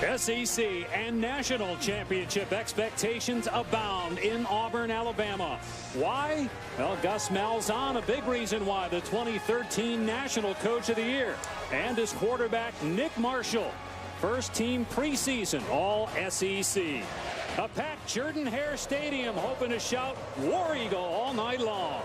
SEC and national championship expectations abound in Auburn, Alabama. Why? Well, Gus Malzahn, a big reason why, the 2013 National Coach of the Year. And his quarterback, Nick Marshall, first team preseason All SEC. A packed Jordan-Hare Stadium hoping to shout War Eagle all night long.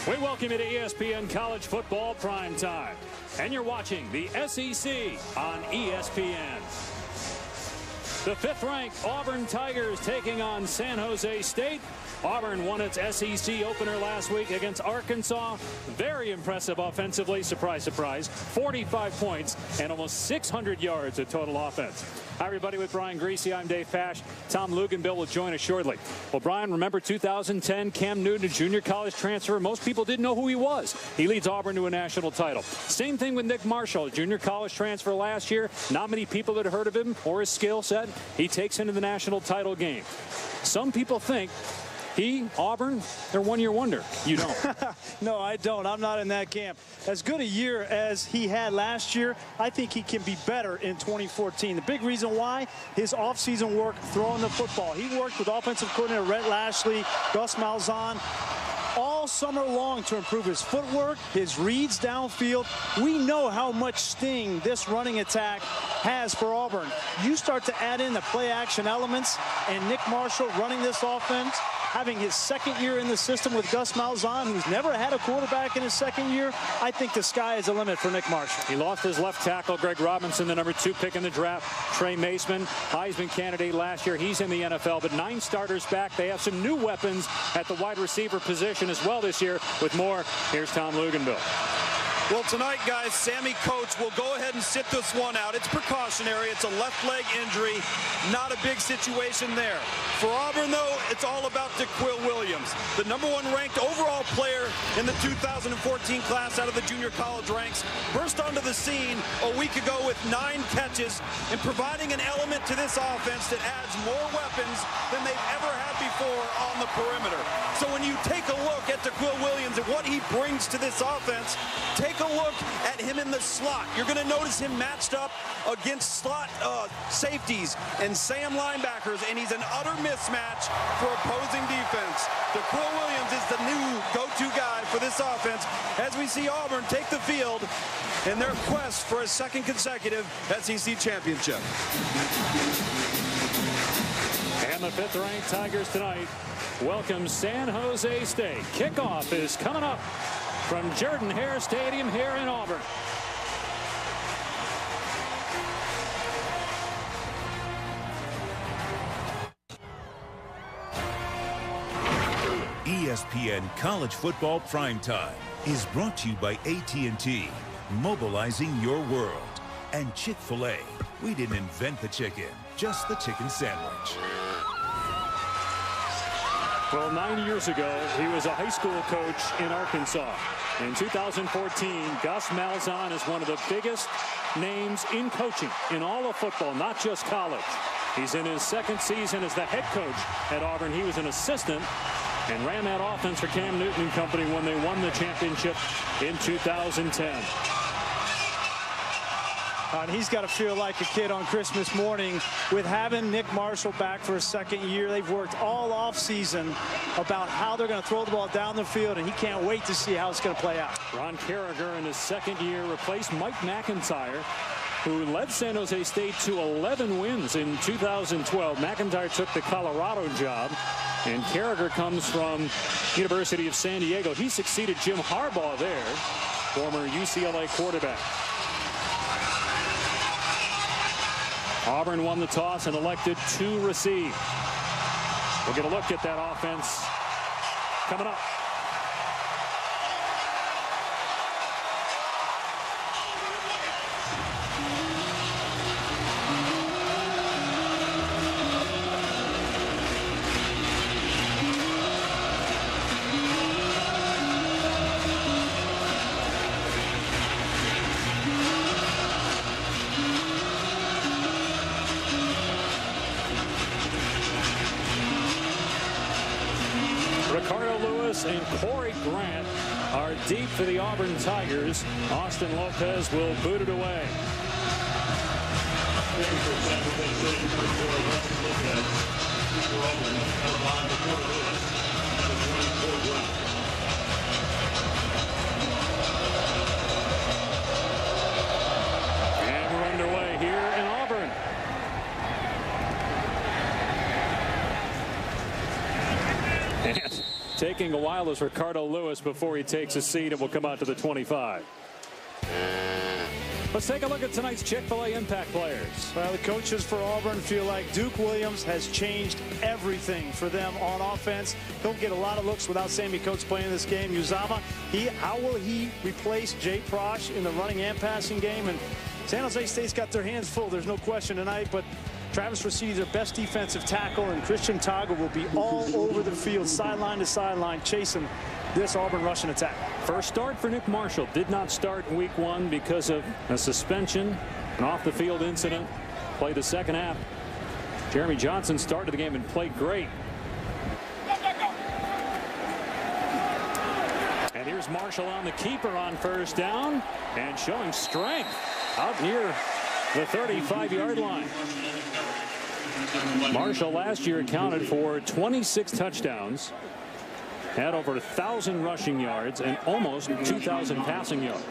We welcome you to ESPN College Football Primetime. And you're watching the SEC on ESPN. The fifth-ranked Auburn Tigers taking on San Jose State. Auburn won its SEC opener last week against Arkansas. Very impressive offensively. Surprise, surprise. 45 points and almost 600 yards of total offense. Hi, everybody. With Brian Greasy, I'm Dave Fash. Tom Luganbill will join us shortly. Well, Brian, remember 2010, Cam Newton, a junior college transfer. Most people didn't know who he was. He leads Auburn to a national title. Same thing with Nick Marshall, a junior college transfer last year. Not many people had heard of him or his skill set. He takes into the national title game. Some people think Auburn, they're one-year wonder. You don't. No, I don't. I'm not in that camp. As good a year as he had last year, I think he can be better in 2014. The big reason why, his offseason work throwing the football. He worked with offensive coordinator Rhett Lashley, Gus Malzahn, all summer long to improve his footwork, his reads downfield. We know how much sting this running attack has for Auburn. You start to add in the play action elements, and Nick Marshall running this offense, having his second year in the system with Gus Malzahn, who's never had a quarterback in his second year, I think the sky is the limit for Nick Marshall. He lost his left tackle, Greg Robinson, the #2 pick in the draft. Trey Maceman, Heisman candidate last year. He's in the NFL, but 9 starters back. They have some new weapons at the wide receiver position as well this year. With more, here's Tom Luganbill. Well, tonight, guys, Sammy Coates will go ahead and sit this one out. It's precautionary. It's a left leg injury. Not a big situation there. For Auburn, though, it's all about DeQuil Williams, the #1 ranked overall player in the 2014 class out of the junior college ranks. Burst onto the scene a week ago with 9 catches and providing an element to this offense that adds more weapons than they've ever had before on the perimeter. So when you take a look at DeQuil Williams and what he brings to this offense, take a look at him in the slot. You're going to notice him matched up against slot safeties and Sam linebackers, and he's an utter mismatch for opposing defense. DeQuil Williams is the new go-to guy for this offense as we see Auburn take the field in their quest for a second consecutive SEC championship. And the fifth-ranked Tigers tonight welcome San Jose State. Kickoff is coming up from Jordan-Hare Stadium here in Auburn. ESPN College Football Primetime is brought to you by AT&T, mobilizing your world, and Chick-fil-A. We didn't invent the chicken, just the chicken sandwich. Well, 9 years ago, he was a high school coach in Arkansas. In 2014, Gus Malzahn is one of the biggest names in coaching in all of football, not just college. He's in his second season as the head coach at Auburn. He was an assistant and ran that offense for Cam Newton and company when they won the championship in 2010. And he's got to feel like a kid on Christmas morning with having Nick Marshall back for a second year. They've worked all offseason about how they're going to throw the ball down the field, and he can't wait to see how it's going to play out. Ron Carragher in his second year replaced Mike McIntyre, who led San Jose State to 11 wins in 2012. McIntyre took the Colorado job, and Carragher comes from University of San Diego. He succeeded Jim Harbaugh there, former UCLA quarterback. Auburn won the toss and elected to receive. We'll get a look at that offense coming up. And Corey Grant are are deep for the Auburn Tigers. Austin Lopez will boot it away. And we're underway here in Auburn. And taking a while is Ricardo Lewis before he takes a seat and will come out to the 25. Let's take a look at tonight's Chick-fil-A impact players. Well, the coaches for Auburn feel like Duke Williams has changed everything for them on offense. He'll get a lot of looks without Sammy Coates playing this game. Uzama, how will he replace Jay Prosh in the running and passing game? And San Jose State's got their hands full. There's no question tonight, but Travis Rasidi, their best defensive tackle, and Christian Taga will be all over the field, sideline to sideline, chasing this Auburn rushing attack. First start for Nick Marshall. Did not start in week 1 because of a suspension, an off-the-field incident. Played the second half. Jeremy Johnson started the game and played great. And here's Marshall on the keeper on first down and showing strength out near the 35-yard line. Marshall last year accounted for 26 touchdowns, had over 1,000 rushing yards and almost 2,000 passing yards.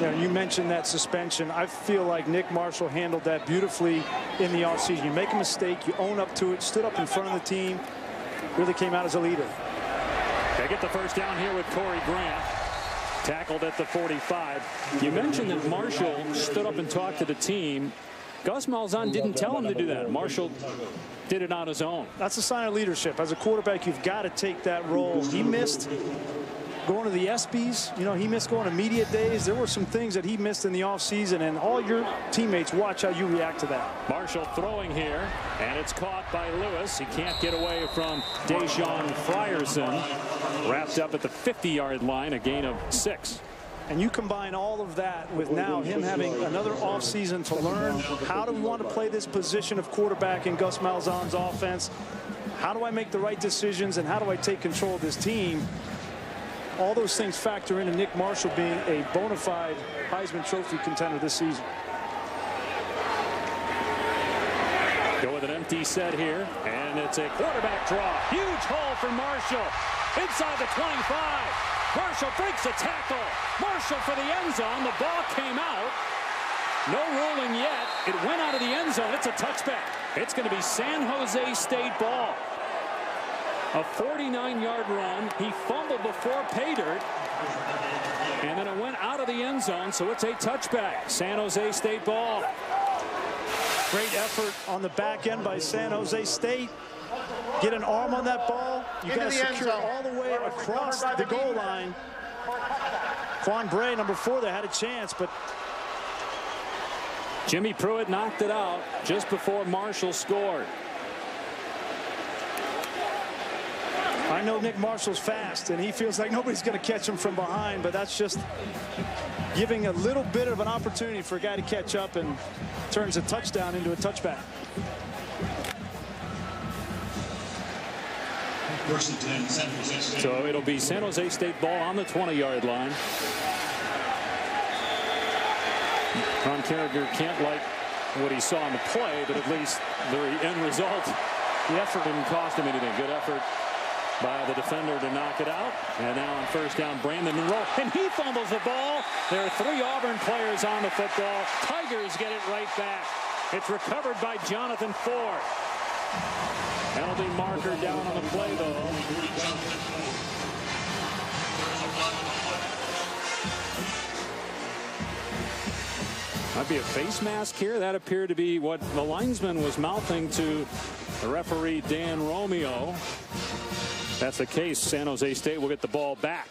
Yeah, you mentioned that suspension. I feel like Nick Marshall handled that beautifully in the offseason. You make a mistake, you own up to it, stood up in front of the team, really came out as a leader. They get the first down here with Corey Grant, tackled at the 45. You mentioned that Marshall stood up and talked to the team. Gus Malzahn didn't tell him to do that. Marshall did it on his own. That's a sign of leadership. As a quarterback, you've got to take that role. He missed going to the ESPYs. You know, he missed going to media days. There were some things that he missed in the offseason, and all your teammates watch how you react to that. Marshall throwing here, and it's caught by Lewis. He can't get away from Deshaun Frierson. Wrapped up at the 50-yard line, a gain of 6. And you combine all of that with now him having another offseason to learn how do we want to play this position of quarterback in Gus Malzahn's offense. How do I make the right decisions, and how do I take control of this team? All those things factor into Nick Marshall being a bona fide Heisman Trophy contender this season. Go with an empty set here, and it's a quarterback draw. Huge hole for Marshall inside the 25. Marshall breaks a tackle. Marshall for the end zone. The ball came out. No ruling yet. It went out of the end zone. It's a touchback. It's going to be San Jose State ball. A 49-yard run. He fumbled before pay dirt. And then it went out of the end zone, so it's a touchback. San Jose State ball. Great effort on the back end by San Jose State. Get an arm on that ball. You got to secure it all the way across the goal line. Quan Bray, number 4, there had a chance, but Jimmy Pruitt knocked it out just before Marshall scored. I know Nick Marshall's fast, and he feels like nobody's going to catch him from behind, but that's just giving a little bit of an opportunity for a guy to catch up and turns a touchdown into a touchback. So it'll be San Jose State ball on the 20-yard line. Ron Carragher can't like what he saw in the play, but at least the end result, the effort didn't cost him anything. Good effort by the defender to knock it out. And now on first down, Brandon Monroe, and he fumbles the ball. There are 3 Auburn players on the football. Tigers get it right back. It's recovered by Jonathan Ford. Penalty marker down on the play, though. Might be a face mask here. That appeared to be what the linesman was mouthing to the referee, Dan Romeo. If that's the case, San Jose State will get the ball back.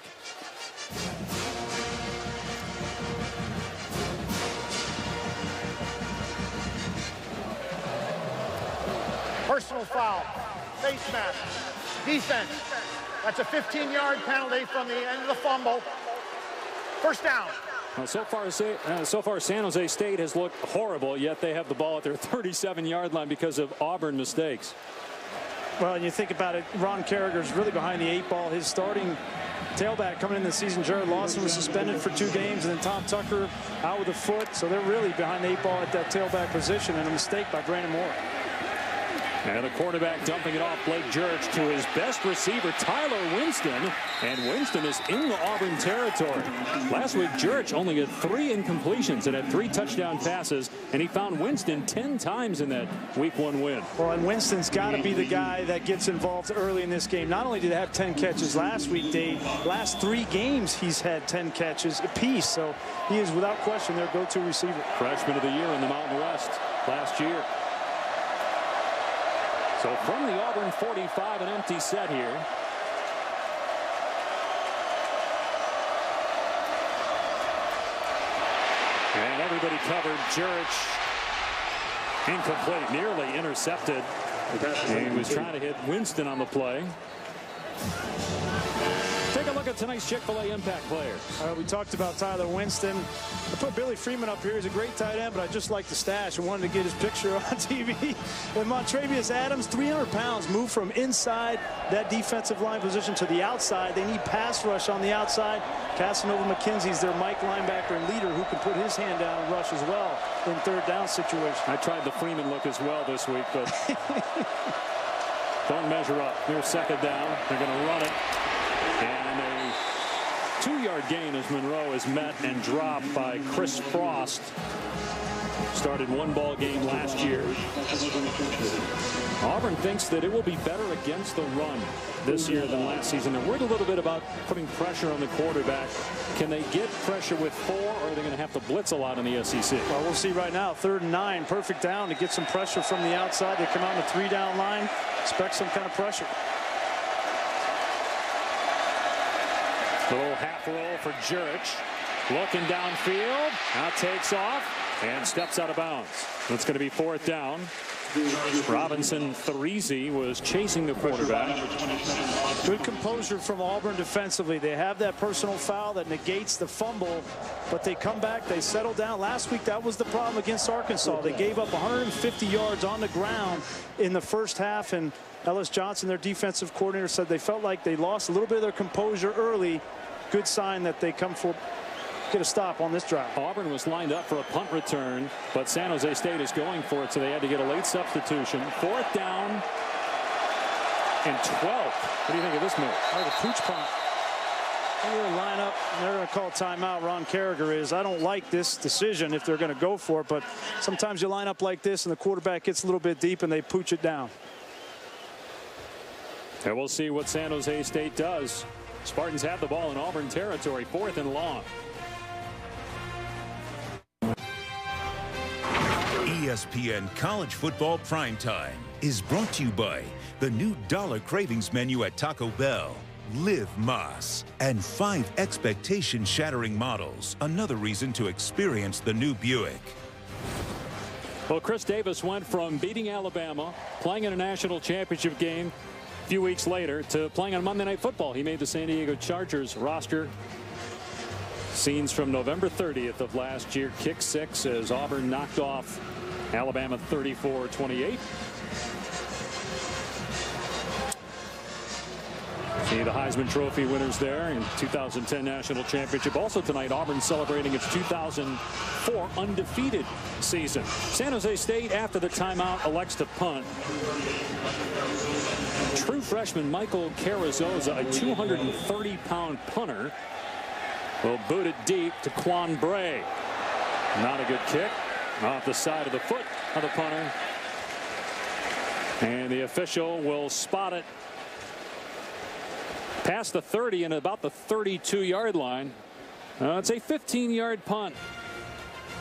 Personal foul, face mask, defense. That's a 15-yard penalty from the end of the fumble. First down. Well, so far San Jose State has looked horrible, yet they have the ball at their 37-yard line because of Auburn mistakes. Well, and you think about it, Ron Carragher's really behind the 8 ball. His starting tailback coming into the season. Jared Lawson was suspended for 2 games, and then Tom Tucker out with a foot. So they're really behind the 8 ball at that tailback position, and a mistake by Brandon Moore. And the quarterback dumping it off Blake Jurich to his best receiver, Tyler Winston. And Winston is in the Auburn territory. Last week, Jurich only had 3 incompletions and had 3 touchdown passes. And he found Winston 10 times in that Week 1 win. Well, and Winston's got to be the guy that gets involved early in this game. Not only did he have 10 catches last week, Dave, last 3 games he's had 10 catches apiece. So he is without question their go-to receiver. Freshman of the year in the Mountain West last year. So from the Auburn 45, an empty set here. And everybody covered. Jurich incomplete, nearly intercepted. And he was trying to hit Winston on the play. Take a look at tonight's Chick-fil-A impact players. We talked about Tyler Winston. I put Billy Freeman up here. He's a great tight end, but I just like the stash and wanted to get his picture on TV. And Montravius Adams, 300 pounds, moved from inside that defensive line position to the outside. They need pass rush on the outside. Casanova McKenzie's their Mike linebacker and leader who can put his hand down and rush as well in 3rd down situation. I tried the Freeman look as well this week, but don't measure up. Here's 2nd down. They're going to run it. And a 2-yard gain as Monroe is met and dropped by Chris Frost. Started 1 ball game last year. Auburn thinks that it will be better against the run this year than last season. They're worried a little bit about putting pressure on the quarterback. Can they get pressure with 4, or are they going to have to blitz a lot in the SEC? Well, we'll see right now. 3rd and 9, perfect down to get some pressure from the outside. They come out in the 3-down line. Expect some kind of pressure. Little half roll for Jurich. Looking downfield. Now takes off and steps out of bounds. It's going to be 4th down. Robinson Threese was chasing the quarterback. Good composure from Auburn defensively. They have that personal foul that negates the fumble, but they come back, they settle down. Last week, that was the problem against Arkansas. They gave up 150 yards on the ground in the first half, and Ellis Johnson, their defensive coordinator, said they felt like they lost a little bit of their composure early. Good sign that they come for get a stop on this drive. Auburn was lined up for a punt return, but San Jose State is going for it, so they had to get a late substitution. 4th down and 12. What do you think of this move? Oh, the pooch punt. They're going to line up, and they're going to call timeout. Ron Carragher is. I don't like this decision if they're going to go for it, but sometimes you line up like this and the quarterback gets a little bit deep and they pooch it down. And we'll see what San Jose State does. Spartans have the ball in Auburn territory, 4th and long. ESPN College Football Primetime is brought to you by the new $1 Cravings menu at Taco Bell, Live Mas, and 5 expectation-shattering models. Another reason to experience the new Buick. Well, Chris Davis went from beating Alabama, playing in a national championship game a few weeks later, to playing on Monday Night Football. He made the San Diego Chargers roster. Scenes from November 30th of last year. Kick 6 as Auburn knocked off Alabama 34-28. See the Heisman Trophy winners there in 2010 national championship. Also tonight, Auburn celebrating its 2004 undefeated season. San Jose State, after the timeout, elects to punt. True freshman Michael Carrizoza, a 230-pound punter, will boot it deep to Quan Bray. Not a good kick. Off the side of the foot of the punter. And the official will spot it past the 30 and about the 32-yard line. It's a 15-yard punt.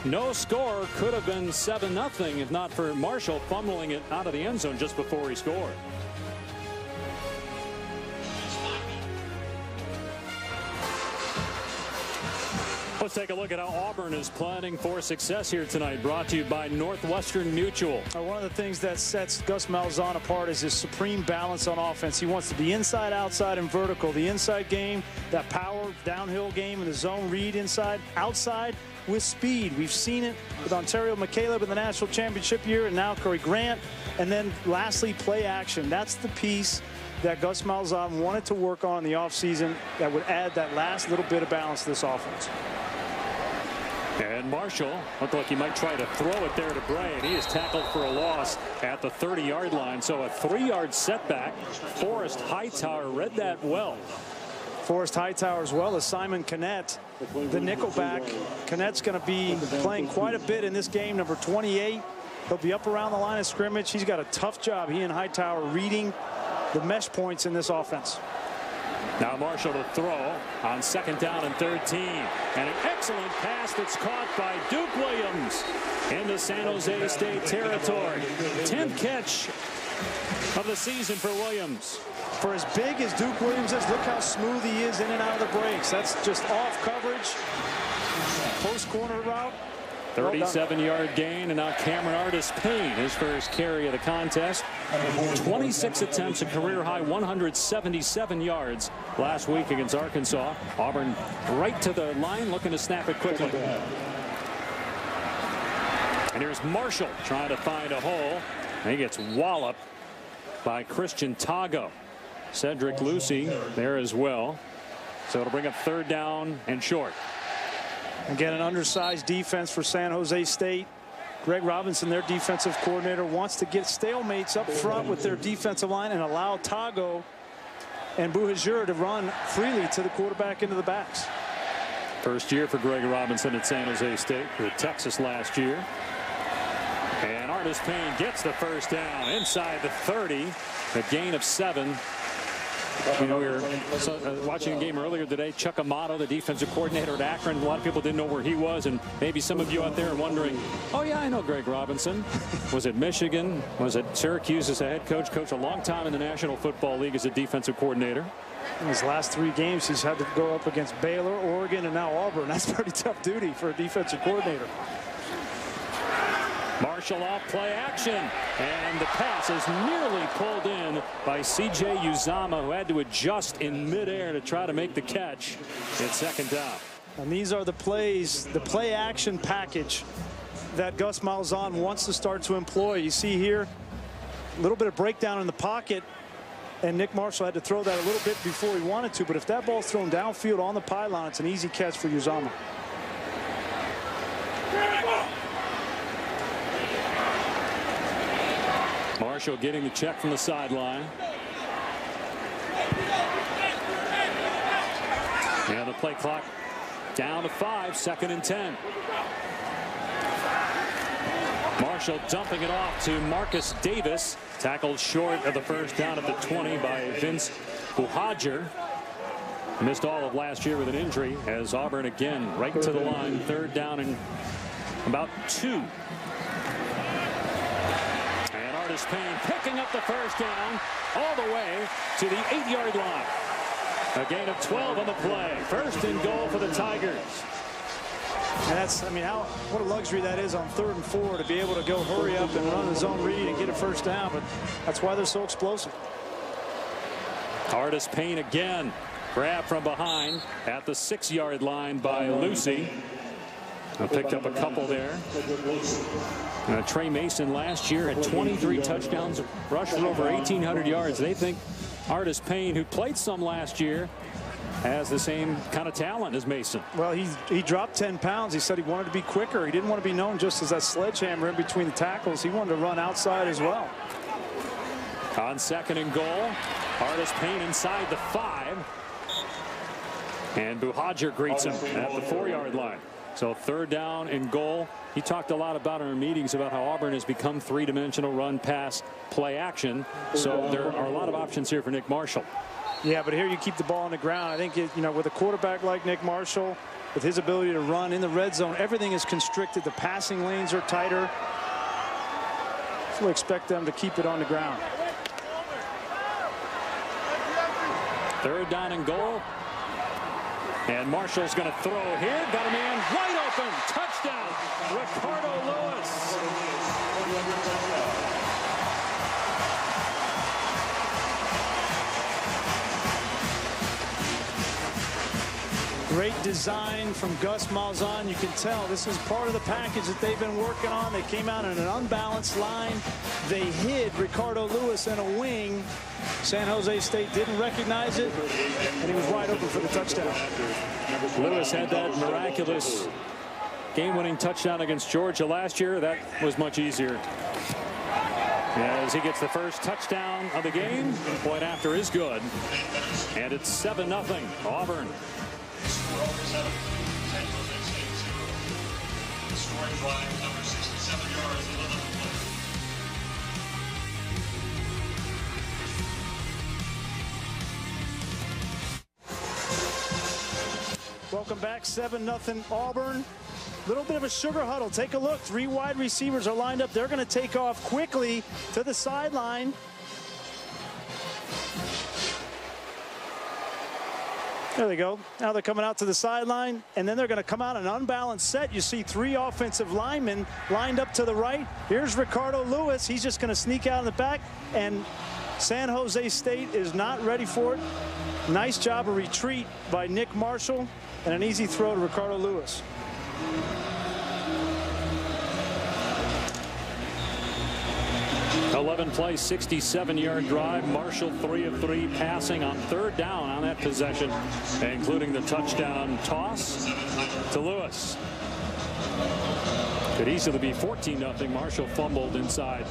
No score. Could have been 7-0 if not for Marshall fumbling it out of the end zone just before he scored. Let's take a look at how Auburn is planning for success here tonight. Brought to you by Northwestern Mutual. One of the things that sets Gus Malzahn apart is his supreme balance on offense. He wants to be inside, outside, and vertical. The inside game, that power downhill game, and the zone read inside, outside with speed. We've seen it with Ontario McCaleb in the national championship year, and now Corey Grant. And then lastly, play action. That's the piece that Gus Malzahn wanted to work on in the offseason that would add that last little bit of balance to this offense. And Marshall looked like he might try to throw it there to Bray, and he is tackled for a loss at the 30-yard line. So a 3-yard setback. Forrest Hightower read that well. Forrest Hightower as well as Simon Cannett, the nickelback. Cannett's going to be playing quite a bit in this game, number 28. He'll be up around the line of scrimmage. He's got a tough job, he and Hightower, reading the mesh points in this offense. Now Marshall to throw on 2nd down and 13. And an excellent pass that's caught by Duke Williams into San Jose State territory. 10th catch of the season for Williams. For as big as Duke Williams is, look how smooth he is in and out of the breaks. That's just off coverage. Post corner route. 37-yard gain, and now Cameron Artis-Payne, his first carry of the contest. 26 attempts, a career-high 177 yards last week against Arkansas. Auburn right to the line, looking to snap it quickly. And here's Marshall trying to find a hole. And he gets walloped by Christian Tago. Cedric Lucy there as well. So it'll bring up 3rd down and short. Again, an undersized defense for San Jose State. Greg Robinson, their defensive coordinator, wants to get stalemates up front with their defensive line and allow Tago and Buhajir to run freely to the quarterback into the backs. First year for Greg Robinson at San Jose State, with Texas last year. And Artis-Payne gets the 1st down inside the 30, a gain of 7. You know, we were watching a game earlier today. Chuck Amato, the defensive coordinator at Akron. A lot of people didn't know where he was, and maybe some of you out there are wondering, oh yeah, I know Greg Robinson. Was it Michigan? Was it Syracuse as a head coach? Coached a long time in the National Football League as a defensive coordinator. In his last 3 games, he's had to go up against Baylor, Oregon, and now Auburn. That's pretty tough duty for a defensive coordinator. Marshall off play action, and the pass is nearly pulled in by C.J. Uzama, who had to adjust in midair to try to make the catch. It's 2nd down. And these are the plays, the play action package that Gus Malzahn wants to start to employ. You see here a little bit of breakdown in the pocket, and Nick Marshall had to throw that a little bit before he wanted to, but if that ball's thrown downfield on the pylon, it's an easy catch for Uzama. Marshall getting the check from the sideline. And the play clock down to 5, 2nd and 10. Marshall dumping it off to Marcus Davis, tackled short of the 1st down at the 20 by Vince Buhajir. Missed all of last year with an injury, as Auburn again right to the line, 3rd down and about 2. Artis-Payne picking up the 1st down all the way to the 8-yard line. A gain of 12 on the play. 1st and goal for the Tigers. And that's, I mean, what a luxury that is on 3rd and 4 to be able to go hurry up and run a zone read and get a 1st down. But that's why they're so explosive. Artis-Payne again. Grab from behind at the 6-yard line by Lucy. Picked up a couple there. Trey Mason last year had 23 touchdowns, rushed for over 1,800 yards. They think Artis-Payne, who played some last year, has the same kind of talent as Mason. Well, he dropped 10 pounds. He said he wanted to be quicker. He didn't want to be known just as that sledgehammer in between the tackles. He wanted to run outside as well. On 2nd and goal, Artis-Payne inside the 5. And Buhajir greets him at the 4-yard line. So 3rd down and goal. He talked a lot about in our meetings about how Auburn has become 3-dimensional run, pass, play action. So there are a lot of options here for Nick Marshall. Yeah, but here you keep the ball on the ground. I think, you know, with a quarterback like Nick Marshall, with his ability to run in the red zone, everything is constricted. The passing lanes are tighter. So we expect them to keep it on the ground. 3rd down and goal. And Marshall's going to throw here. Got a man wide open. Touchdown, Ricardo Lewis. Great design from Gus Malzahn. You can tell this is part of the package that they've been working on. They came out in an unbalanced line. They hid Ricardo Lewis in a wing. San Jose State didn't recognize it, and he was wide open for the touchdown. Lewis had that miraculous game-winning touchdown against Georgia last year. That was much easier. As he gets the first touchdown of the game, point after is good. And it's 7-0 Auburn. Welcome back, 7-0 Auburn. Little bit of a sugar huddle. Take a look. 3 wide receivers are lined up. They're going to take off quickly to the sideline. There they go. Now they're coming out to the sideline, and then they're going to come out an unbalanced set. You see 3 offensive linemen lined up to the right. Here's Ricardo Lewis. He's just going to sneak out in the back, and San Jose State is not ready for it. Nice job of retreat by Nick Marshall, and an easy throw to Ricardo Lewis. 11-play, 67-yard drive. Marshall 3 of 3 passing on 3rd down on that possession, including the touchdown toss to Lewis. Could easily be 14-0. Marshall fumbled inside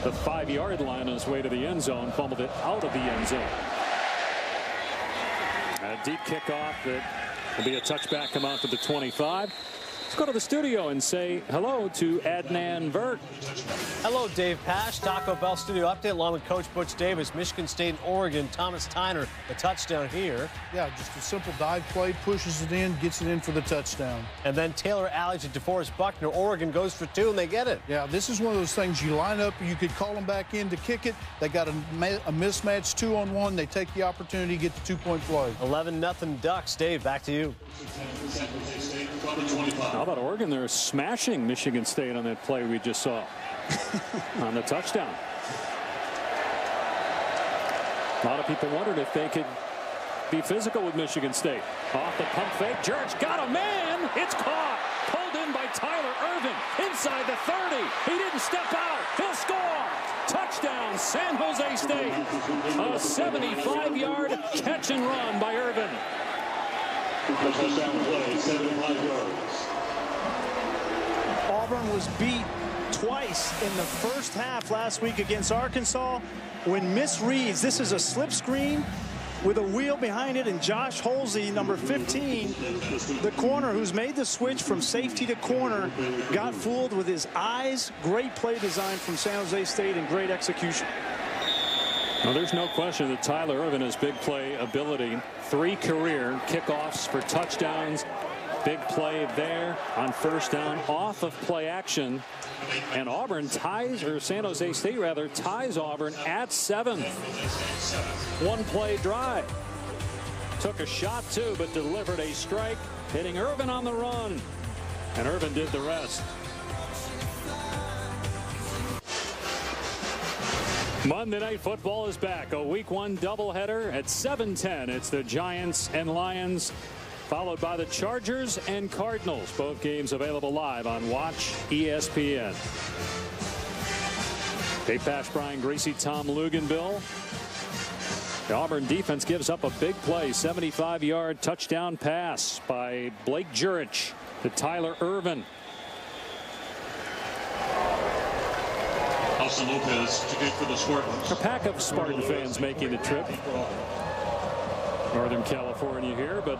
the 5-yard line on his way to the end zone, fumbled it out of the end zone. A deep kickoff that will be a touchback, come out to the 25. Let's go to the studio and say hello to Adnan Vert. Hello, Dave Pasch. Taco Bell studio update along with Coach Butch Davis. Michigan State and Oregon. Thomas Tyner, the touchdown here. Yeah, just a simple dive play, pushes it in, gets it in for the touchdown. And then Taylor Alley to DeForest Buckner. Oregon goes for 2, and they get it. Yeah, this is one of those things you line up, you could call them back in to kick it. They got a mismatch 2-on-1. They take the opportunity, get the 2-point play. 11-0 Ducks. Dave, back to you. How about Oregon? They're smashing Michigan State on that play we just saw on the touchdown. A lot of people wondered if they could be physical with Michigan State. Off the pump fake. Jurich got a man. It's caught. Pulled in by Tyler Irvin. Inside the 30. He didn't step out. He'll score. Touchdown, San Jose State. A 75-yard catch and run by Irvin. Touchdown play, 75 yards. Auburn was beat twice in the first half last week against Arkansas when misreads. This is a slip screen with a wheel behind it, and Josh Holsey, number 15, the corner who's made the switch from safety to corner, got fooled with his eyes. Great play design from San Jose State and great execution. Well, there's no question that Tyler Irvin has big play ability. 3 career kickoffs for touchdowns. Big play there on first down off of play action. And Auburn ties, or San Jose State rather, ties Auburn at 7th. 1-play drive. Took a shot too, but delivered a strike, hitting Irvin on the run. And Irvin did the rest. Monday Night Football is back. A Week 1 doubleheader at 7:10. It's the Giants and Lions, followed by the Chargers and Cardinals. Both games available live on Watch ESPN. Dave Pasch, Brian Greasy, Tom Luganville. The Auburn defense gives up a big play. 75-yard touchdown pass by Blake Jurich to Tyler Irvin. Lopez to kick for the Spartans. A pack of Spartan fans making the trip. Northern California here, but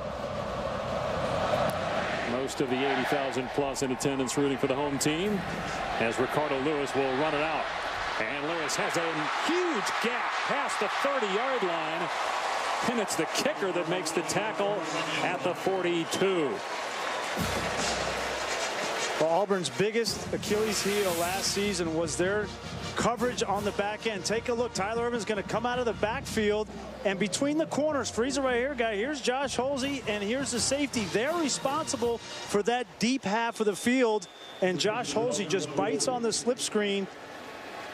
most of the 80,000 plus in attendance rooting for the home team, as Ricardo Lewis will run it out. And Lewis has a huge gap past the 30-yard line, and it's the kicker that makes the tackle at the 42. Well, Auburn's biggest Achilles heel last season was their coverage on the back end. Take a look. Tyler Irvin's going to come out of the backfield, and between the corners, freeze it right here, guy. Here's Josh Holsey, and here's the safety. They're responsible for that deep half of the field, and Josh Holsey just bites on the slip screen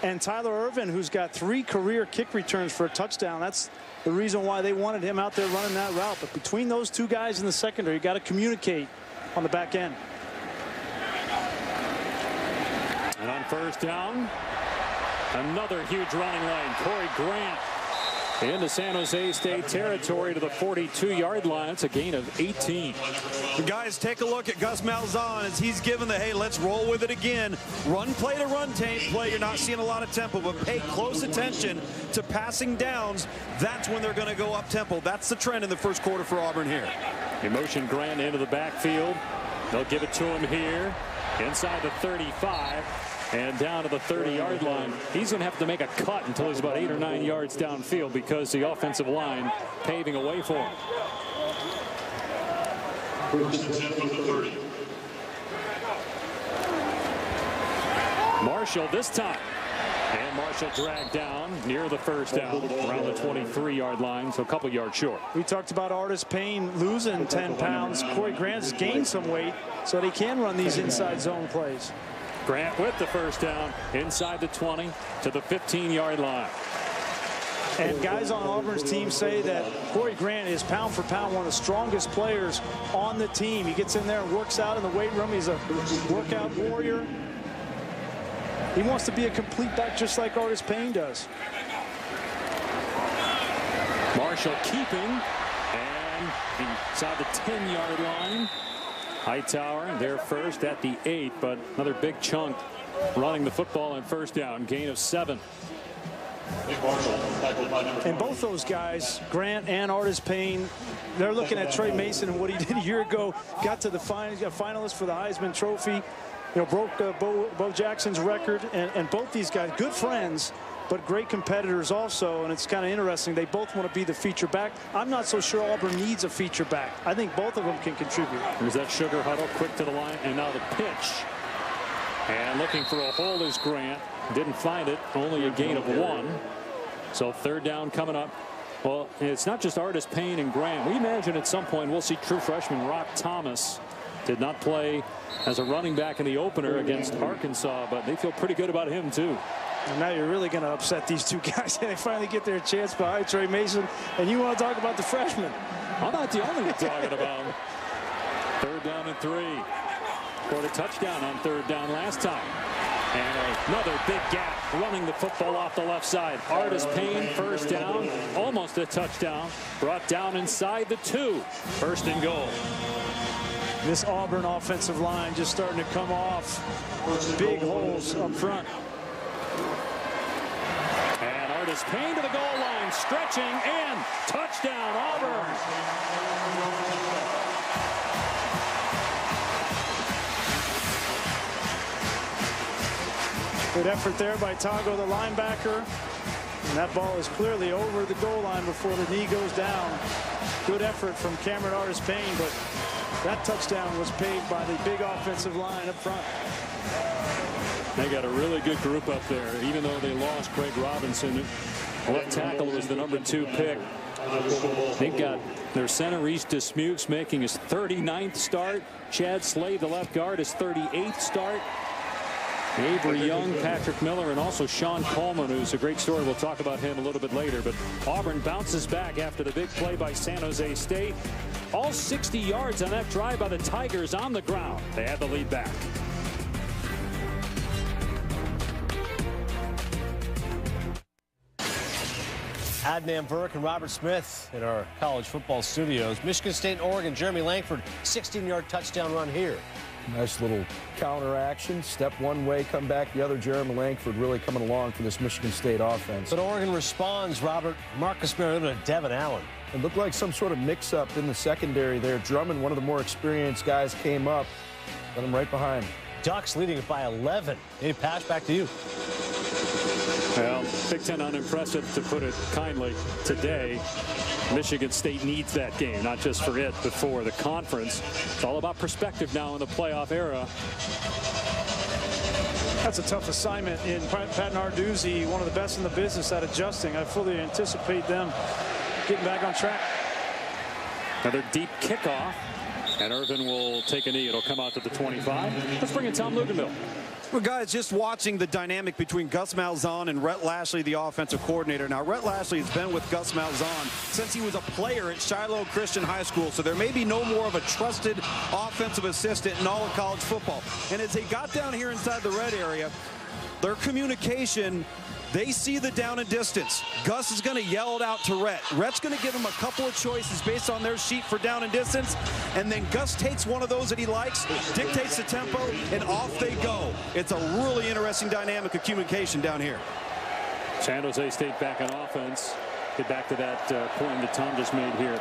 And Tyler Irvin, who's got 3 career kick returns for a touchdown. That's the reason why they wanted him out there running that route. But between those 2 guys in the secondary, you got to communicate on the back end. And on first down, another huge running lane. Corey Grant into San Jose State territory to the 42-yard line. It's a gain of 18. Guys, take a look at Gus Malzahn as he's given the, hey, let's roll with it again. Run play to run play. You're not seeing a lot of tempo, but pay close attention to passing downs. That's when they're going to go up tempo. That's the trend in the first quarter for Auburn here. Motion Grant into the backfield. They'll give it to him here inside the 35. And down to the 30-yard line. He's going to have to make a cut until he's about 8 or 9 yards downfield because the offensive line paving a way for him. Marshall this time. And Marshall dragged down near the first down around the 23-yard line, so a couple yards short. We talked about Artis-Payne losing 10 pounds. Corey Grant's gained some weight so they can run these inside zone plays. Grant with the first down inside the 20 to the 15-yard line. And guys on Auburn's team say that Corey Grant is pound for pound one of the strongest players on the team. He gets in there and works out in the weight room. He's a workout warrior. He wants to be a complete back just like Artis-Payne does. Marshall keeping and inside the 10-yard line. Hightower there first at the 8, but another big chunk running the football on first down. Gain of 7. And both those guys, Grant and Artis-Payne, they're looking at Trey Mason and what he did a year ago. Got to the finalist for the Heisman Trophy. You know, broke Bo Jackson's record. And both these guys, good friends, but great competitors also. And it's kind of interesting. They both want to be the feature back. I'm not so sure Auburn needs a feature back. I think both of them can contribute. There's that sugar huddle, quick to the line, and now the pitch. And looking for a hole is Grant. Didn't find it. Only a gain of 1. So third down coming up. Well, it's not just Artis-Payne and Grant. We imagine at some point we'll see true freshman Rock Thomas. Did not play as a running back in the opener against Arkansas, but they feel pretty good about him too. And now you're really going to upset these 2 guys. They finally get their chance behind Trey Mason. And you want to talk about the freshman. I'm not the only one talking about him. Third down and 3. Scored a touchdown on third down last time. And another big gap running the football off the left side. Artis-Payne first down. Almost a touchdown. Brought down inside the 2. First and goal. This Auburn offensive line just starting to come off. Big holes up front. And Artis-Payne to the goal line, stretching, and touchdown, Auburn. Good effort there by Tago, the linebacker. And that ball is clearly over the goal line before the knee goes down. Good effort from Cameron Artis-Payne, but that touchdown was paid by the big offensive line up front. They got a really good group up there, even though they lost Craig Robinson. Left tackle was the number 2 pick. They've got their center, Reese Dismukes, making his 39th start. Chad Slade, the left guard, his 38th start. Avery Young, Patrick Miller, and also Sean Coleman, who's a great story. We'll talk about him a little bit later. But Auburn bounces back after the big play by San Jose State. All 60 yards on that drive by the Tigers on the ground. They had the lead back. Adnan Burke and Robert Smith in our college football studios. Michigan State and Oregon, Jeremy Langford, 16-yard touchdown run here. Nice little counter action. Step one way, come back the other. Jeremy Langford really coming along for this Michigan State offense. But Oregon responds, Robert. Marcus Mariota and Devin Allen. It looked like some sort of mix-up in the secondary there. Drummond, one of the more experienced guys, came up. Got him right behind. Ducks leading it by 11. Dave Pasch, back to you. Well, Big Ten unimpressive, to put it kindly, today. Michigan State needs that game, not just for it, but for the conference. It's all about perspective now in the playoff era. That's a tough assignment in Pat Narduzzi, one of the best in the business at adjusting. I fully anticipate them getting back on track. Another deep kickoff. And Irvin will take a knee. It'll come out to the 25. Let's bring in Tom Luganville. Well, guys, just watching the dynamic between Gus Malzahn and Rhett Lashley, the offensive coordinator. Now, Rhett Lashley has been with Gus Malzahn since he was a player at Shiloh Christian High School, so there may be no more of a trusted offensive assistant in all of college football. And as they got down here inside the red area, their communication, they see the down and distance. Gus is going to yell it out to Rhett. Rhett's going to give him a couple of choices based on their sheet for down and distance, and then Gus takes one of those that he likes, dictates the tempo, and off they go. It's a really interesting dynamic of communication down here. San Jose State back on offense. Get back to that point that Tom just made here.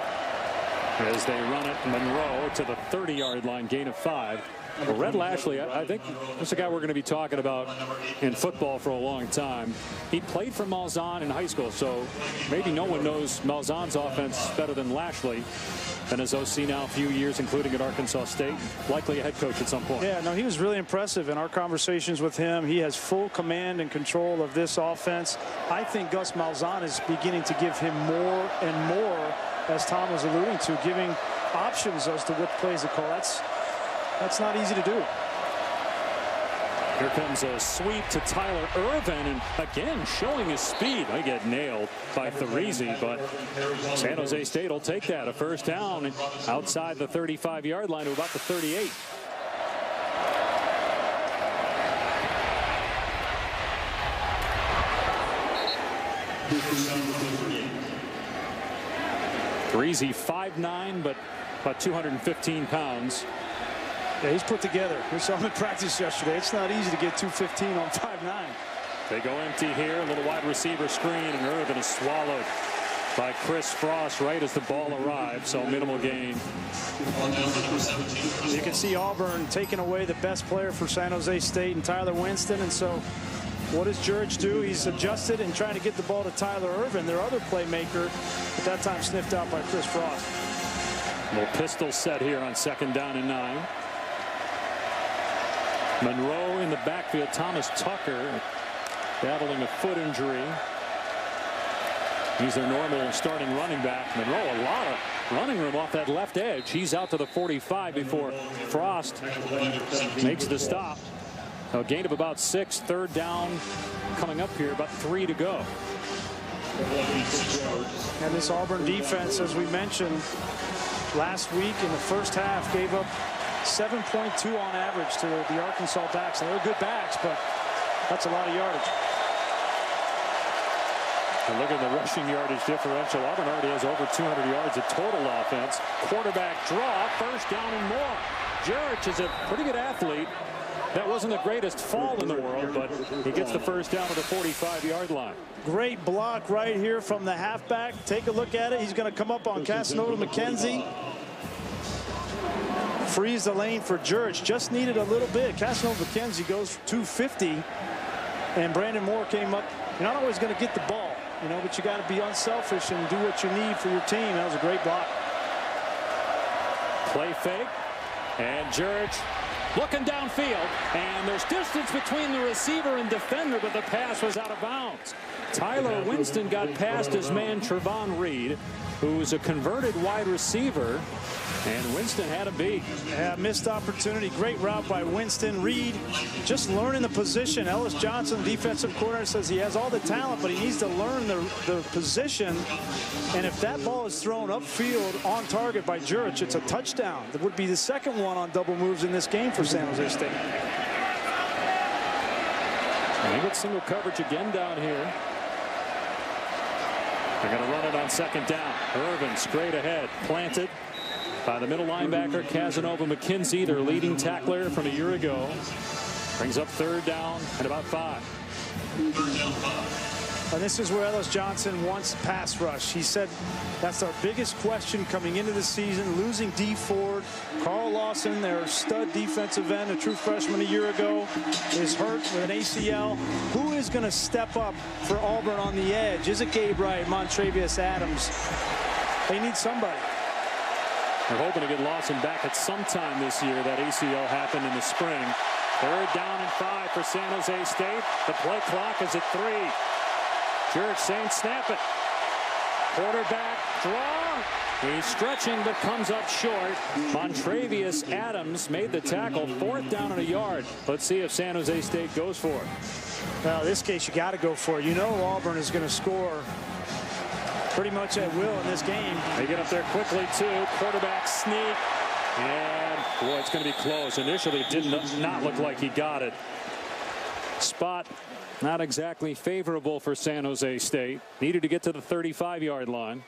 As they run it, Monroe to the 30-yard line, gain of 5. Well, Rhett Lashley, I think that's a guy we're going to be talking about in football for a long time. He played for Malzahn in high school, so maybe no one knows Malzahn's offense better than Lashley. Been his OC now a few years, including at Arkansas State. Likely a head coach at some point. Yeah, no, he was really impressive in our conversations with him. He has full command and control of this offense. I think Gus Malzahn is beginning to give him more and more, as Tom was alluding to, giving options as to what plays to call. That's not easy to do. Here comes a sweep to Tyler Irvin, and again showing his speed. They get nailed by Therizi, but San Jose State will take that. A first down outside the 35-yard line to about the 38. Therizi 5'9", but about 215 pounds. Yeah, he's put together. We saw him in practice yesterday. It's not easy to get 215 on 5'9". They go empty here. A little wide receiver screen, and Irvin is swallowed by Chris Frost right as the ball arrives. So minimal gain. You can see Auburn taking away the best player for San Jose State and Tyler Winston. And so what does Jurich do? He's adjusted and trying to get the ball to Tyler Irvin, their other playmaker, at that time sniffed out by Chris Frost. Little pistol set here on 2nd down and 9. Monroe in the backfield. Thomas Tucker battling a foot injury. He's their normal starting running back. Monroe, a lot of running room off that left edge. He's out to the 45 before Frost makes the stop. A gain of about 6. 3rd down coming up here. About 3 to go. And this Auburn defense, as we mentioned last week in the first half, gave up 7.2 on average to the Arkansas backs. And they're good backs, but that's a lot of yardage. And look at the rushing yardage differential. Auburn already has over 200 yards of total offense. Quarterback draw, 1st down and more. Jurich is a pretty good athlete. That wasn't the greatest fall in the world, but he gets the 1st down to the 45-yard line. Great block right here from the halfback. Take a look at it. He's going to come up on Casanova McKenzie. Frees the lane for Jurich. Just needed a little bit. Casanova McKenzie goes for 250, and Brandon Moore came up. You're not always going to get the ball, but you got to be unselfish and do what you need for your team. That was a great block. Play fake, and Jurich looking downfield, and there's distance between the receiver and defender, but the pass was out of bounds. Tyler Winston got past his man Trevon Reed, who's a converted wide receiver, and Winston had a beat. Yeah, missed opportunity. Great route by Winston. Reed just learning the position. Ellis Johnson, defensive coordinator, says he has all the talent, but he needs to learn the position. And if that ball is thrown upfield on target by Jurich, it's a touchdown. That would be the 2nd one on double moves in this game for San Jose State. And they get single coverage again down here. They're going to run it on 2nd down. Irvin straight ahead, planted by the middle linebacker Casanova McKenzie, their leading tackler from a year ago. Brings up 3rd down and about 5. And this is where Ellis Johnson wants pass rush. He said that's our biggest question coming into the season. Losing D Ford, Carl Lawson, their stud defensive end, a true freshman a year ago, is hurt with an ACL. Who is going to step up for Auburn on the edge? Is it Gabe Wright, Montravius Adams? They need somebody. They're hoping to get Lawson back at some time this year. That ACL happened in the spring. 3rd down and 5 for San Jose State. The play clock is at 3. Jurich saying snap it. Quarterback draw. He's stretching but comes up short. Montravius Adams made the tackle. 4th down and a yard. Let's see if San Jose State goes for it. Now, in this case, you got to go for it. You know Auburn is going to score pretty much at will in this game. They get up there quickly, too. Quarterback sneak. And, boy, it's going to be close. Initially, it did not look like he got it. Spot not exactly favorable for San Jose State. Needed to get to the 35-yard line.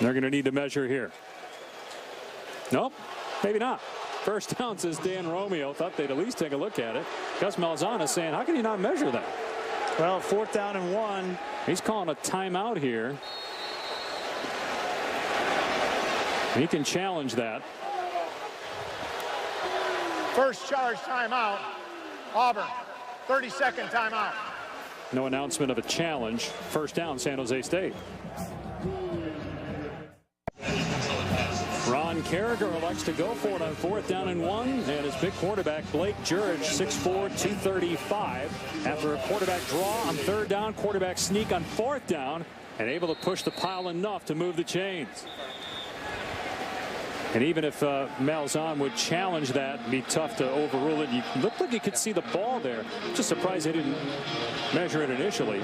They're going to need to measure here. Nope, maybe not. First down, says Dan Romeo. Thought they'd at least take a look at it. Gus Malzahn is saying, how can you not measure that? Well, 4th down and 1. He's calling a timeout here. He can challenge that. First charge timeout. Auburn. 30-second timeout. No announcement of a challenge. First down, San Jose State. Ron Carragher elects to go for it on 4th down and 1, and his big quarterback Blake Jurich, 6'4", 235. After a quarterback draw on 3rd down, quarterback sneak on 4th down, and able to push the pile enough to move the chains. And even if Malzahn would challenge that, it'd be tough to overrule it. You looked like you could see the ball there. Just surprised they didn't measure it initially.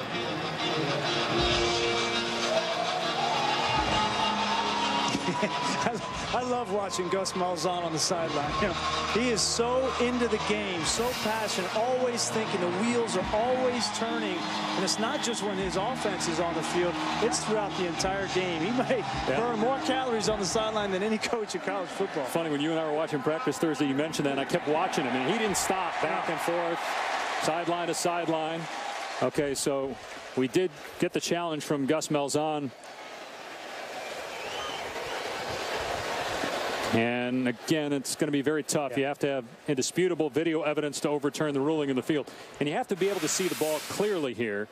I love watching Gus Malzahn on the sideline. You know, he is so into the game, so passionate, always thinking. The wheels are always turning. And it's not just when his offense is on the field. It's throughout the entire game. He may burn more calories on the sideline than any coach in college football. Funny, when you and I were watching practice Thursday, you mentioned that, and I kept watching him. And he didn't stop. Back and forth, sideline to sideline. Okay, so we did get the challenge from Gus Malzahn. And again, it's going to be very tough. You have to have indisputable video evidence to overturn the ruling in the field. And you have to be able to see the ball clearly here.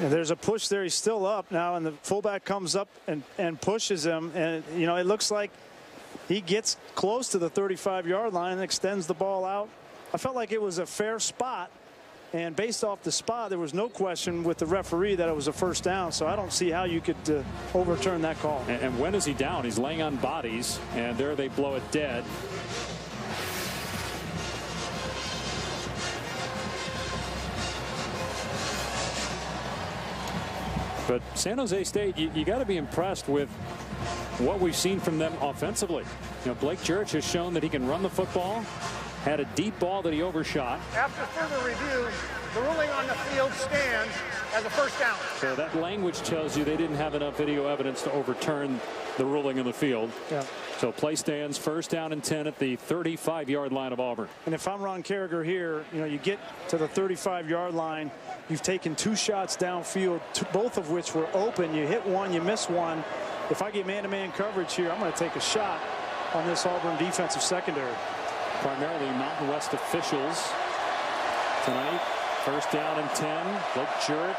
Yeah, there's a push there. He's still up now, and the fullback comes up and pushes him. And, you know, it looks like he gets close to the 35-yard line and extends the ball out. I felt like it was a fair spot. And based off the spot, there was no question with the referee that it was a first down. So I don't see how you could overturn that call. And when is he down? He's laying on bodies, and there they blow it dead. But San Jose State, you got to be impressed with what we've seen from them offensively. You know, Blake Jurich has shown that he can run the football. Had a deep ball that he overshot. After further review, the ruling on the field stands as a first down. So that language tells you they didn't have enough video evidence to overturn the ruling in the field. Yeah. So play stands, first down and 10 at the 35-yard line of Auburn. And if I'm Ron Carragher here, you know, you get to the 35-yard line, you've taken 2 shots downfield, both of which were open. You hit one, you miss one. If I get man-to-man coverage here, I'm going to take a shot on this Auburn defensive secondary. Primarily Mountain West officials tonight. First down and 10. Blake Jurich,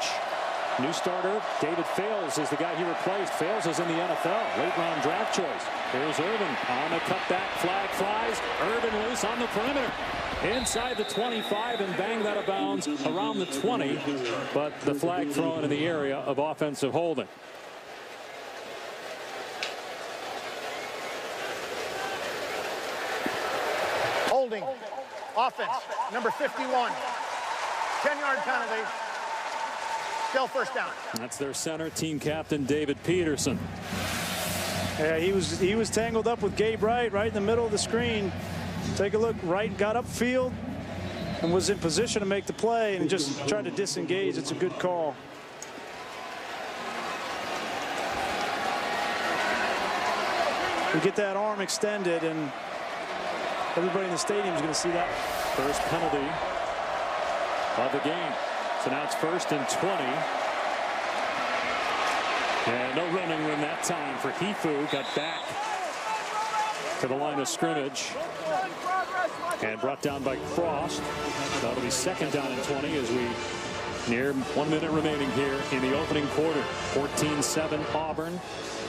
new starter. David Fales is the guy he replaced. Fales is in the NFL. Late round draft choice. Here's Urban on the cutback. Flag flies. Urban loose on the perimeter. Inside the 25 and bang that out of bounds around the 20. But the flag thrown in the area of offensive holding. Holding. Offense. Number 51. 10-yard penalty. Still first down. That's their center, team captain David Peterson. Yeah, he was tangled up with Gabe Wright right in the middle of the screen. Take a look. Wright got upfield and was in position to make the play and just tried to disengage. It's a good call. You get that arm extended, and everybody in the stadium is going to see that. First penalty of the game. So now it's first and 20. And no running room that time for Hifu. Got back to the line of scrimmage. And brought down by Frost. That'll be second down and 20 as we near 1 minute remaining here in the opening quarter. 14-7 Auburn.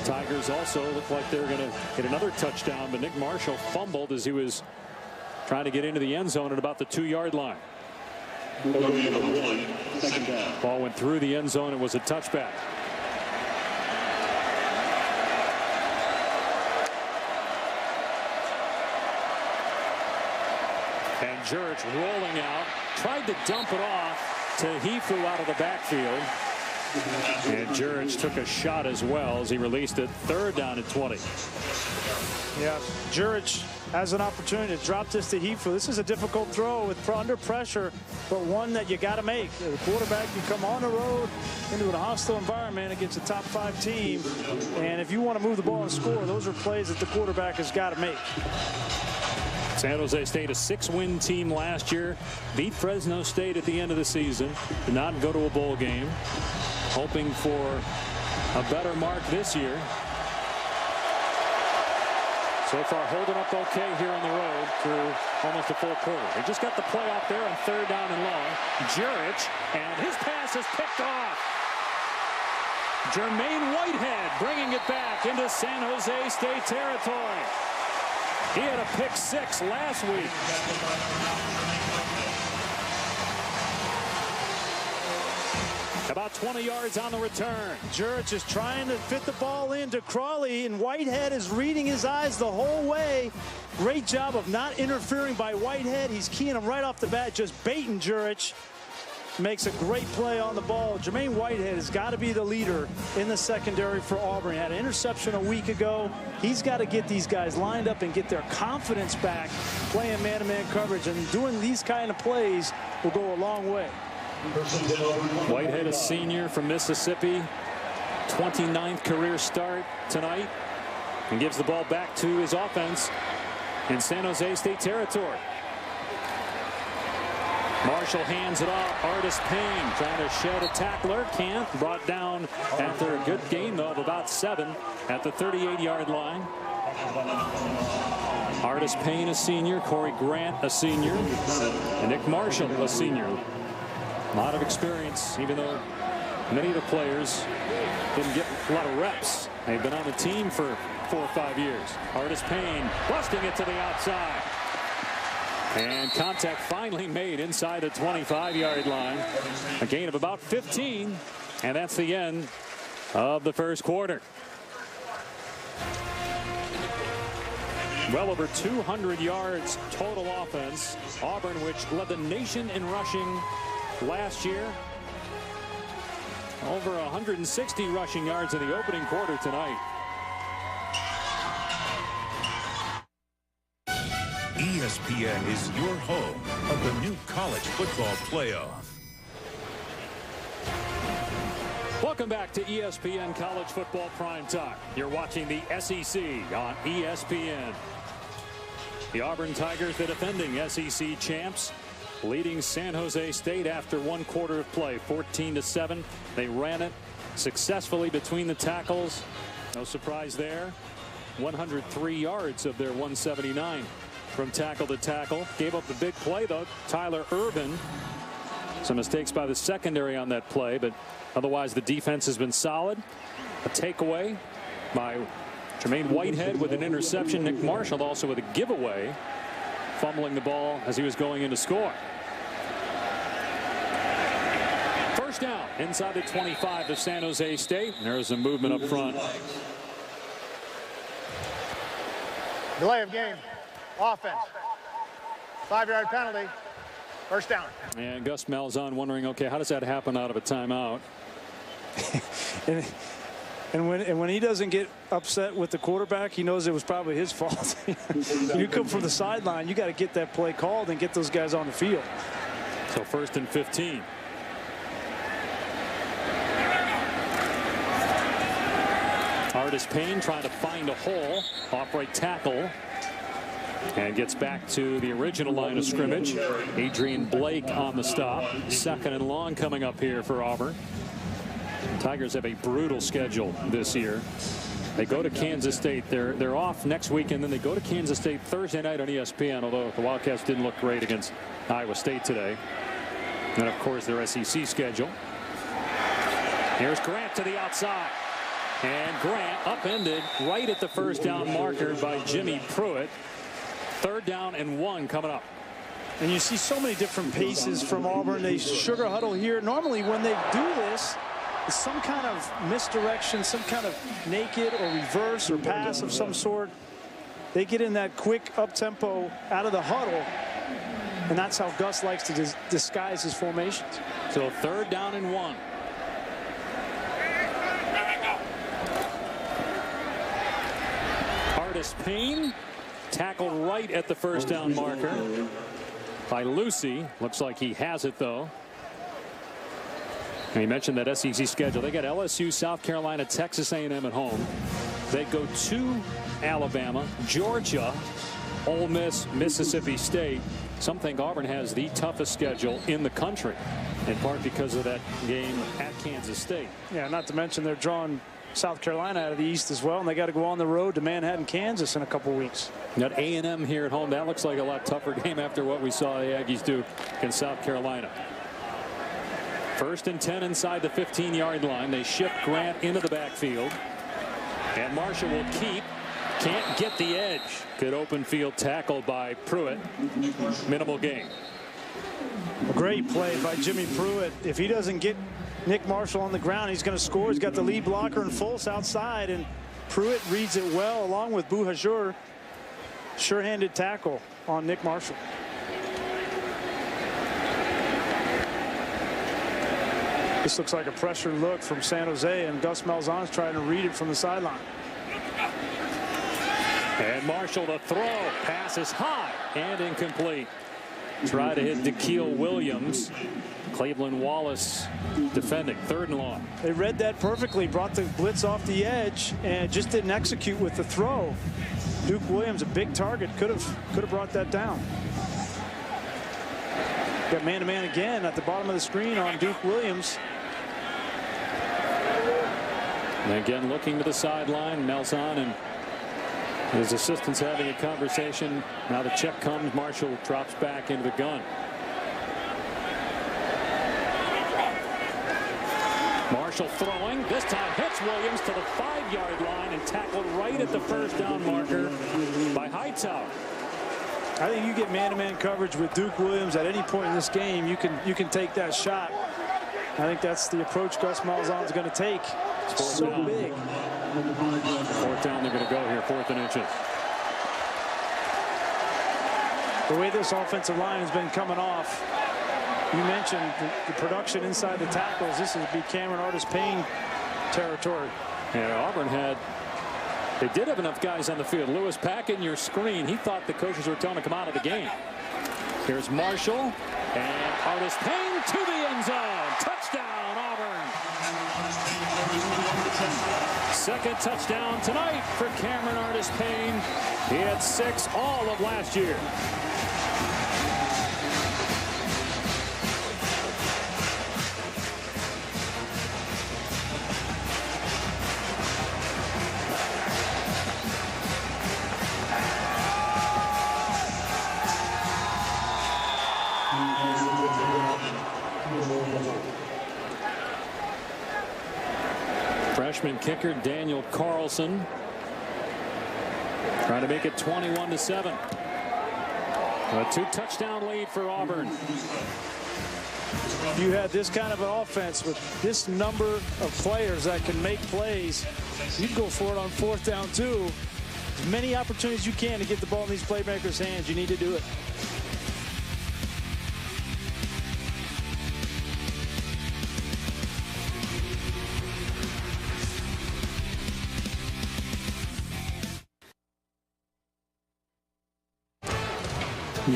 Tigers also look like they're going to get another touchdown, but Nick Marshall fumbled as he was trying to get into the end zone at about the 2-yard line. Second down. Ball went through the end zone. It was a touchback. And Jurich rolling out, tried to dump it off to Hifu out of the backfield. And Jurich took a shot as well as he released it. Third down at 20. Yeah, Jurich has an opportunity to drop this to Hifu. This is a difficult throw with under pressure, but one that you got to make. The quarterback, you come on the road into a hostile environment against a top 5 team, and if you want to move the ball and score, those are plays that the quarterback has got to make. San Jose State, a 6-win team last year, beat Fresno State at the end of the season, did not go to a bowl game, hoping for a better mark this year. So far holding up okay here on the road through almost a full quarter. They just got the play out there on third down and long. Jurich, and his pass is picked off. Jermaine Whitehead bringing it back into San Jose State territory. He had a pick 6 last week. About 20 yards on the return. Jurich is trying to fit the ball into Crawley, and Whitehead is reading his eyes the whole way. Great job of not interfering by Whitehead. He's keying him right off the bat, just baiting Jurich. Makes a great play on the ball. Jermaine Whitehead has got to be the leader in the secondary for Auburn. He had an interception a week ago. He's got to get these guys lined up and get their confidence back playing man-to-man coverage, and doing these kind of plays will go a long way. Whitehead, a senior from Mississippi, 29th career start tonight, and gives the ball back to his offense in San Jose State territory. Marshall hands it off. Artis-Payne trying to shed a tackler. Can't. Brought down after a good gain, though, of about 7 at the 38-yard line. Artis-Payne, a senior. Corey Grant, a senior. And Nick Marshall, a senior. A lot of experience, even though many of the players didn't get a lot of reps. They've been on the team for 4 or 5 years. Artis-Payne busting it to the outside. And contact finally made inside the 25-yard line. A gain of about 15. And that's the end of the first quarter. Well over 200 yards total offense. Auburn, which led the nation in rushing last year. Over 160 rushing yards in the opening quarter tonight. ESPN is your home of the new college football playoff. Welcome back to ESPN College Football Primetime. You're watching the SEC on ESPN. The Auburn Tigers, the defending SEC champs, leading San Jose State after 1 quarter of play, 14-7. They ran it successfully between the tackles. No surprise there. 103 yards of their 179 from tackle to tackle. Gave up the big play, though. Tyler Urban. Some mistakes by the secondary on that play, but otherwise the defense has been solid. A takeaway by Jermaine Whitehead with an interception. Nick Marshall also with a giveaway, fumbling the ball as he was going in to score. First down inside the 25 of San Jose State. And there's a movement up front. Delay of game. Offense. 5-yard penalty. First down. And Gus Malzahn wondering, okay, how does that happen out of a timeout? and when he doesn't get upset with the quarterback, he knows it was probably his fault. You come from the sideline, you got to get that play called and get those guys on the field. So 1st and 15. Artis-Payne trying to find a hole off right tackle. And gets back to the original line of scrimmage. Adrian Blake on the stop. 2nd and long coming up here for Auburn. Tigers have a brutal schedule this year. They go to Kansas State. They're off next week, and then they go to Kansas State Thursday night on ESPN, although the Wildcats didn't look great against Iowa State today. And, of course, their SEC schedule. Here's Grant to the outside. And Grant upended right at the first down marker by Jimmy Pruitt. 3rd down and 1 coming up. And you see so many different paces from Auburn. They sugar huddle here. Normally when they do this, it's some kind of misdirection, some kind of naked or reverse or pass of some sort. They get in that quick up-tempo out of the huddle, and that's how Gus likes to disguise his formations. So 3rd down and 1. Artis-Payne tackled right at the 1st down marker by Lucy. Looks like he has it, though. And he mentioned that SEC schedule. They got LSU, South Carolina, Texas A&M at home. They go to Alabama, Georgia, Ole Miss, Mississippi State. Some think Auburn has the toughest schedule in the country, in part because of that game at Kansas State. Yeah, not to mention they're drawing South Carolina out of the East as well, and they got to go on the road to Manhattan, Kansas in a couple weeks. Got A&M here at home. That looks like a lot tougher game after what we saw the Aggies do in South Carolina. 1st and 10 inside the 15-yard line. They shift Grant into the backfield, and Marshall will keep. Can't get the edge. Good open field tackle by Pruitt. Minimal gain. A great play by Jimmy Pruitt. If he doesn't get Nick Marshall on the ground, he's going to score. He's got the lead blocker and Fultz outside, and Pruitt reads it well along with Bouhajur. Sure-handed tackle on Nick Marshall. This looks like a pressure look from San Jose, and Gus Malzahn's trying to read it from the sideline. And Marshall to throw. Pass is high and incomplete. Try to hit Da'Keel Williams. Cleveland Wallace defending. 3rd and long. They read that perfectly. Brought the blitz off the edge and just didn't execute with the throw. Duke Williams, a big target, could have brought that down. Got man-to-man again at the bottom of the screen on Duke Williams. And again, looking to the sideline, Malzahn and his assistants having a conversation. Now the check comes. Marshall drops back into the gun. Marshall throwing. This time hits Williams to the 5-yard line and tackled right at the 1st down marker by Hightower. I think you get man-to-man coverage with Duke Williams at any point in this game. You can take that shot. I think that's the approach Gus Malzahn's going to take. It's so big. 4th down they're going to go here. 4th and inches. The way this offensive line has been coming off, you mentioned the production inside the tackles. This would be Cameron Artis-Payne territory. Yeah, Auburn they did have enough guys on the field. Lewis, back in your screen. He thought the coaches were telling him to come out of the game. Here's Marshall and Artis-Payne to the end zone. Touchdown, Auburn. 2nd touchdown tonight for Cameron Artis-Payne. He had 6 all of last year. Freshman kicker Daniel Carlson trying to make it 21-7. A 2-touchdown lead for Auburn. You had this kind of an offense with this number of players that can make plays. You can go for it on 4th down too. As many opportunities you can to get the ball in these playmakers' hands. You need to do it.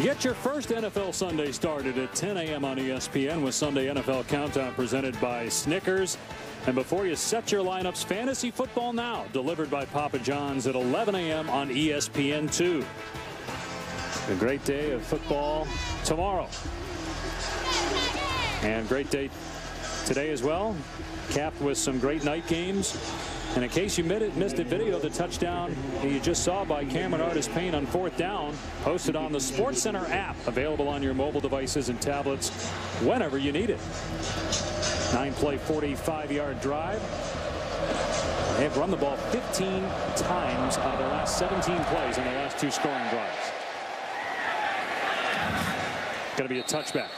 Get your first NFL Sunday started at 10 a.m. on ESPN with Sunday NFL Countdown presented by Snickers. And before you set your lineups, Fantasy Football Now, delivered by Papa John's at 11 a.m. on ESPN2. A great day of football tomorrow. And great day today as well, capped with some great night games. And in case you missed a video of the touchdown that you just saw by Cameron Artis-Payne on 4th down, posted on the SportsCenter app, available on your mobile devices and tablets whenever you need it. 9-play, 45-yard drive. They have run the ball 15 times out of their last 17 plays on their last 2 scoring drives. going to be a touchback.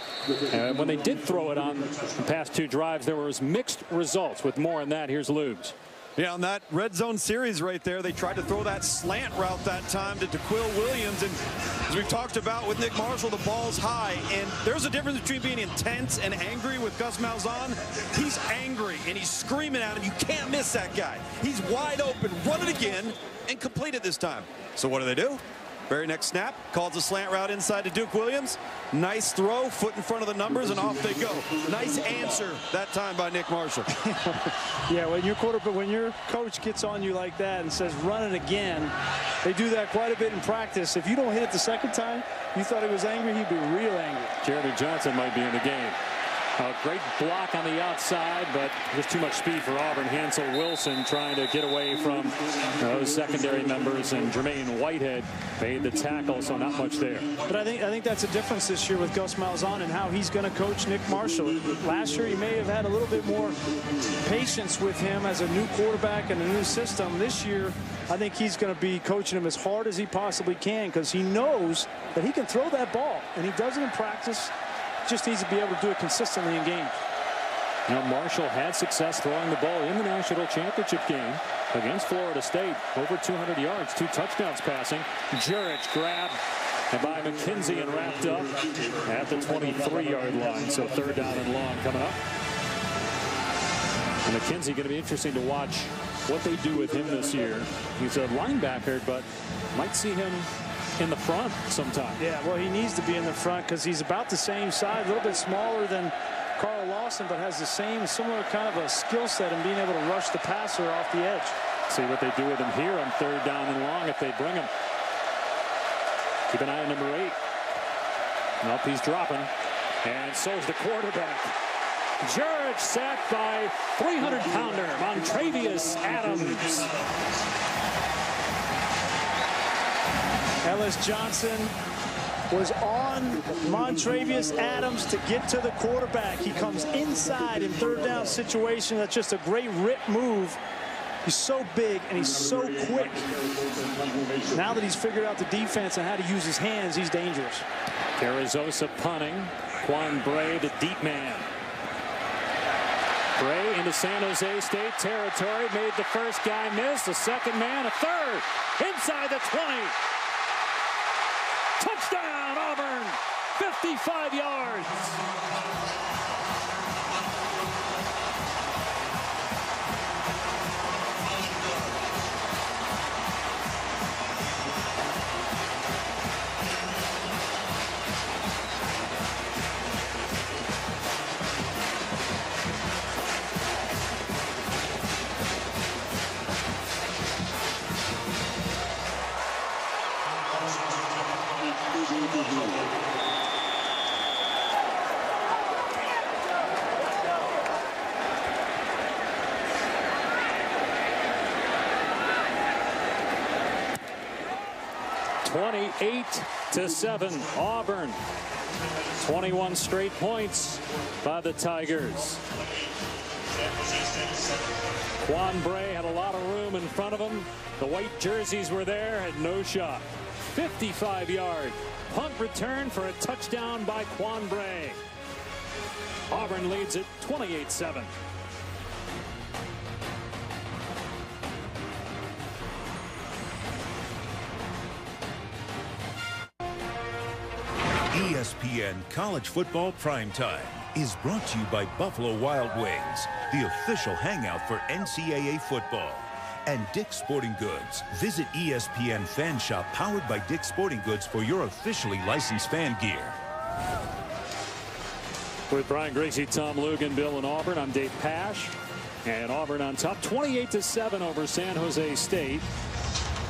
And when they did throw it on the past 2 drives, there was mixed results. With more on that, here's Lubes. Yeah, on that red zone series right there, they tried to throw that slant route that time to DeQuil Williams. And as we've talked about with Nick Marshall, the ball's high. And there's a difference between being intense and angry with Gus Malzahn. He's angry, and he's screaming at him. You can't miss that guy. He's wide open. Run it again and complete it this time. So what do? Very next snap, calls a slant route inside to Duke Williams. Nice throw, foot in front of the numbers, and off they go. Nice answer that time by Nick Marshall. Yeah, when your coach gets on you like that and says, run it again, they do that quite a bit in practice. If you don't hit it the second time, you thought he was angry, he'd be real angry. Jeremy Johnson might be in the game. A great block on the outside, but just too much speed for Auburn. Hansel Wilson trying to get away from those secondary members, and Jermaine Whitehead made the tackle, so not much there. But I think that's a difference this year with Gus Malzahn and how he's going to coach Nick Marshall. Last year, he may have had a little bit more patience with him as a new quarterback and a new system. This year, I think he's going to be coaching him as hard as he possibly can, because he knows that he can throw that ball, and he does it in practice. Just needs to be able to do it consistently in games. Now, Marshall had success throwing the ball in the national championship game against Florida State. Over 200 yards, 2 touchdowns passing. Jurich grabbed by McKenzie and wrapped up at the 23-yard line. So 3rd down and long coming up. And McKenzie going to be interesting to watch what they do with him this year. He's a linebacker, but might see him in the front sometime. Yeah, well, he needs to be in the front because he's about the same size, a little bit smaller than Carl Lawson, but has the similar kind of a skill set in being able to rush the passer off the edge. See what they do with him here on 3rd down and long if they bring him. Keep an eye on number 8. Nope, he's dropping. And so is the quarterback. Jurich sacked by 300-pounder Montravius Adams. Ellis Johnson was on Montravius Adams to get to the quarterback. He comes inside in 3rd down situation. That's just a great rip move. He's so big and he's so quick. Now that he's figured out the defense and how to use his hands, he's dangerous. Carrizosa punting. Quan Bray, the deep man. Bray into San Jose State territory. Made the first guy miss. The second man, a third. Inside the 20. Touchdown, Auburn, 55 yards. (28-7) Auburn. 21 straight points by the Tigers. Quan Bray had a lot of room in front of him. The white jerseys were there, had no shot. 55-yard punt return for a touchdown by Quan Bray. Auburn leads it 28-7. ESPN College Football Primetime is brought to you by Buffalo Wild Wings, the official hangout for NCAA football, and Dick's Sporting Goods. Visit ESPN Fan Shop powered by Dick's Sporting Goods for your officially licensed fan gear. With Brian Gracie, Tom Lugan, Bill, and Auburn, I'm Dave Pash. And Auburn on top, 28-7 over San Jose State.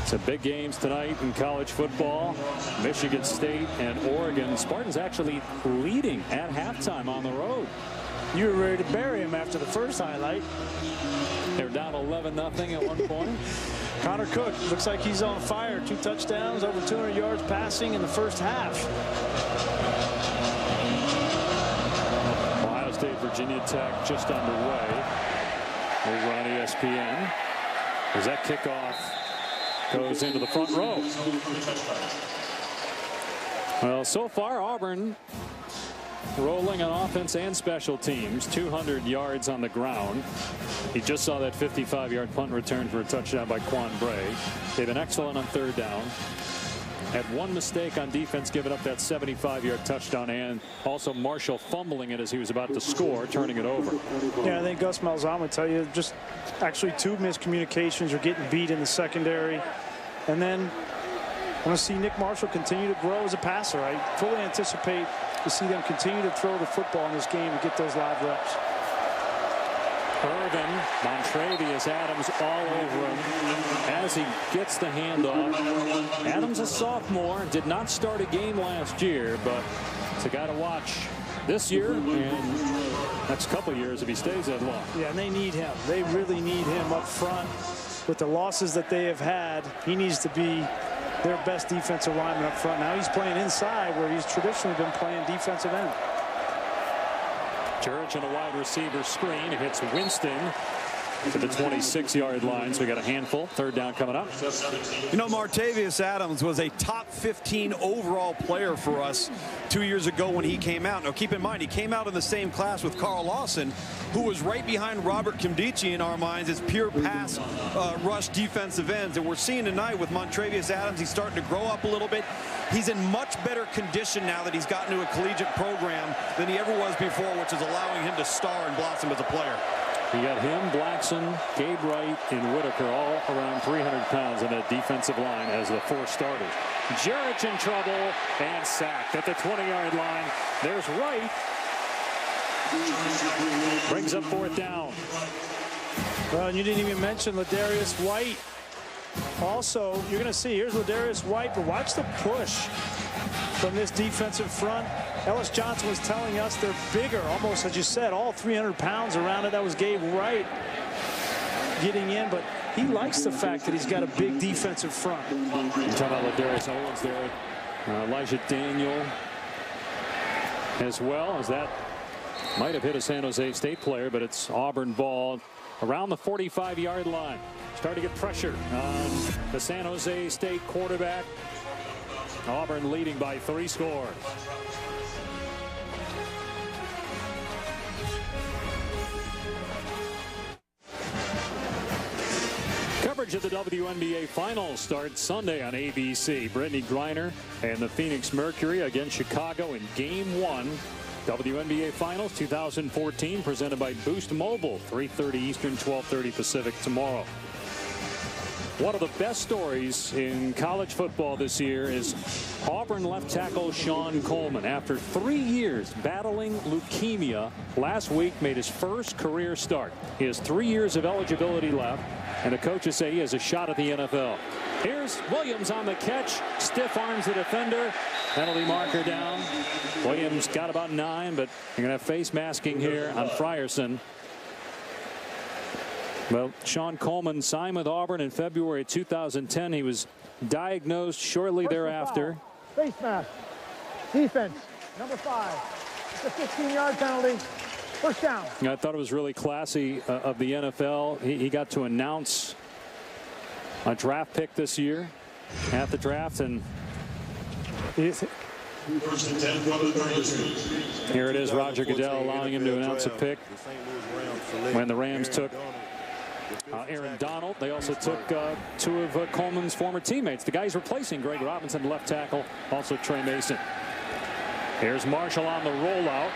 Some big games tonight in college football. Michigan State and Oregon. Spartans actually leading at halftime on the road. You were ready to bury him after the first highlight. They were down 11-0 at one point. Connor Cook looks like he's on fire. 2 touchdowns, over 200 yards passing in the first half. Ohio State, Virginia Tech just underway. Over on ESPN. As that kickoff goes into the front row. Well, so far Auburn rolling on offense and special teams. 200 yards on the ground. He just saw that 55-yard punt return for a touchdown by Quan Bray. They've been excellent on third down. Had one mistake on defense, giving up that 75-yard touchdown, and also Marshall fumbling it as he was about to score, turning it over. Yeah, I think Gus Malzahn would tell you just actually 2 miscommunications are getting beat in the secondary. And then I want to see Nick Marshall continue to grow as a passer. I fully anticipate to see them continue to throw the football in this game and get those live reps. Irvin, Montravius Adams all over him as he gets the handoff. Adams, a sophomore, did not start a game last year, but it's a guy to watch this year and next couple years if he stays that long. Yeah, and they need him. They really need him up front. With the losses that they have had, he needs to be their best defensive lineman up front. Now he's playing inside where he's traditionally been playing defensive end. Jurich and a wide receiver screen. It hits Winston to the 26-yard line. So we got a handful. Third down coming up. You know, Montravius Adams was a top 15 overall player for us 2 years ago when he came out. Now, keep in mind, he came out in the same class with Carl Lawson, who was right behind Robert Kimdichie in our minds as pure pass rush defensive ends. And we're seeing tonight with Montravius Adams, he's starting to grow up a little bit. He's in much better condition now that he's gotten to a collegiate program than he ever was before, which is allowing him to star and blossom as a player. You got him, Blackson, Gabe Wright, and Whitaker all around 300 pounds on that defensive line as the 4 starters. Jurich in trouble and sacked at the 20-yard line. There's Wright. Brings up 4th down. Well, you didn't even mention Ladarius White. Also, you're going to see, here's Ladarius White, but watch the push from this defensive front. Ellis Johnson was telling us they're bigger, almost as you said, all 300 pounds around it. That was Gabe Wright getting in, but he likes the fact that he's got a big defensive front. You're talking about Ladarius Owens there. Elijah Daniel as well, as that might have hit a San Jose State player, but it's Auburn ball around the 45-yard line. Starting to get pressure on the San Jose State quarterback. Auburn leading by 3 scores. Coverage of the WNBA Finals starts Sunday on ABC. Brittany Griner and the Phoenix Mercury against Chicago in Game 1. WNBA Finals 2014 presented by Boost Mobile. 3:30 Eastern, 12:30 Pacific tomorrow. One of the best stories in college football this year is Auburn left tackle Sean Coleman. After 3 years battling leukemia, last week made his first career start. He has 3 years of eligibility left, and the coaches say he has a shot at the NFL. Here's Williams on the catch. Stiff arms the defender. Penalty marker down. Williams got about 9, but you're going to have face masking here on Frierson. Well, Sean Coleman signed with Auburn in February 2010. He was diagnosed shortly thereafter. Face mask. Defense. Number 5. It's a 15-yard penalty. First down. I thought it was really classy of the NFL. He got to announce a draft pick this year at the draft, and here it is, Roger Goodell allowing him to announce a pick when the Rams took Aaron Donald. They also took 2 of Coleman's former teammates. The guys replacing Greg Robinson, left tackle, also Trey Mason. Here's Marshall on the rollout.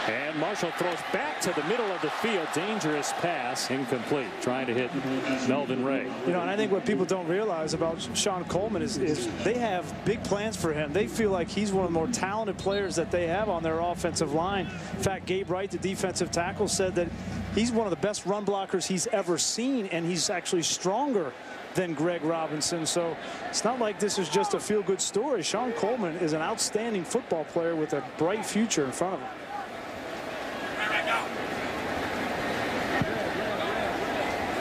And Marshall throws back to the middle of the field. Dangerous pass, incomplete. Trying to hit Melvin Ray. You know, and I think what people don't realize about Sean Coleman is they have big plans for him. They feel like he's one of the more talented players that they have on their offensive line. In fact, Gabe Wright, the defensive tackle, said that he's one of the best run blockers he's ever seen, and he's actually stronger than Greg Robinson. So it's not like this is just a feel-good story. Sean Coleman is an outstanding football player with a bright future in front of him.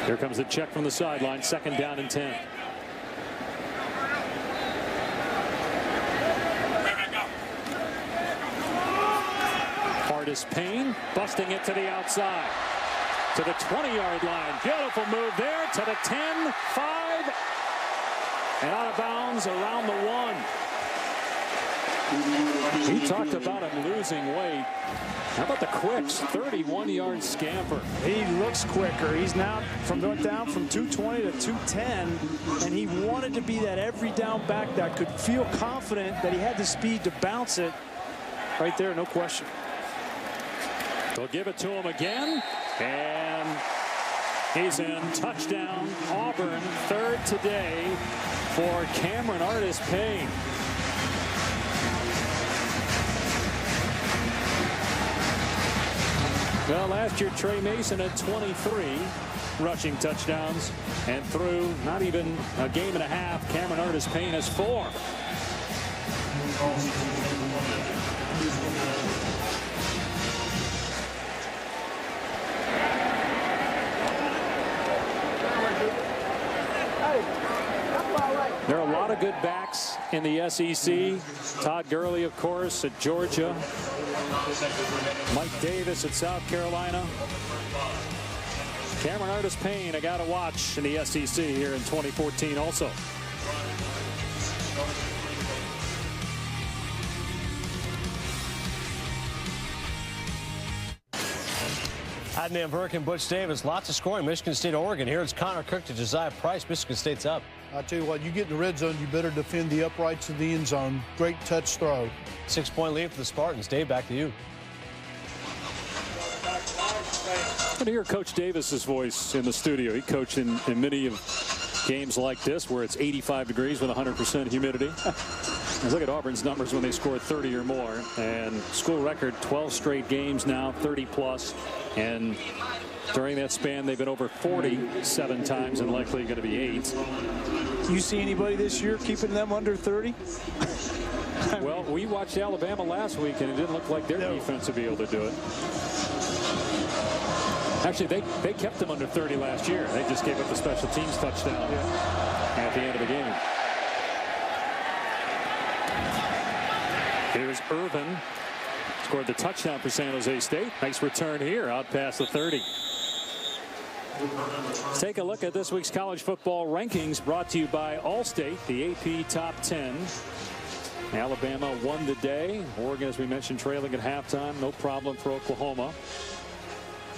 Here comes the check from the sideline. 2nd down and 10. Artis-Payne busting it to the outside. To the 20-yard line. Beautiful move there to the 10, 5, and out of bounds around the 1. He talked about him losing weight. How about the quicks? 31-yard scamper. He looks quicker. He's now went down from 220 to 210, and he wanted to be that every down back that could feel confident that he had the speed to bounce it. Right there, no question. They'll give it to him again, and he's in. Touchdown, Auburn. Third today for Cameron Artis-Payne. Well, last year Trey Mason had 23 rushing touchdowns, and through not even a game and a half, Cameron Artis-Payne has 4. There are a lot of good backs in the SEC. Todd Gurley, of course, at Georgia. Mike Davis at South Carolina. Cameron Artis-Payne, a guy to watch in the SEC here in 2014 also. Adnan Burke and Butch Davis. Lots of scoring. Michigan State, Oregon. Here it's Connor Cook to Josiah Price. Michigan State's up. I tell you what, you get in the red zone, you better defend the uprights of the end zone. Great touch throw. 6-point lead for the Spartans. Dave, back to you. I'm going to hear Coach Davis's voice in the studio. He coached in many of games like this where it's 85 degrees with 100% humidity. Let's look at Auburn's numbers when they scored 30 or more. And school record, 12 straight games now, 30+. And during that span, they've been over 47 times and likely going to be 8. You see anybody this year keeping them under 30? Well, we watched Alabama last week, and it didn't look like their defense would be able to do it. Actually, they kept them under 30 last year. They just gave up the special teams touchdown at the end of the game. Here's Irvin. Scored the touchdown for San Jose State. Nice return here out past the 30. Let's take a look at this week's college football rankings brought to you by Allstate, the AP Top 10. Alabama won the day. Oregon, as we mentioned, trailing at halftime. No problem for Oklahoma.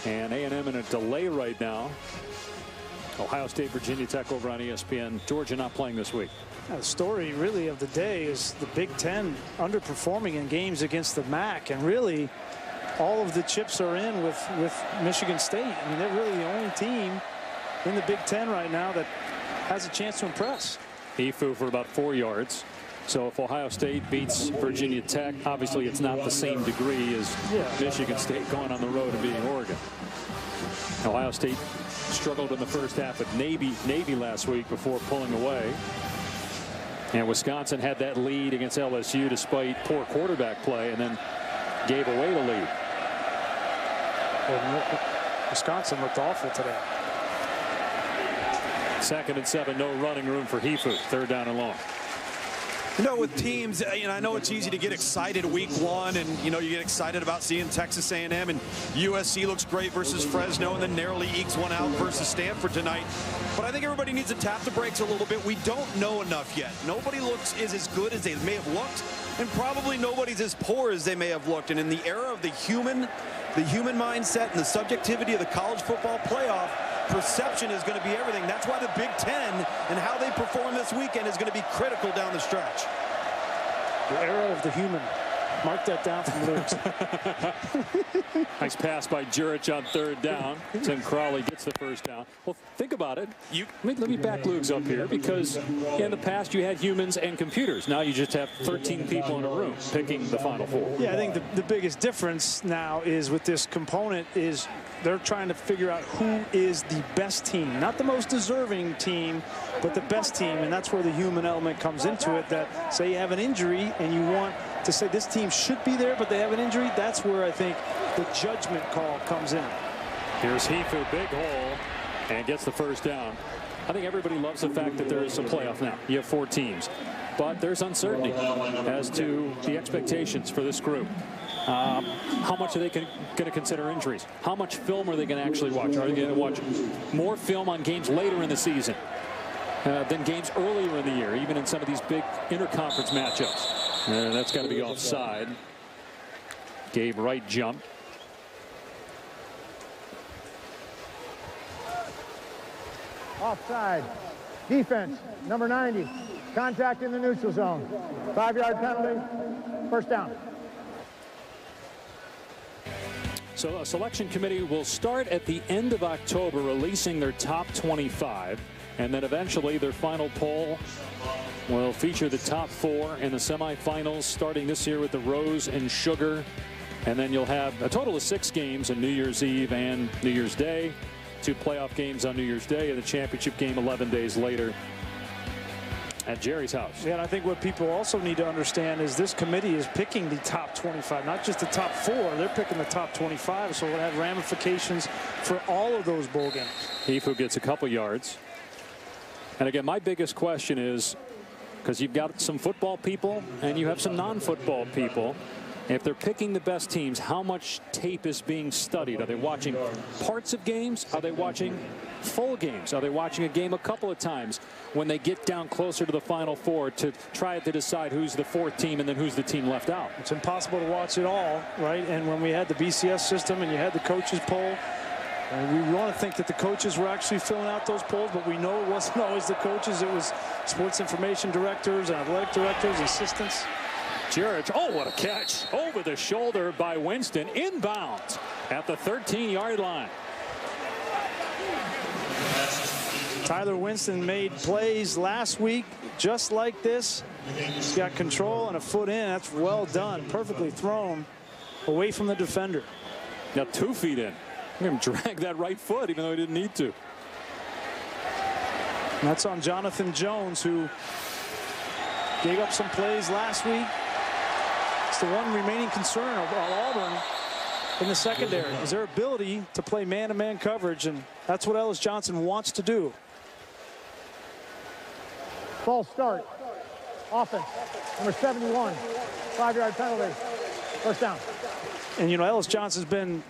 And A&M in a delay right now. Ohio State, Virginia Tech over on ESPN. Georgia not playing this week. The story really of the day is the Big Ten underperforming in games against the MAC, and really all of the chips are in with Michigan State. I mean, they're really the only team in the Big Ten right now that has a chance to impress. Efu for about 4 yards. So if Ohio State beats Virginia Tech, obviously it's not the same degree as Michigan State going on the road and beating Oregon. Ohio State struggled in the first half at Navy last week before pulling away. And Wisconsin had that lead against LSU despite poor quarterback play, and then gave away the lead. Well, Wisconsin looked awful today. 2nd and 7, no running room for Efu. 3rd down and long. You know, with teams, I know it's easy to get excited week 1, and you get excited about seeing Texas A&M, and USC looks great versus Fresno, and then narrowly ekes one out versus Stanford tonight. But I think everybody needs to tap the brakes a little bit. We don't know enough yet. Nobody is as good as they may have looked, and probably nobody's as poor as they may have looked. And in the era of the human mindset and the subjectivity of the college football playoff, perception is going to be everything. That's why the Big Ten and how they perform this weekend is going to be critical down the stretch. The era of the human. Mark that down from Luke's. Nice pass by Jurich on 3rd down. Then Crawley gets the 1st down. Well, think about it. Let me back Luke's up here, because in the past you had humans and computers. Now you just have 13 people in a room picking the Final Four. Yeah, I think the biggest difference now is with this component is they're trying to figure out who is the best team. Not the most deserving team, but the best team. And that's where the human element comes into it. That say you have an injury and you want to say this team should be there, but they have an injury. That's where I think the judgment call comes in. Here's Efu, big hole, and gets the 1st down. I think everybody loves the fact that there is a playoff now. You have 4 teams. But there's uncertainty as to the expectations for this group. How much are they going to consider injuries? How much film are they going to actually watch? Are they going to watch more film on games later in the season than games earlier in the year, even in some of these big interconference matchups? And that's got to be offside. Gabe Wright jump. Offside. Defense, number 90. Contact in the neutral zone. 5-yard penalty. First down. So a selection committee will start at the end of October releasing their top 25. And then eventually their final poll will feature the top 4 in the semifinals starting this year with the Rose and Sugar. And then you'll have a total of 6 games on New Year's Eve and New Year's Day. 2 playoff games on New Year's Day and the championship game 11 days later at Jerry's house. Yeah, and I think what people also need to understand is this committee is picking the top 25, not just the top 4. They're picking the top 25, so we'll have ramifications for all of those bowl games. Hifu gets a couple yards. And again, my biggest question is, because you've got some football people and you have some non-football people, if they're picking the best teams, how much tape is being studied? Are they watching parts of games? Are they watching full games? Are they watching a game a couple of times when they get down closer to the Final Four to try to decide who's the 4th team and then who's the team left out? It's impossible to watch it all, right? And when we had the BCS system and you had the coaches poll, we want to think that the coaches were actually filling out those polls, but we know it wasn't always the coaches. It was sports information directors and athletic directors, assistants. Jurich, oh, what a catch. Over the shoulder by Winston. Inbounds at the 13-yard line. Tyler Winston made plays last week just like this. He's got control and a foot in. That's well done. Perfectly thrown away from the defender. Got 2 feet in. Look at him drag that right foot even though he didn't need to. And that's on Jonathan Jones, who gave up some plays last week. It's the one remaining concern of Auburn in the secondary is their ability to play man-to-man coverage, and that's what Ellis Johnson wants to do. False start. Offense, number 71. 5-yard penalty. First down. And, you know, Ellis Johnson's been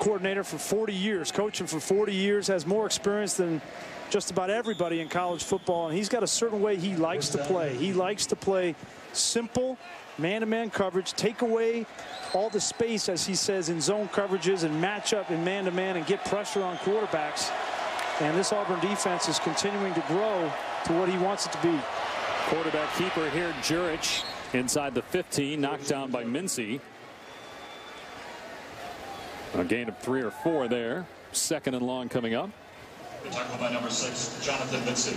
coordinator for 40 years, coaching for 40 years, has more experience than just about everybody in college football, and he's got a certain way he likes to play. He likes to play simple, man-to-man coverage, take away all the space, as he says, in zone coverages and match up in man-to-man and get pressure on quarterbacks. And this Auburn defense is continuing to grow to what he wants it to be. Quarterback keeper here, Jurich, inside the 15, knocked down by Mincy. A gain of 3 or 4 there. 2nd and long coming up. Tackled by number 6, Jonathan Mincy.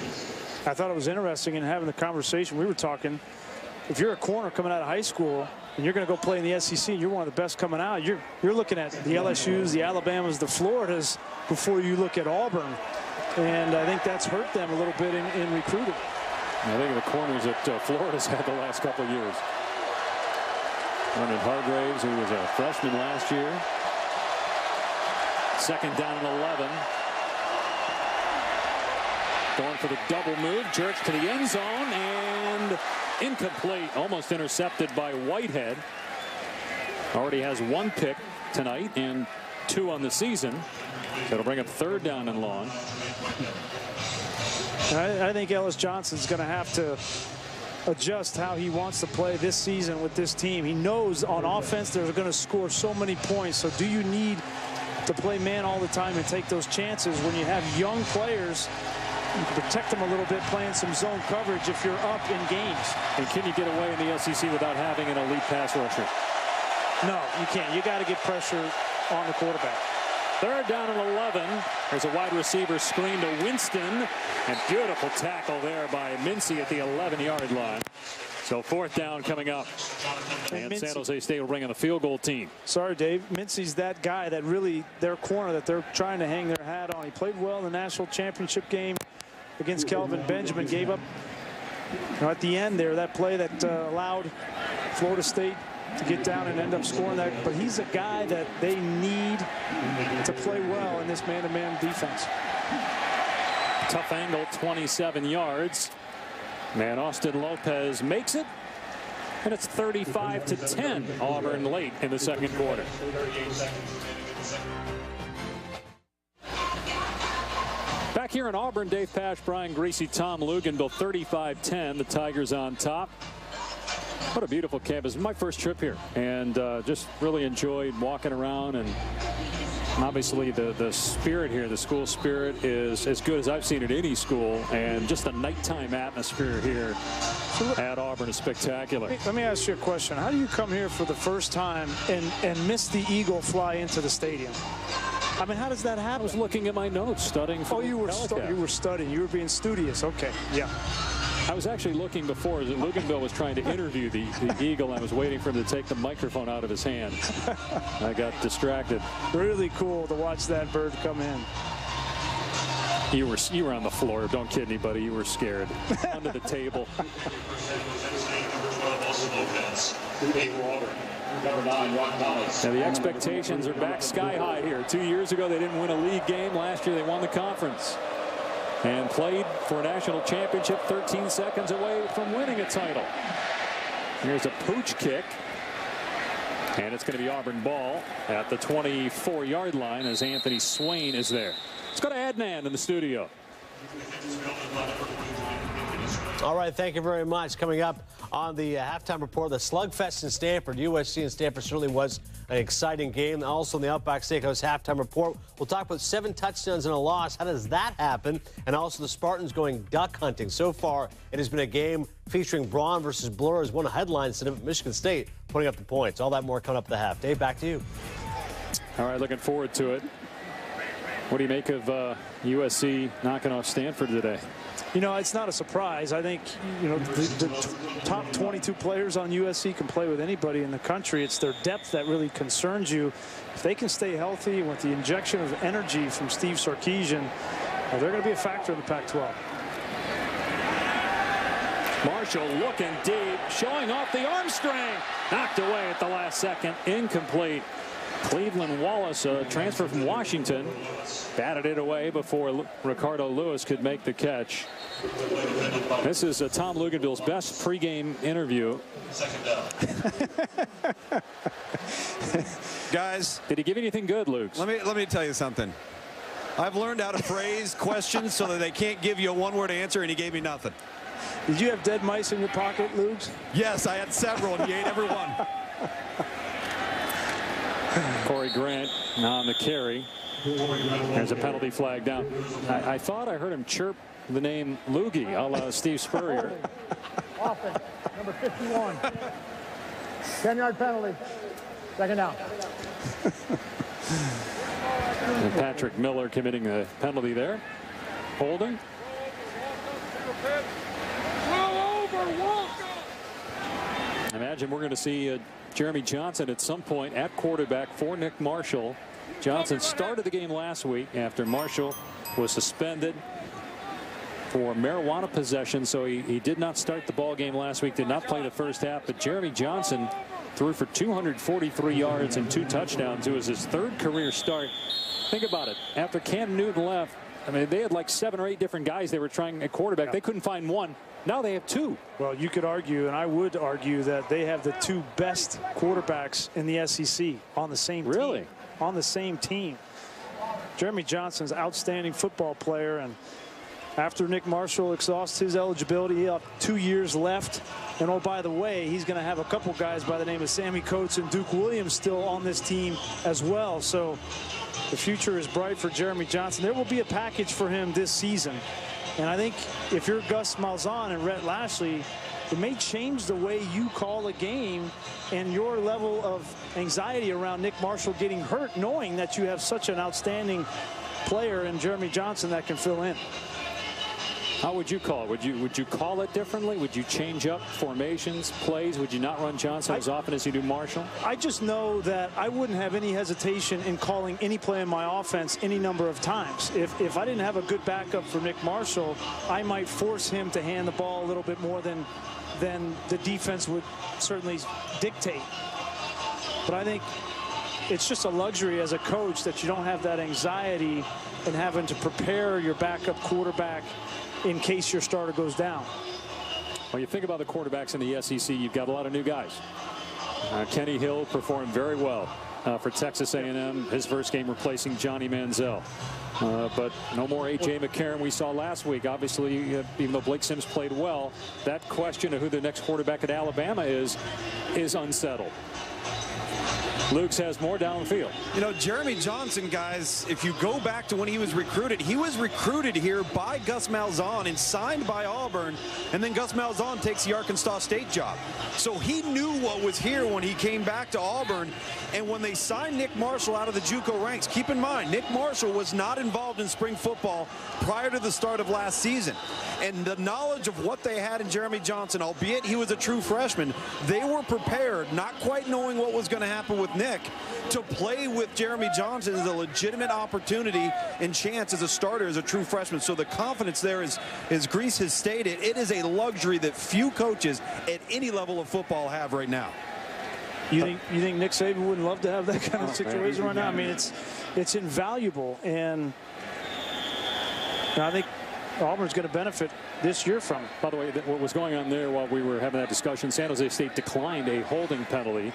I thought it was interesting in having the conversation. We were talking, if you're a corner coming out of high school and you're going to go play in the SEC and you're one of the best coming out, you're looking at the LSUs, the Alabamas, the Floridas before you look at Auburn. And I think that's hurt them a little bit in recruiting. I think of the corners that Florida's had the last couple of years. Leonard Hargraves, who was a freshman last year. 2nd down and 11. Going for the double move. Jurich to the end zone and incomplete. Almost intercepted by Whitehead. Already has 1 pick tonight and 2 on the season. That'll bring up 3rd down and long. I think Ellis Johnson's going to have to adjust how he wants to play this season with this team. He knows on offense they're going to score so many points. So do you need to play man all the time and take those chances when you have young players? You can protect them a little bit playing some zone coverage if you're up in games. And can you get away in the SEC without having an elite pass rusher? No, you can't. You got to get pressure on the quarterback. 3rd down and 11. There's a wide receiver screen to Winston. And beautiful tackle there by Mincy at the 11-yard line. So 4th down coming up. And San Jose State will bring in the field goal team. Sorry, Dave. Mincy's that guy that really, their corner that they're trying to hang their hat on. He played well in the national championship game against Kelvin Benjamin. Gave up, at the end there, that play that allowed Florida State to get down and end up scoring that. But he's a guy that they need to play well in this man-to-man defense. Tough angle, 27 yards. Man, Austin Lopez makes it. And it's 35-10. Auburn late in the 2nd quarter. Back here in Auburn, Dave Pasch, Brian Greasy, Tom Luganville, 35-10. The Tigers on top. What a beautiful campus. My first trip here, and just really enjoyed walking around. And obviously the spirit here, the school spirit, is as good as I've seen at any school, and just the nighttime atmosphere here at Auburn is spectacular. Let me ask you a question. How do you come here for the first time and miss the Eagle fly into the stadium? I mean, how does that happen? I was looking at my notes, studying for you were studying. You were being studious. Okay, yeah. I was actually looking before as Luganville was trying to interview the Eagle. I was waiting for him to take the microphone out of his hand. I got distracted. Really cool to watch that bird come in. You were on the floor. Don't kid anybody. You were scared. Under the table. Now the expectations are back sky high here. 2 years ago they didn't win a league game. Last year they won the conference and played for a national championship 13 seconds away from winning a title. Here's a pooch kick. And it's going to be Auburn ball at the 24-yard line as Anthony Swain is there. Let's go to Adnan in the studio. All right, thank you very much. Coming up on the halftime report, the slugfest in Stanford. USC and Stanford certainly was an exciting game. Also in the Outback Steakhouse halftime report, we'll talk about 7 touchdowns and a loss. How does that happen? And also the Spartans going duck hunting. So far, it has been a game featuring Braun versus Blur as one headline instead of Michigan State putting up the points. All that more coming up at the half. Dave, back to you. All right, looking forward to it. What do you make of USC knocking off Stanford today? You know, it's not a surprise. I think, you know, the top 22 players on USC can play with anybody in the country. It's their depth that really concerns you. If they can stay healthy with the injection of energy from Steve Sarkisian, they're going to be a factor in the Pac-12. Marshall looking deep, showing off the arm strength. Knocked away at the last second. Incomplete. Cleveland Wallace, a transfer from Washington, batted it away before Ricardo Lewis could make the catch. This is Tom Luganville's best pregame interview. Guys, did he give anything good, Luke? Let me tell you something. I've learned how to phrase questions so that they can't give you a one-word answer, and he gave me nothing. Did you have dead mice in your pocket, Luke? Yes, I had several, and he ate every one. Corey Grant on the carry. There's a penalty flag down. I thought I heard him chirp the name Loogie, a la Steve Spurrier. Offense, number 51. 10-yard penalty. Second down. And Patrick Miller committing a penalty there. Holding. Imagine we're going to see Jeremy Johnson at some point at quarterback for Nick Marshall. Johnson started the game last week after Marshall was suspended for marijuana possession, so he did not start the ball game last week, did not play the first half, but Jeremy Johnson threw for 243 yards and 2 touchdowns. It was his 3rd career start. Think about it. After Cam Newton left, I mean, they had like 7 or 8 different guys they were trying at quarterback. They couldn't find one. Now they have 2. Well, you could argue, and I would argue, that they have the 2 best quarterbacks in the SEC on the same team. Really? On the same team. Jeremy Johnson's an outstanding football player, and after Nick Marshall exhausts his eligibility, he has 2 years left. And oh, by the way, he's going to have a couple guys by the name of Sammy Coates and Duke Williams still on this team as well. So the future is bright for Jeremy Johnson. There will be a package for him this season. And I think if you're Gus Malzahn and Rhett Lashley, it may change the way you call a game and your level of anxiety around Nick Marshall getting hurt, knowing that you have such an outstanding player in Jeremy Johnson that can fill in. How would you call it? Would you call it differently? Would you change up formations, plays? Would you not run Johnson as often as you do Marshall? I just know that I wouldn't have any hesitation in calling any play in my offense any number of times. If I didn't have a good backup for Nick Marshall, I might force him to hand the ball a little bit more than the defense would certainly dictate. But I think it's just a luxury as a coach that you don't have that anxiety in having to prepare your backup quarterback in case your starter goes down. Well, you think about the quarterbacks in the SEC, you've got a lot of new guys. Kenny Hill performed very well. for Texas A&M, his first game replacing Johnny Manziel. But no more A.J. McCarron we saw last week. Obviously, even though Blake Sims played well, that question of who the next quarterback at Alabama is unsettled. Luke's has more downfield. You know, Jeremy Johnson, guys, if you go back to when he was recruited here by Gus Malzahn and signed by Auburn, and then Gus Malzahn takes the Arkansas State job. So he knew what was here when he came back to Auburn. And when they signed Nick Marshall out of the JUCO ranks, keep in mind, Nick Marshall was not involved in spring football prior to the start of last season. And the knowledge of what they had in Jeremy Johnson, albeit he was a true freshman, they were prepared, not quite knowing what was going to happen with Nick, to play with Jeremy Johnson as a legitimate opportunity and chance as a starter as a true freshman. So the confidence there is, as Grease has stated, it is a luxury that few coaches at any level of football have right now. You think Nick Saban wouldn't love to have that kind of situation right now? I mean, it's invaluable, and I think Auburn's going to benefit this year from it. By the way, what was going on there while we were having that discussion, San Jose State declined a holding penalty,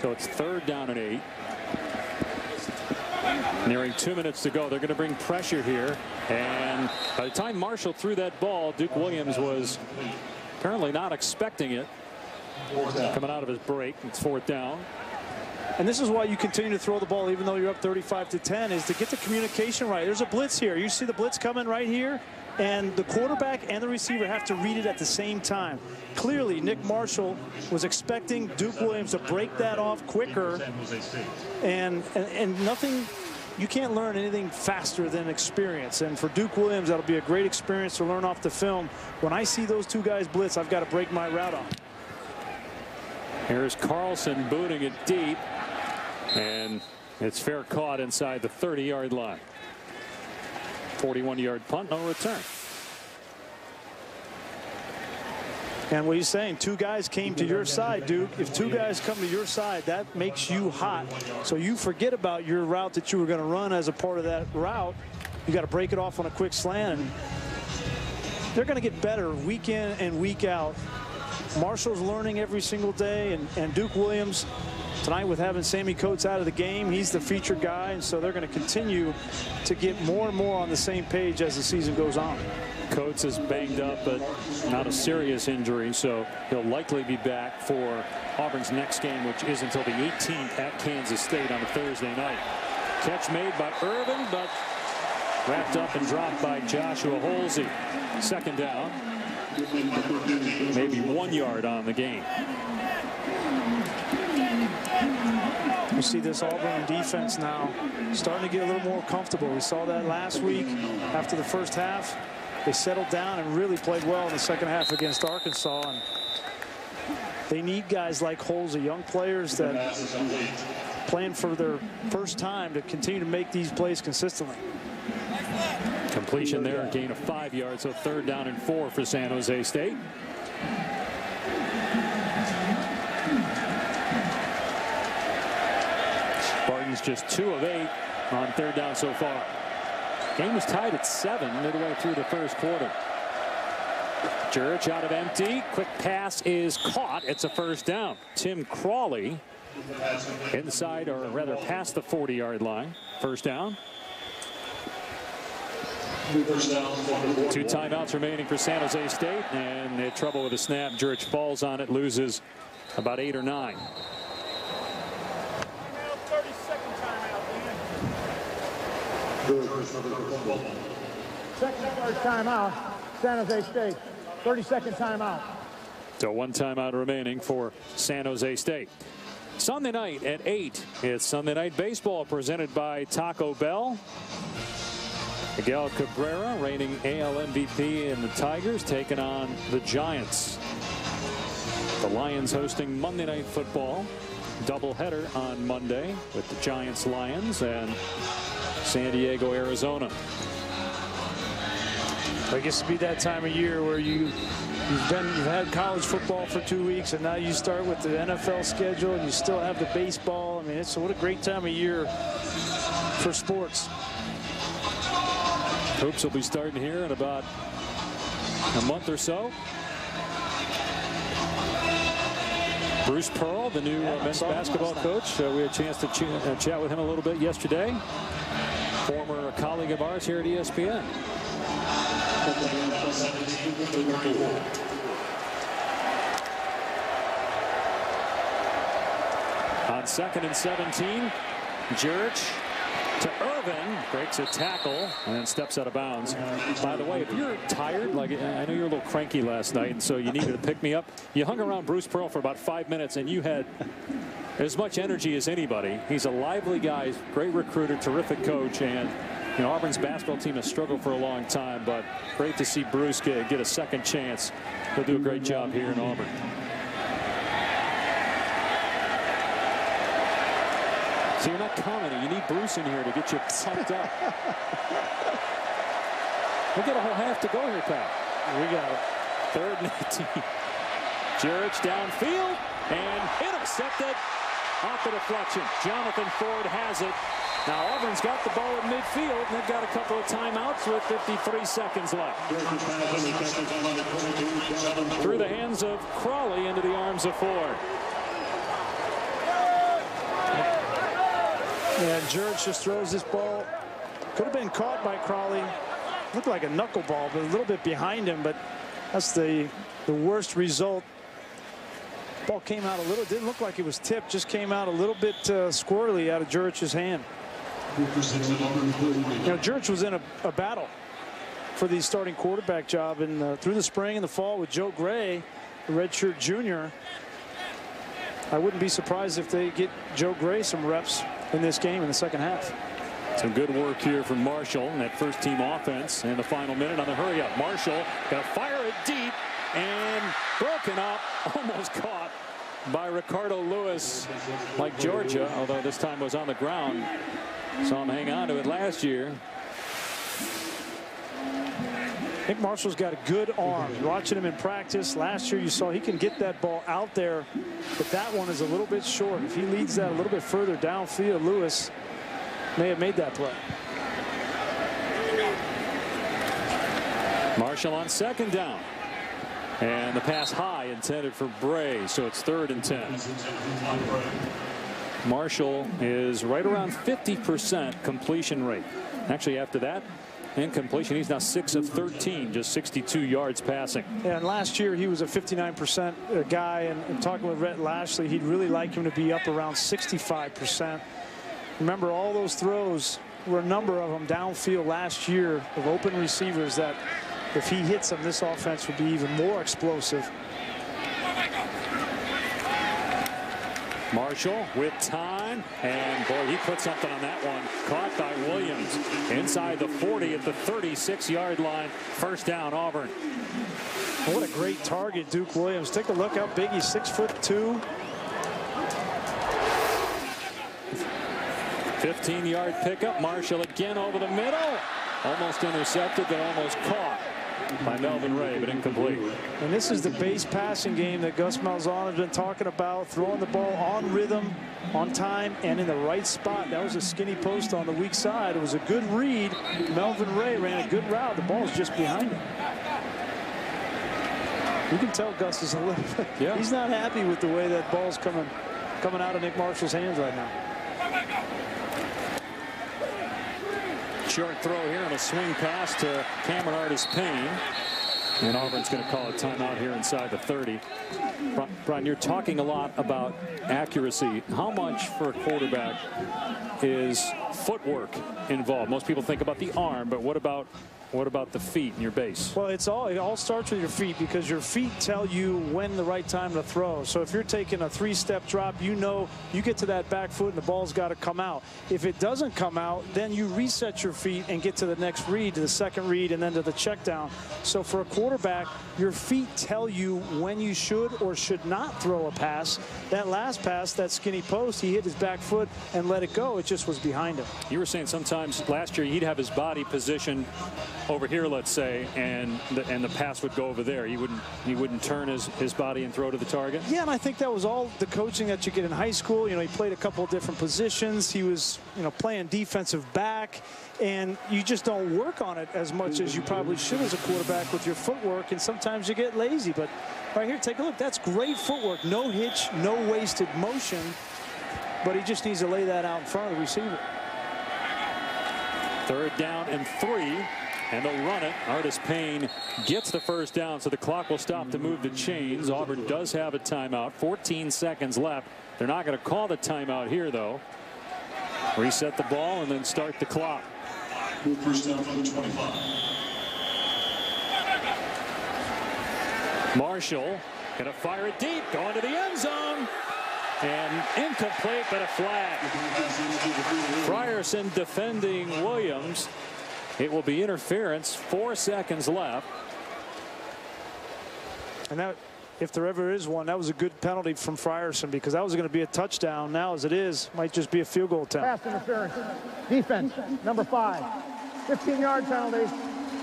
so it's 3rd down and 8. Nearing 2 minutes to go. They're going to bring pressure here, and by the time Marshall threw that ball, Duke Williams was apparently not expecting it. Coming out of his break, it's 4th down. And this is why you continue to throw the ball even though you're up 35-10, is to get the communication right. There's a blitz here. You see the blitz coming right here, and the quarterback and the receiver have to read it at the same time. Clearly, Nick Marshall was expecting Duke Williams to break that off quicker, and nothing. You can't learn anything faster than experience. And for Duke Williams, that'll be a great experience to learn off the film. When I see those two guys blitz, I've got to break my route on. Here's Carlson booting it deep, and it's fair caught inside the 30-yard line. 41-yard punt, no return. And what he's saying, 2 guys came to your side, Duke. If 2 guys come to your side, that makes you hot. So you forget about your route that you were going to run as a part of that route. You got to break it off on a quick slant. And they're going to get better week in and week out. Marshall's learning every single day, and Duke Williams tonight, with having Sammy Coates out of the game, he's the featured guy, and so they're going to continue to get more and more on the same page as the season goes on. Coates is banged up, but not a serious injury, so he'll likely be back for Auburn's next game, which is until the 18th at Kansas State on a Thursday night. Catch made by Irvin, but wrapped up and dropped by Joshua Holsey. 2nd down. Maybe 1 yard on the game. You see this Auburn defense now starting to get a little more comfortable. We saw that last week after the first half. They settled down and really played well in the second half against Arkansas. And they need guys like Holsey, young players that playing for their first time, to continue to make these plays consistently. Completion there, a gain of 5 yards, so 3rd down and 4 for San Jose State. Spartans just 2 of 8 on 3rd down so far. Game was tied at 7 midway through the first quarter. Jurich out of empty. Quick pass is caught. It's a 1st down. Tim Crawley inside, or rather past the 40-yard line. 1st down. 2 timeouts remaining for San Jose State, and they had trouble with the snap. Jurich falls on it, loses about 8 or 9. 30-second timeout, San Jose State. 30-second timeout. So 1 timeout remaining for San Jose State. Sunday night at 8, it's Sunday Night Baseball presented by Taco Bell. Miguel Cabrera, reigning AL MVP, and the Tigers taking on the Giants. The Lions hosting Monday Night Football. Doubleheader on Monday with the Giants, Lions, and San Diego, Arizona. It gets to be that time of year where you've had college football for 2 weeks, and now you start with the NFL schedule, and you still have the baseball. I mean, what a great time of year for sports. Hoops will be starting here in about a month or so. Bruce Pearl, the new men's basketball coach. We had a chance to chat with him a little bit yesterday. Former colleague of ours here at ESPN. On 2nd and 17, Jurich to Irvin, breaks a tackle and then steps out of bounds. By the way, if you're tired, like I know you were a little cranky last night, and so you needed to pick me up, you hung around Bruce Pearl for about 5 minutes, and you had as much energy as anybody. He's a lively guy, great recruiter, terrific coach, and you know, Auburn's basketball team has struggled for a long time, but great to see Bruce get a second chance. He'll do a great job here in Auburn. So you're not commenting. You need Bruce in here to get you pumped up. We got a whole half to go here, Pat. We got it. 3rd and 18. Jurich downfield and intercepted off the deflection. Jonathan Ford has it. Now Auburn's got the ball at midfield, and they've got a couple of timeouts with 53 seconds left. Through the hands of Crawley into the arms of Ford. And Jurich just throws this ball. Could have been caught by Crawley. Looked like a knuckleball, but a little bit behind him. But that's the worst result. Ball came out a little. Didn't look like it was tipped. Just came out a little bit squirrely out of Jurich's hand. You know, Jurich was in a battle for the starting quarterback job through the spring and the fall with Joe Gray, the redshirt junior. I wouldn't be surprised if they get Joe Gray some reps in this game in the second half. Some good work here from Marshall in that first team offense in the final minute on the hurry up. Marshall got to fire it deep and broken up, almost caught by Ricardo Lewis, like Georgia, although this time was on the ground. Saw him hang on to it last year. Nick Marshall's got a good arm. Watching him in practice last year, you saw he can get that ball out there, but that one is a little bit short. If he leads that a little bit further downfield, Lewis may have made that play. Marshall on 2nd down. And the pass high intended for Bray, so it's 3rd and 10. Marshall is right around 50% completion rate. Actually, after that incompletion, he's now 6 of 13, just 62 yards passing. And last year he was a 59% guy, and talking with Rhett Lashley, he'd really like him to be up around 65%. Remember, all those throws were a number of them downfield last year of open receivers that if he hits them, this offense would be even more explosive. Marshall with time, and boy, he put something on that one. Caught by Williams inside the 40 at the 36-yard line. 1st down, Auburn. What a great target, Duke Williams. Take a look how big he's, 6'2". 15-yard pickup. Marshall again over the middle. Almost intercepted, but almost caught by Melvin Ray, but incomplete. And this is the base passing game that Gus Malzahn has been talking about, throwing the ball on rhythm, on time, and in the right spot. That was a skinny post on the weak side. It was a good read. Melvin Ray ran a good route. The ball's just behind him. You can tell Gus is a little bit, yeah. He's not happy with the way that ball's coming out of Nick Marshall's hands right now. Short throw here and a swing pass to Cameron Artis-Payne. And Auburn's going to call a timeout here inside the 30. Brian, you're talking a lot about accuracy. How much for a quarterback is footwork involved? Most people think about the arm, but what about the feet and your base? Well, it all starts with your feet, because your feet tell you when the right time to throw. So if you're taking a 3-step drop, you know you get to that back foot and the ball's got to come out. If it doesn't come out, then you reset your feet and get to the next read, to the second read, and then to the check down. So for a quarterback, your feet tell you when you should or should not throw a pass. That last pass, that skinny post, he hit his back foot and let it go. It just was behind him. You were saying sometimes last year he'd have his body positioned over here, let's say, and the pass would go over there. He wouldn't turn his body and throw to the target. Yeah, and I think that was all the coaching that you get in high school. You know, he played a couple of different positions. He was, you know, playing defensive back, and you just don't work on it as much as you probably should as a quarterback with your footwork, and sometimes you get lazy. But right here, take a look. That's great footwork. No hitch, no wasted motion, but he just needs to lay that out in front of the receiver. 3rd down and 3. And they'll run it. Artis-Payne gets the first down, so the clock will stop to move the chains. Auburn does have a timeout. 14 seconds left. They're not going to call the timeout here, though. Reset the ball and then start the clock. First down from the 25. Marshall going to fire it deep, going to the end zone. And incomplete, but a flag. Frierson defending Williams. It will be interference. 4 seconds left. And that, if there ever is one, that was a good penalty from Frierson, because that was going to be a touchdown. Now, as it is, might just be a field goal attempt. Pass interference. Defense, number 5. 15-yard penalty.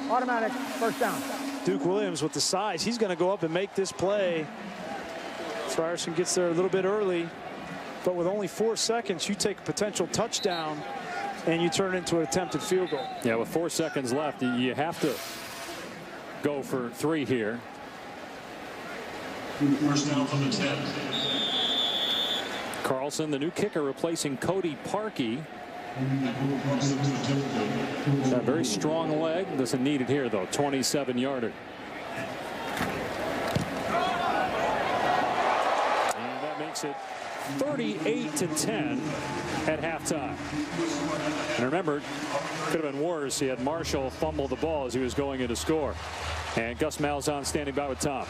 Automatic first down. Duke Williams with the size. He's going to go up and make this play. Frierson gets there a little bit early, but with only 4 seconds, you take a potential touchdown and you turn it into an attempted field goal. Yeah, with 4 seconds left, you have to go for 3 here. First down from the 10. Carlson, the new kicker, replacing Cody Parkey. A very strong leg. Doesn't need it here, though. 27-yarder. And that makes it 38-10 at halftime. And remember, could have been worse. He had Marshall fumble the ball as he was going in to score. And Gus Malzahn standing by with Tom.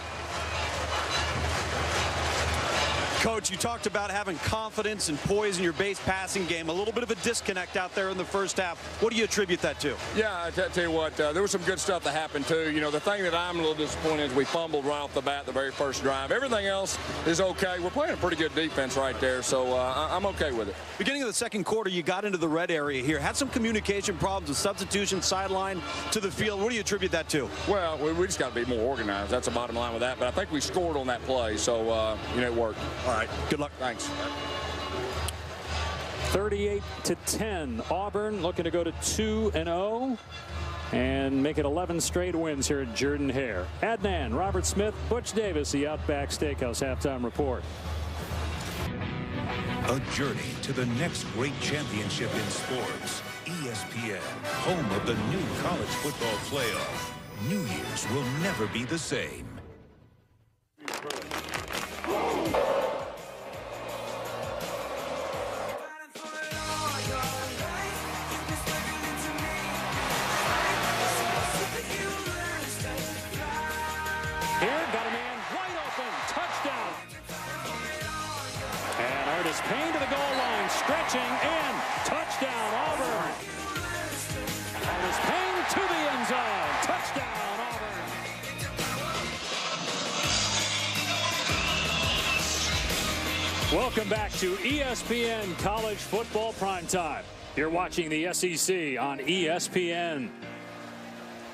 Coach, you talked about having confidence and poise in your base passing game. A little bit of a disconnect out there in the first half. What do you attribute that to? Yeah, I tell you what, there was some good stuff that happened too. You know, the thing that I'm a little disappointed is we fumbled right off the bat the very first drive. Everything else is okay. We're playing a pretty good defense right there, so I'm okay with it. Beginning of the second quarter, you got into the red area here. Had some communication problems with substitution, sideline to the field. What do you attribute that to? Well, we just got to be more organized. That's the bottom line with that. But I think we scored on that play, so, you know, it worked. All right. Good luck. Thanks. 38-10. Auburn looking to go to 2-0 and make it 11 straight wins here at Jordan-Hare. Adnan, Robert Smith, Butch Davis, the Outback Steakhouse halftime report. A journey to the next great championship in sports. ESPN, home of the new college football playoff. New Year's will never be the same. Artis-Payne to the goal line, stretching, and touchdown, Auburn. Artis-Payne to the end zone, touchdown, Auburn. Welcome back to ESPN College Football Primetime. You're watching the SEC on ESPN.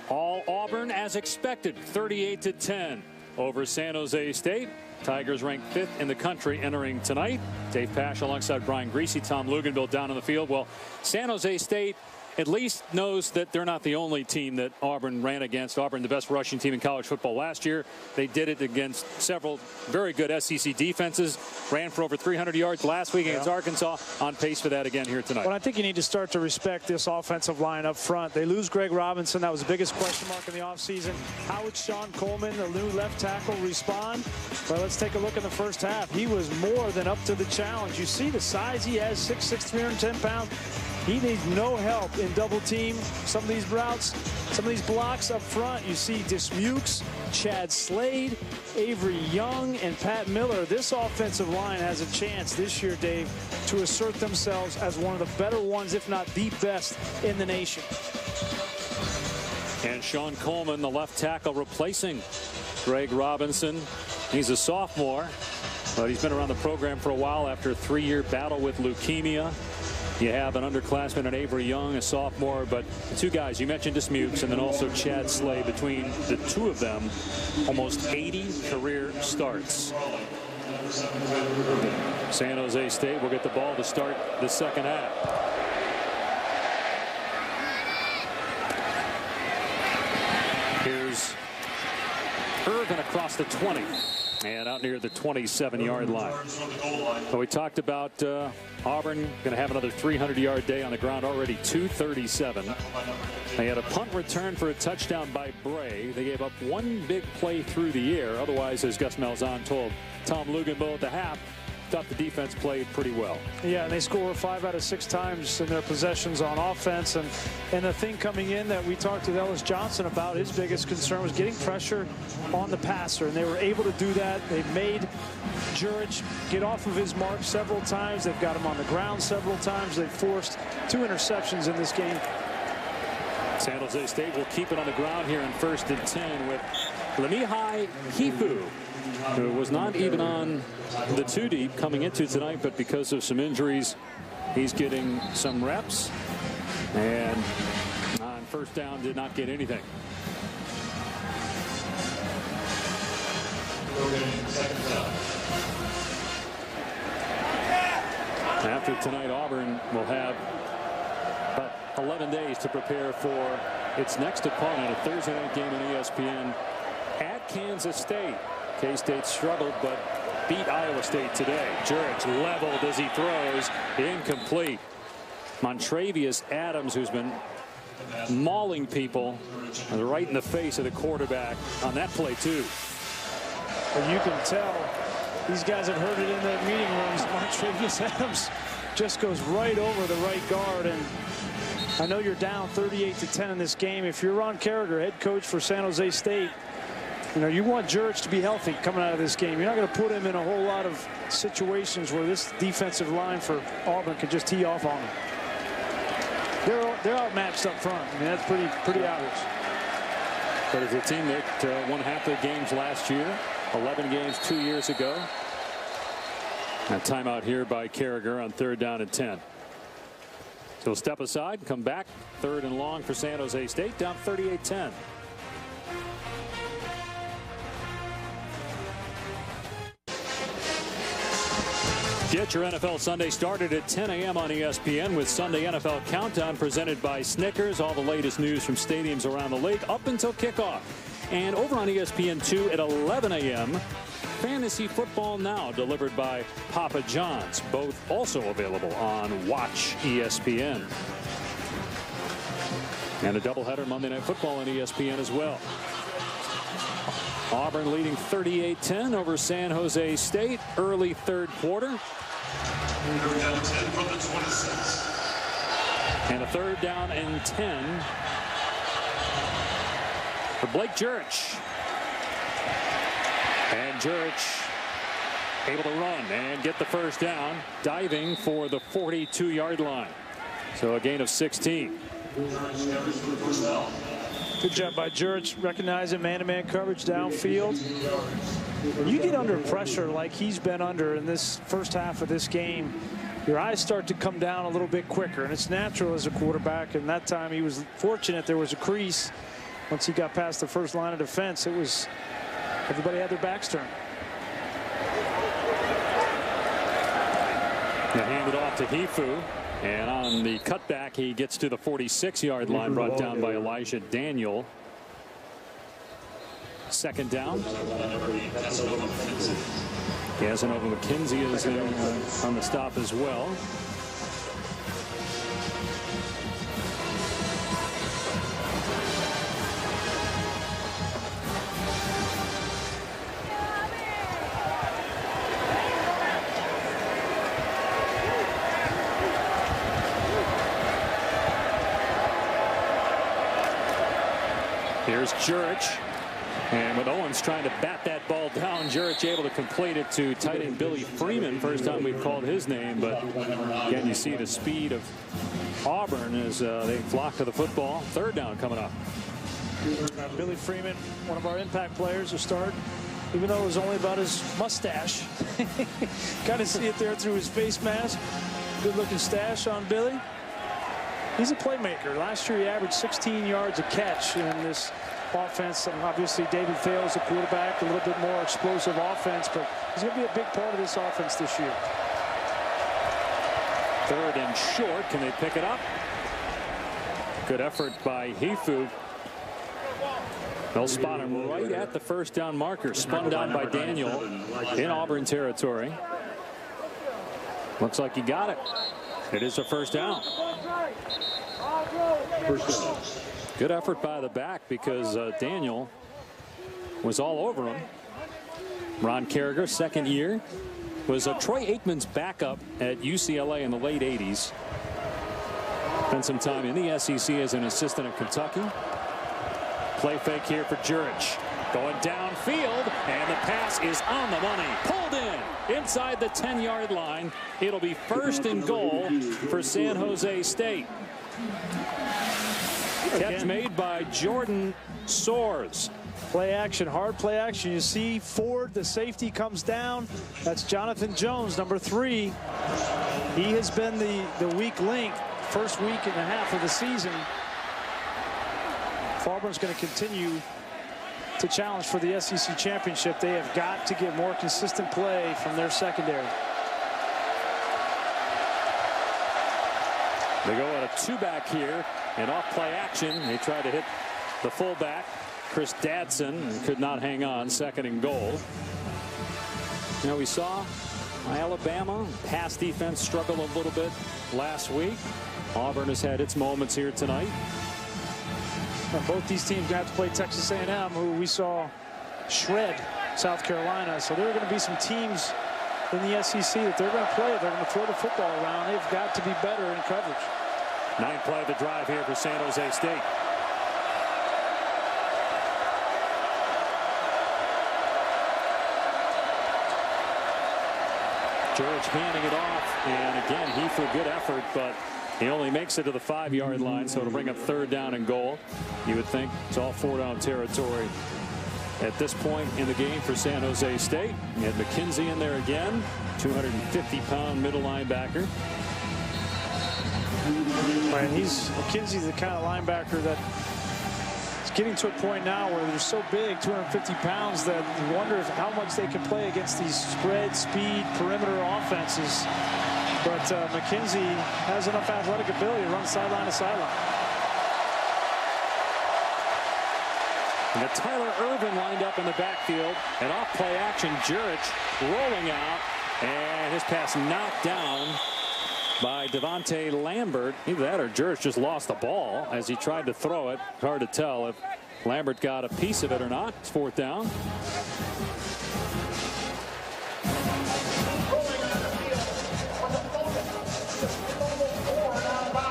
All Auburn as expected, 38-10 over San Jose State. Tigers ranked 5th in the country entering tonight. Dave Pasch alongside Brian Greasy, Tom Luganville down on the field. Well, San Jose State at least knows that they're not the only team that Auburn ran against. Auburn, the best rushing team in college football last year. They did it against several very good SEC defenses. Ran for over 300 yards last week against Arkansas. On pace for that again here tonight. Well, I think you need to start to respect this offensive line up front. They lose Greg Robinson. That was the biggest question mark in the offseason. How would Sean Coleman, the new left tackle, respond? Well, let's take a look in the first half. He was more than up to the challenge. You see the size he has, 6'6", 310 pounds. He needs no help in double team. Some of these routes, some of these blocks up front. You see Dismukes, Chad Slade, Avery Young, and Pat Miller. This offensive line has a chance this year, Dave, to assert themselves as one of the better ones, if not the best in the nation. And Sean Coleman, the left tackle, replacing Greg Robinson. He's a sophomore, but he's been around the program for a while after a 3-year battle with leukemia. You have an underclassman in Avery Young, a sophomore, but the two guys you mentioned, Dismukes, and then also Chad Slay. Between the two of them, almost 80 career starts. San Jose State will get the ball to start the second half. Here's Irvin across the 20 and out near the 27-yard line. So we talked about Auburn going to have another 300-yard day on the ground already. 237. They had a punt return for a touchdown by Bray. They gave up one big play through the air. Otherwise, as Gus Malzahn told Tom Luginbill at the half, thought the defense played pretty well. Yeah, and they score 5 out of 6 times in their possessions on offense. And the thing coming in that we talked to Ellis Johnson about, his biggest concern was getting pressure on the passer, and they were able to do that. They made Jurich get off of his mark several times. They've got him on the ground several times. They've forced 2 interceptions in this game. San Jose State will keep it on the ground here in 1st and 10 with Lemihai Hifu, who was not even on the 2 deep coming into tonight, but because of some injuries, he's getting some reps. And on 1st down, did not get anything. After tonight, Auburn will have about 11 days to prepare for its next opponent, a Thursday night game on ESPN at Kansas State. K-State struggled, but beat Iowa State today. Jurich leveled as he throws, incomplete. Montravius Adams, who's been mauling people right in the face of the quarterback on that play too. Well, you can tell these guys have heard it in the meeting rooms. Montravius Adams just goes right over the right guard, and I know you're down 38-10 in this game. If you're Ron Carragher, head coach for San Jose State, you know, you want Jurich to be healthy coming out of this game. You're not going to put him in a whole lot of situations where this defensive line for Auburn can just tee off on him. They're outmatched up front. I mean, that's pretty obvious. But as a team that won half the games last year, 11 games 2 years ago. A timeout here by Carragher on 3rd down and 10. So step aside, come back, 3rd and long for San Jose State, down 38-10. Get your NFL Sunday started at 10 a.m. on ESPN with Sunday NFL Countdown presented by Snickers. All the latest news from stadiums around the league up until kickoff. And over on ESPN2 at 11 a.m., Fantasy Football Now delivered by Papa John's. Both also available on Watch ESPN. And a doubleheader Monday Night Football on ESPN as well. Auburn leading 38-10 over San Jose State. Early 3rd quarter. And a 3rd down and 10 for Blake Jurich. And Jurich able to run and get the 1st down, diving for the 42-yard line. So a gain of 16. Good job by Jurich, recognizing man-to-man coverage downfield. When you get under pressure like he's been under in this first half of this game, your eyes start to come down a little bit quicker, and it's natural as a quarterback. And that time he was fortunate there was a crease. Once he got past the first line of defense, it was everybody had their backs turned. They hand it off to Hifu. And on the cutback, he gets to the 46-yard line, brought down by Elijah Daniel. 2nd down. Casanova McKenzie is there on the stop as well. Here's Jurich, and with Owens trying to bat that ball down, Jurich able to complete it to tight end Billy Freeman. First time we've called his name, but again, you see the speed of Auburn as they flock to the football. 3rd down coming up. Billy Freeman, one of our impact players to start, even though it was only about his mustache. Kind of see it there through his face mask. Good-looking stash on Billy. He's a playmaker. Last year he averaged 16 yards a catch in this offense. And obviously David Thales, the quarterback, a little bit more explosive offense, but he's going to be a big part of this offense this year. 3rd and short. Can they pick it up? Good effort by Hifu. They'll spot him right at the first down marker. Spun down by Daniel in Auburn territory. Looks like he got it. It is a first down. Good effort by the back because Daniel was all over him. Ron Carragher, 2nd year, was Troy Aikman's backup at UCLA in the late 80s. Spent some time in the SEC as an assistant at Kentucky. Play fake here for Jurich. Going downfield, and the pass is on the money. Pulled in inside the 10-yard line. It'll be 1st and goal for San Jose State. Catch made by Jordan Soares. Play action, hard play action. You see Ford, the safety, comes down. That's Jonathan Jones, number 3. He has been the weak link first week and a half of the season. Auburn's going to continue to challenge for the SEC championship. They have got to get more consistent play from their secondary. They go at a 2-back here, and off play action. They try to hit the fullback, Chris Dadson, and could not hang on. 2nd and goal. Now we saw Alabama pass defense struggle a little bit last week. Auburn has had its moments here tonight. And both these teams have to play Texas A&M, who we saw shred South Carolina. So there are going to be some teams in the SEC that they're going to play. They're going to throw the football around. They've got to be better in coverage. 9th play of the drive here for San Jose State. George handing it off, and again, he for good effort, but he only makes it to the 5-yard line, so it'll bring up 3rd down and goal. You would think it's all 4-down territory at this point in the game for San Jose State. You had McKenzie in there again, 250-pound middle linebacker. Right, McKenzie's the kind of linebacker that is getting to a point now where they're so big, 250 pounds, that you wonder how much they can play against these spread, speed, perimeter offenses. But McKenzie has enough athletic ability to run sideline to sideline. And Tyler Irvin lined up in the backfield, and off play action, Jurich rolling out, and his pass knocked down by Devontae Lambert. Either that or Jurich just lost the ball as he tried to throw it. Hard to tell if Lambert got a piece of it or not. It's 4th down.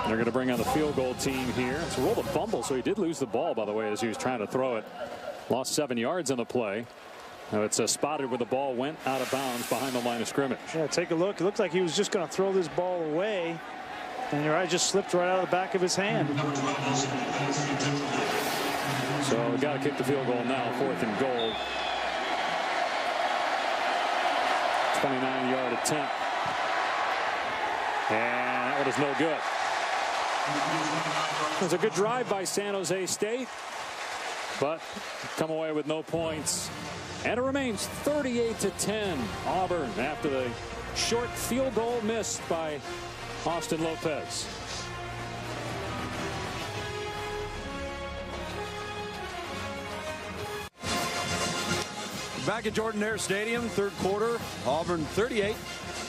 They're going to bring on the field goal team here. It's rolled a fumble, so he did lose the ball, by the way, as he was trying to throw it. Lost 7 yards on the play. Now it's spotted where the ball went out of bounds behind the line of scrimmage. Yeah, take a look. It looked like he was just going to throw this ball away, and your eye just slipped right out of the back of his hand. So we got to kick the field goal now. 4th and goal. 29-yard attempt. And that one is no good. It was a good drive by San Jose State, but come away with no points. And it remains 38-10 Auburn after the short field goal missed by Austin Lopez. Back at Jordan-Hare Stadium, 3rd quarter, Auburn 38,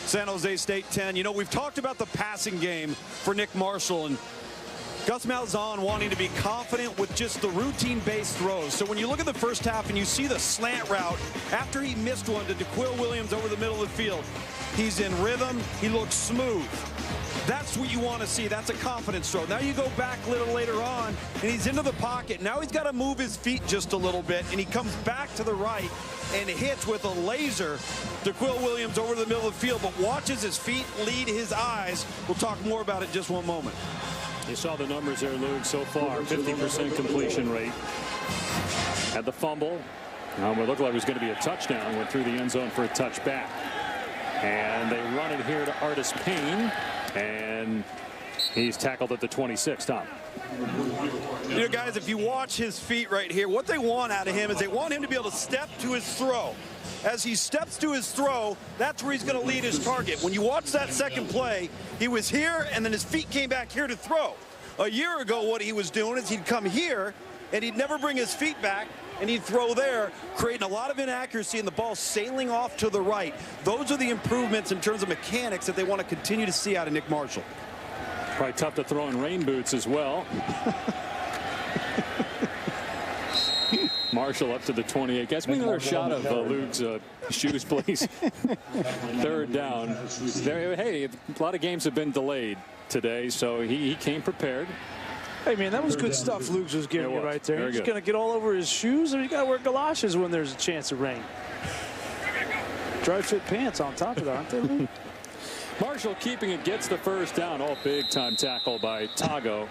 San Jose State 10. You know, we've talked about the passing game for Nick Marshall, and Gus Malzahn wanting to be confident with just the routine-based throws. So when you look at the first half and you see the slant route after he missed one to DeQuil Williams over the middle of the field, he's in rhythm, he looks smooth. That's what you want to see. That's a confidence throw. Now you go back a little later on, and he's into the pocket. Now he's got to move his feet just a little bit, and he comes back to the right and hits with a laser DeQuil Williams over the middle of the field, but watches his feet lead his eyes. We'll talk more about it in just one moment. You saw the numbers there, Luke, so far. 50% completion rate. Had the fumble. It looked like it was going to be a touchdown. Went through the end zone for a touchback. And they run it here to Artis-Payne. And he's tackled at the 26, Tom. You know, guys, if you watch his feet right here, what they want out of him is they want him to be able to step to his throw. As he steps to his throw, that's where he's going to lead his target. When you watch that second play, he was here, and then his feet came back here to throw. A year ago, what he was doing is he'd come here, and he'd never bring his feet back, and he'd throw there, creating a lot of inaccuracy, and the ball sailing off to the right. Those are the improvements in terms of mechanics that they want to continue to see out of Nick Marshall. Probably tough to throw in rain boots as well. Marshall up to the 28. Guys, we another shot of Luke's shoes, please. Third down. Hey, a lot of games have been delayed today, so he came prepared. Hey, man, that was good stuff Luke was giving you right there. He's going to get all over his shoes, or he's got to wear galoshes when there's a chance of rain. Dry fit pants on top of that, aren't they, Luke? Marshall keeping it, gets the first down. Oh, big-time tackle by Tago.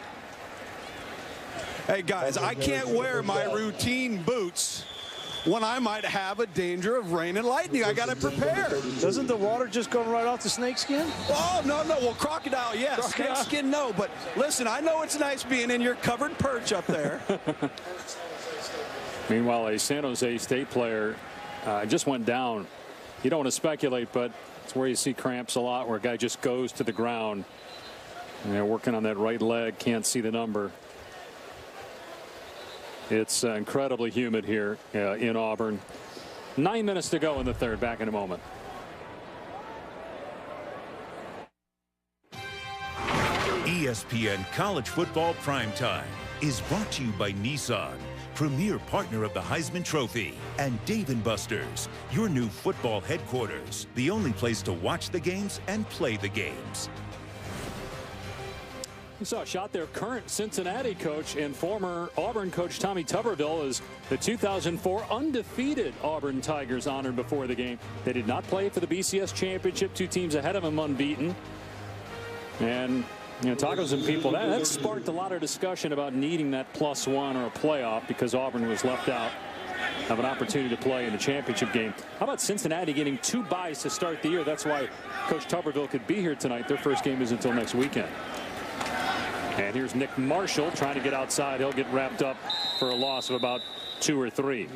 Hey, guys, I can't wear my routine boots when I might have a danger of rain and lightning. I got to prepare. Doesn't the water just go right off the snakeskin? Oh, no. Well, crocodile, yes. Snakeskin, no. But listen, I know it's nice being in your covered perch up there. Meanwhile, a San Jose State player just went down. You don't want to speculate, but it's where you see cramps a lot, where a guy just goes to the ground. And they're working on that right leg. Can't see the number. It's incredibly humid here in Auburn. 9 minutes to go in the third. Back in a moment. ESPN College Football Primetime is brought to you by Nissan, premier partner of the Heisman Trophy, and Dave & Buster's, your new football headquarters, the only place to watch the games and play the games. We saw a shot there. Current Cincinnati coach and former Auburn coach Tommy Tuberville is the 2004 undefeated Auburn Tigers honored before the game. They did not play for the BCS championship. Two teams ahead of them unbeaten. And you know, Tacos and people, that sparked a lot of discussion about needing that +1 or a playoff because Auburn was left out of an opportunity to play in the championship game. How about Cincinnati getting 2 byes to start the year? That's why Coach Tuberville could be here tonight. Their first game is until next weekend. And here's Nick Marshall trying to get outside. He'll get wrapped up for a loss of about 2 or 3.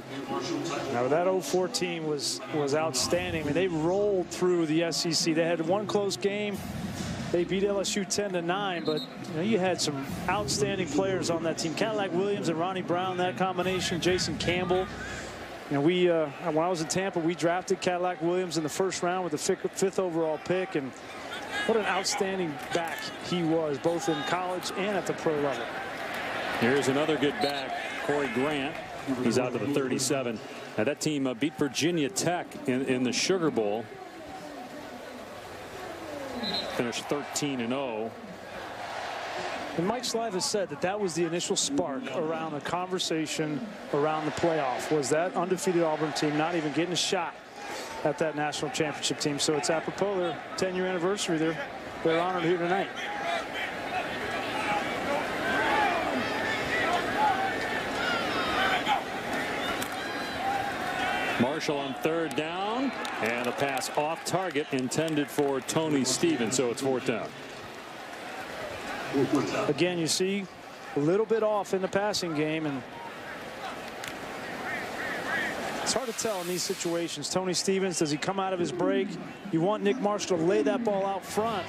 Now that 04 team was outstanding. I mean, they rolled through the SEC. They had one close game. They beat LSU 10-9, but you know, you had some outstanding players on that team. Cadillac Williams and Ronnie Brown, that combination. Jason Campbell. You know, when I was in Tampa, we drafted Cadillac Williams in the first round with the 5th overall pick, and what an outstanding back he was, both in college and at the pro level. Here's another good back, Corey Grant. He's out to the 37. Now that team beat Virginia Tech in the Sugar Bowl. Finished 13-0. And Mike Slive has said that was the initial spark around the conversation around the playoff, was that undefeated Auburn team not even getting a shot at that national championship team. So it's apropos their 10-year anniversary. They're honored here tonight. Marshall on 3rd down, and a pass off target intended for Tony Stevens, so it's 4th down. Again, you see a little bit off in the passing game, and it's hard to tell in these situations. Tony Stevens, does he come out of his break? You want Nick Marshall to lay that ball out front.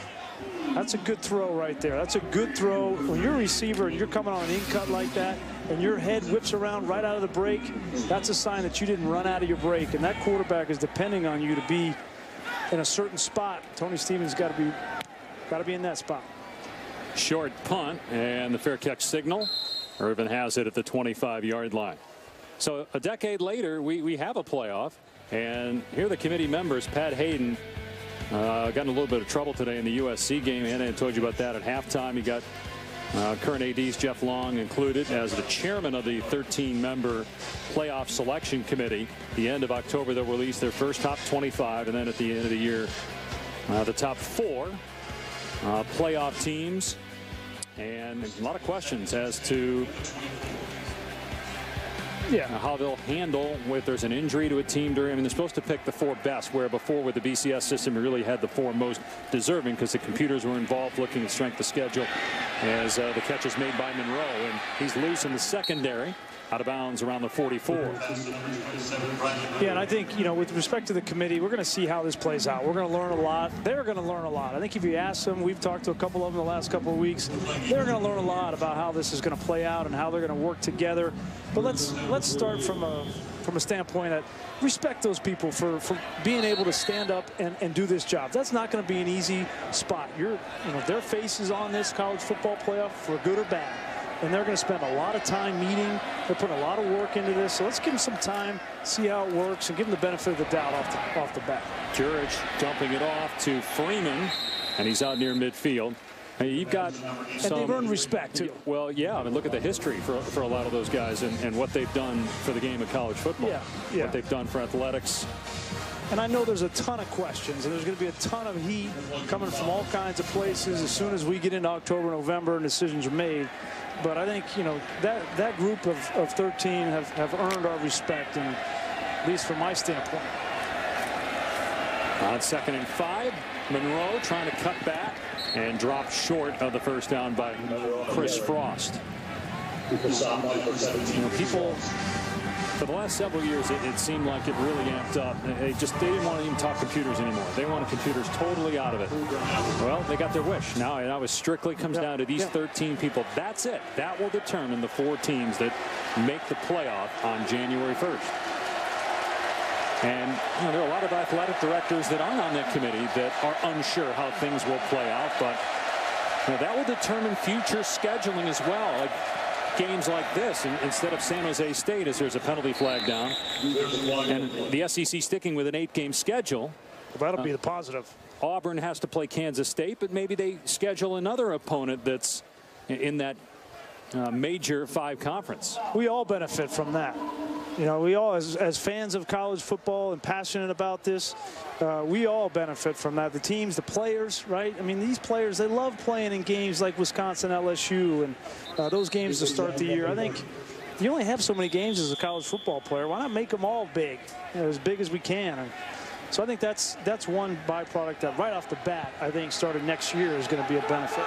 That's a good throw right there. That's a good throw. When you're a receiver and you're coming on an in cut like that, and your head whips around right out of the break, that's a sign that you didn't run out of your break. And that quarterback is depending on you to be in a certain spot. Tony Stevens got to be in that spot. Short punt, and the fair catch signal. Irvin has it at the 25-yard line. So a decade later, we have a playoff, and here are the committee members. Pat Hayden got in a little bit of trouble today in the USC game, and I told you about that at halftime. You got current ADs Jeff Long included as the chairman of the 13-member playoff selection committee. The end of October, they'll release their first top 25, and then at the end of the year, the top 4 playoff teams. And a lot of questions as to how they'll handle if there's an injury to a team during. I mean, they're supposed to pick the 4 best, where before with the BCS system, we really had the 4 most deserving because the computers were involved looking at strength of schedule as the catch is made by Monroe. And he's loose in the secondary. Out of bounds around the 44. Yeah, and I think, with respect to the committee, we're going to see how this plays out. We're going to learn a lot. They're going to learn a lot. I think if you ask them, we've talked to a couple of them the last couple of weeks, they're going to learn a lot about how this is going to play out and how they're going to work together. But let's start from a standpoint that respect those people for being able to stand up and do this job. That's not going to be an easy spot. Their face is on this college football playoff for good or bad. And they're going to spend a lot of time meeting. They're putting a lot of work into this. So let's give them some time, see how it works, and give them the benefit of the doubt off the bat. Jurich dumping it off to Freeman, and he's out near midfield. And you've got and they've earned respect, too. Well, yeah. I mean, look at the history for a lot of those guys and what they've done for the game of college football. Yeah. What they've done for athletics. And I know there's a ton of questions, and there's going to be a ton of heat coming from all kinds of places as soon as we get into October, November, and decisions are made. But I think, that group of 13 have earned our respect, and at least from my standpoint. On 2nd and 5, Monroe trying to cut back and drop short of the first down by Chris Frost. People, for the last several years, it seemed like it really amped up. They didn't want to even talk computers anymore. They wanted computers totally out of it. Well, they got their wish. Now it strictly comes down to these 13 people. That's it. That will determine the 4 teams that make the playoff on January 1st. And there are a lot of athletic directors that aren't on that committee that are unsure how things will play out. But that will determine future scheduling as well. Like, games like this, instead of San Jose State, as there's a penalty flag down, and the SEC sticking with an 8-game schedule. Well, that'll be the positive. Auburn has to play Kansas State, but maybe they schedule another opponent that's in that major 5 conference. We all benefit from that. We all, as fans of college football and passionate about this, we all benefit from that. The teams, the players, right? I mean, these players, they love playing in games like Wisconsin, LSU, and those games to start the year. I think you only have so many games as a college football player. Why not make them all big, as big as we can? And so I think that's one byproduct that right off the bat, I think starting next year is going to be a benefit.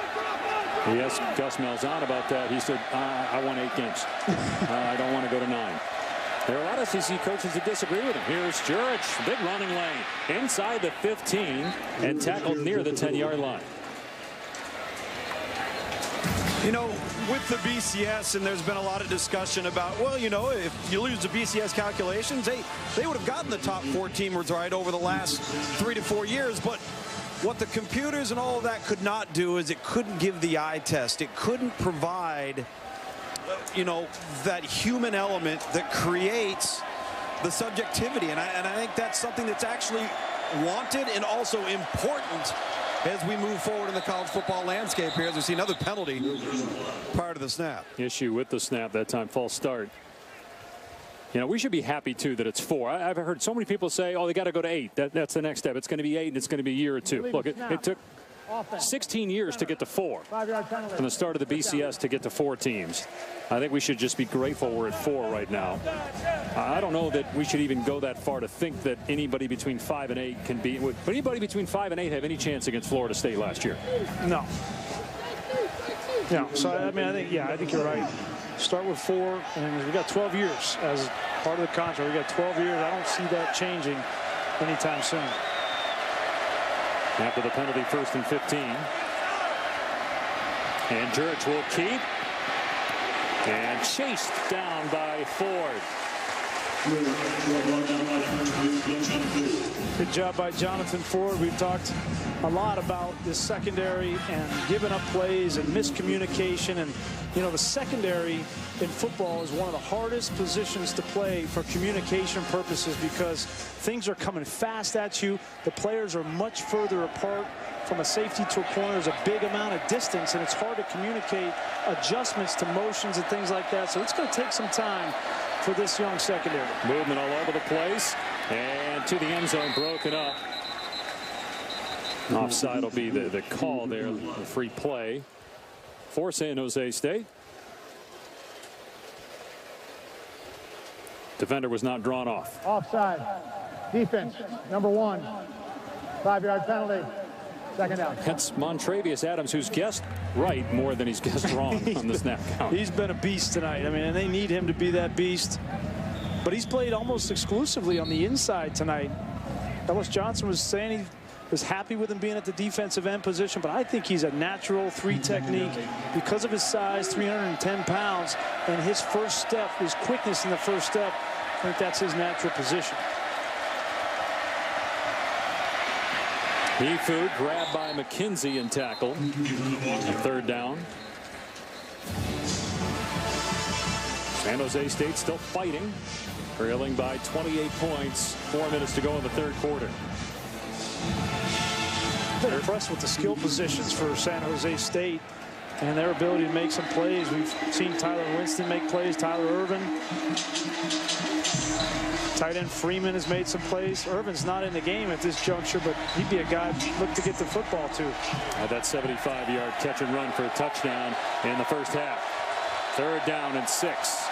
He asked Gus Malzahn about that. He said, I want 8 games. I don't want to go to 9. There are a lot of SEC coaches that disagree with him. Here's Jurich, big running lane inside the 15 and tackled near the 10-yard line. With the BCS, and there's been a lot of discussion about, well, if you lose the BCS calculations, they would have gotten the top 4 teamers right over the last 3 to 4 years. But what the computers and all of that could not do is it couldn't give the eye test. It couldn't provide that human element that creates the subjectivity. And I think that's something that's actually wanted and also important as we move forward in the college football landscape here, as we see another penalty prior to the snap. Issue with the snap that time, false start. We should be happy, too, that it's 4. I've heard so many people say, oh, they got to go to 8. That's the next step. It's going to be 8, and it's going to be a year or 2. Look, it took 16 years to get to 4 from the start of the BCS to get to 4 teams. I think we should just be grateful we're at 4 right now. I don't know that we should even go that far to think that anybody between 5 and 8 can be. Would anybody between 5 and 8 have any chance against Florida State last year? No. So I think you're right. Start with 4, and we got 12 years as part of the contract. We got 12 years. I don't see that changing anytime soon. After the penalty, 1st and 15. And Jurich will keep. And chased down by Ford. Good job by Jonathan Ford. We've talked a lot about this secondary and giving up plays and miscommunication. And, the secondary in football is one of the hardest positions to play for communication purposes because things are coming fast at you. The players are much further apart. From a safety to a corner, there's a big amount of distance, and it's hard to communicate adjustments to motions and things like that. So it's going to take some time for this young secondary. Movement all over the place, and to the end zone, broken up. Offside will be the call there, the free play for San Jose State. Defender was not drawn off. Offside. Defense, number 1. 5-yard penalty. Second down. That's Montravius Adams, who's guessed right more than he's guessed wrong on the snap count. He's been a beast tonight. I mean, and they need him to be that beast. But he's played almost exclusively on the inside tonight. Ellis Johnson was saying he was happy with him being at the defensive end position, but I think he's a natural 3 technique because of his size, 310 pounds, and his first step, his quickness in the first step. I think that's his natural position. Food grabbed by McKenzie and tackled. Third down. San Jose State still fighting, trailing by 28 points. 4 minutes to go in the third quarter. Been impressed with the skill positions for San Jose State and their ability to make some plays. We've seen Tyler Winston make plays, Tyler Irvin. Tight end Freeman has made some plays. Irvin's not in the game at this juncture, but he'd be a guy to look to get the football to. Had that 75-yard catch and run for a touchdown in the first half. Third down and 6.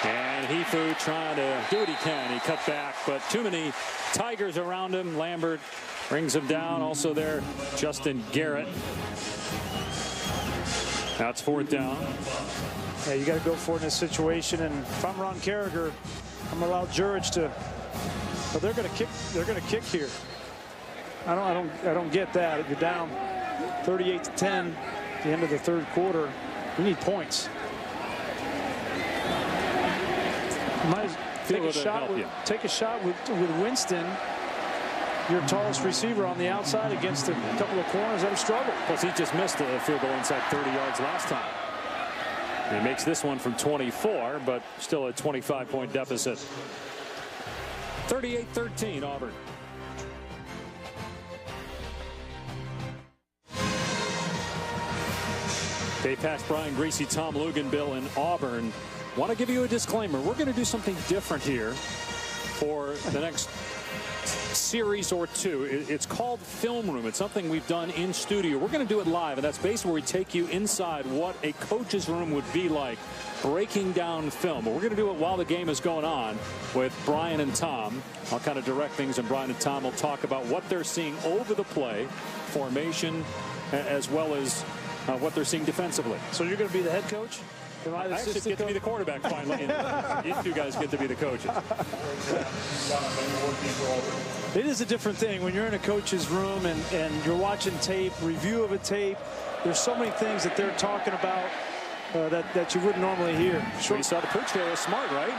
And Hefu trying to do what he can. He cut back, but too many Tigers around him. Lambert brings him down. Also there, Justin Garrett. Now it's 4th down. Yeah, you got to go for it in this situation. And if I'm Ron Carragher, I'm gonna allow Jurich to. But they're going to kick. They're going to kick here. I don't get that. If you're down 38-10 at the end of the third quarter, you need points. Might take a shot with Winston, your tallest receiver, on the outside against a couple of corners that have struggled. Plus, he just missed a field goal inside 30 yards last time. And he makes this one from 24, but still a 25-point deficit. 38-13, Auburn. Dave Pass, Brian Greasy, Tom Luganbill, and Auburn. Want to give you a disclaimer. We're going to do something different here for the next series or two. It's called Film Room. It's something we've done in studio. We're going to do it live, and that's basically where we take you inside what a coach's room would be like, breaking down film. But we're going to do it while the game is going on with Brian and Tom. I'll kind of direct things, and Brian and Tom will talk about what they're seeing over the play, formation, as well as what they're seeing defensively. So you're going to be the head coach? I actually get to be the quarterback finally. You two guys get to be the coaches. It is a different thing when you're in a coach's room and you're watching tape, review of a tape. There's so many things that they're talking about that you wouldn't normally hear. Sure. You saw the pitch there was smart, right?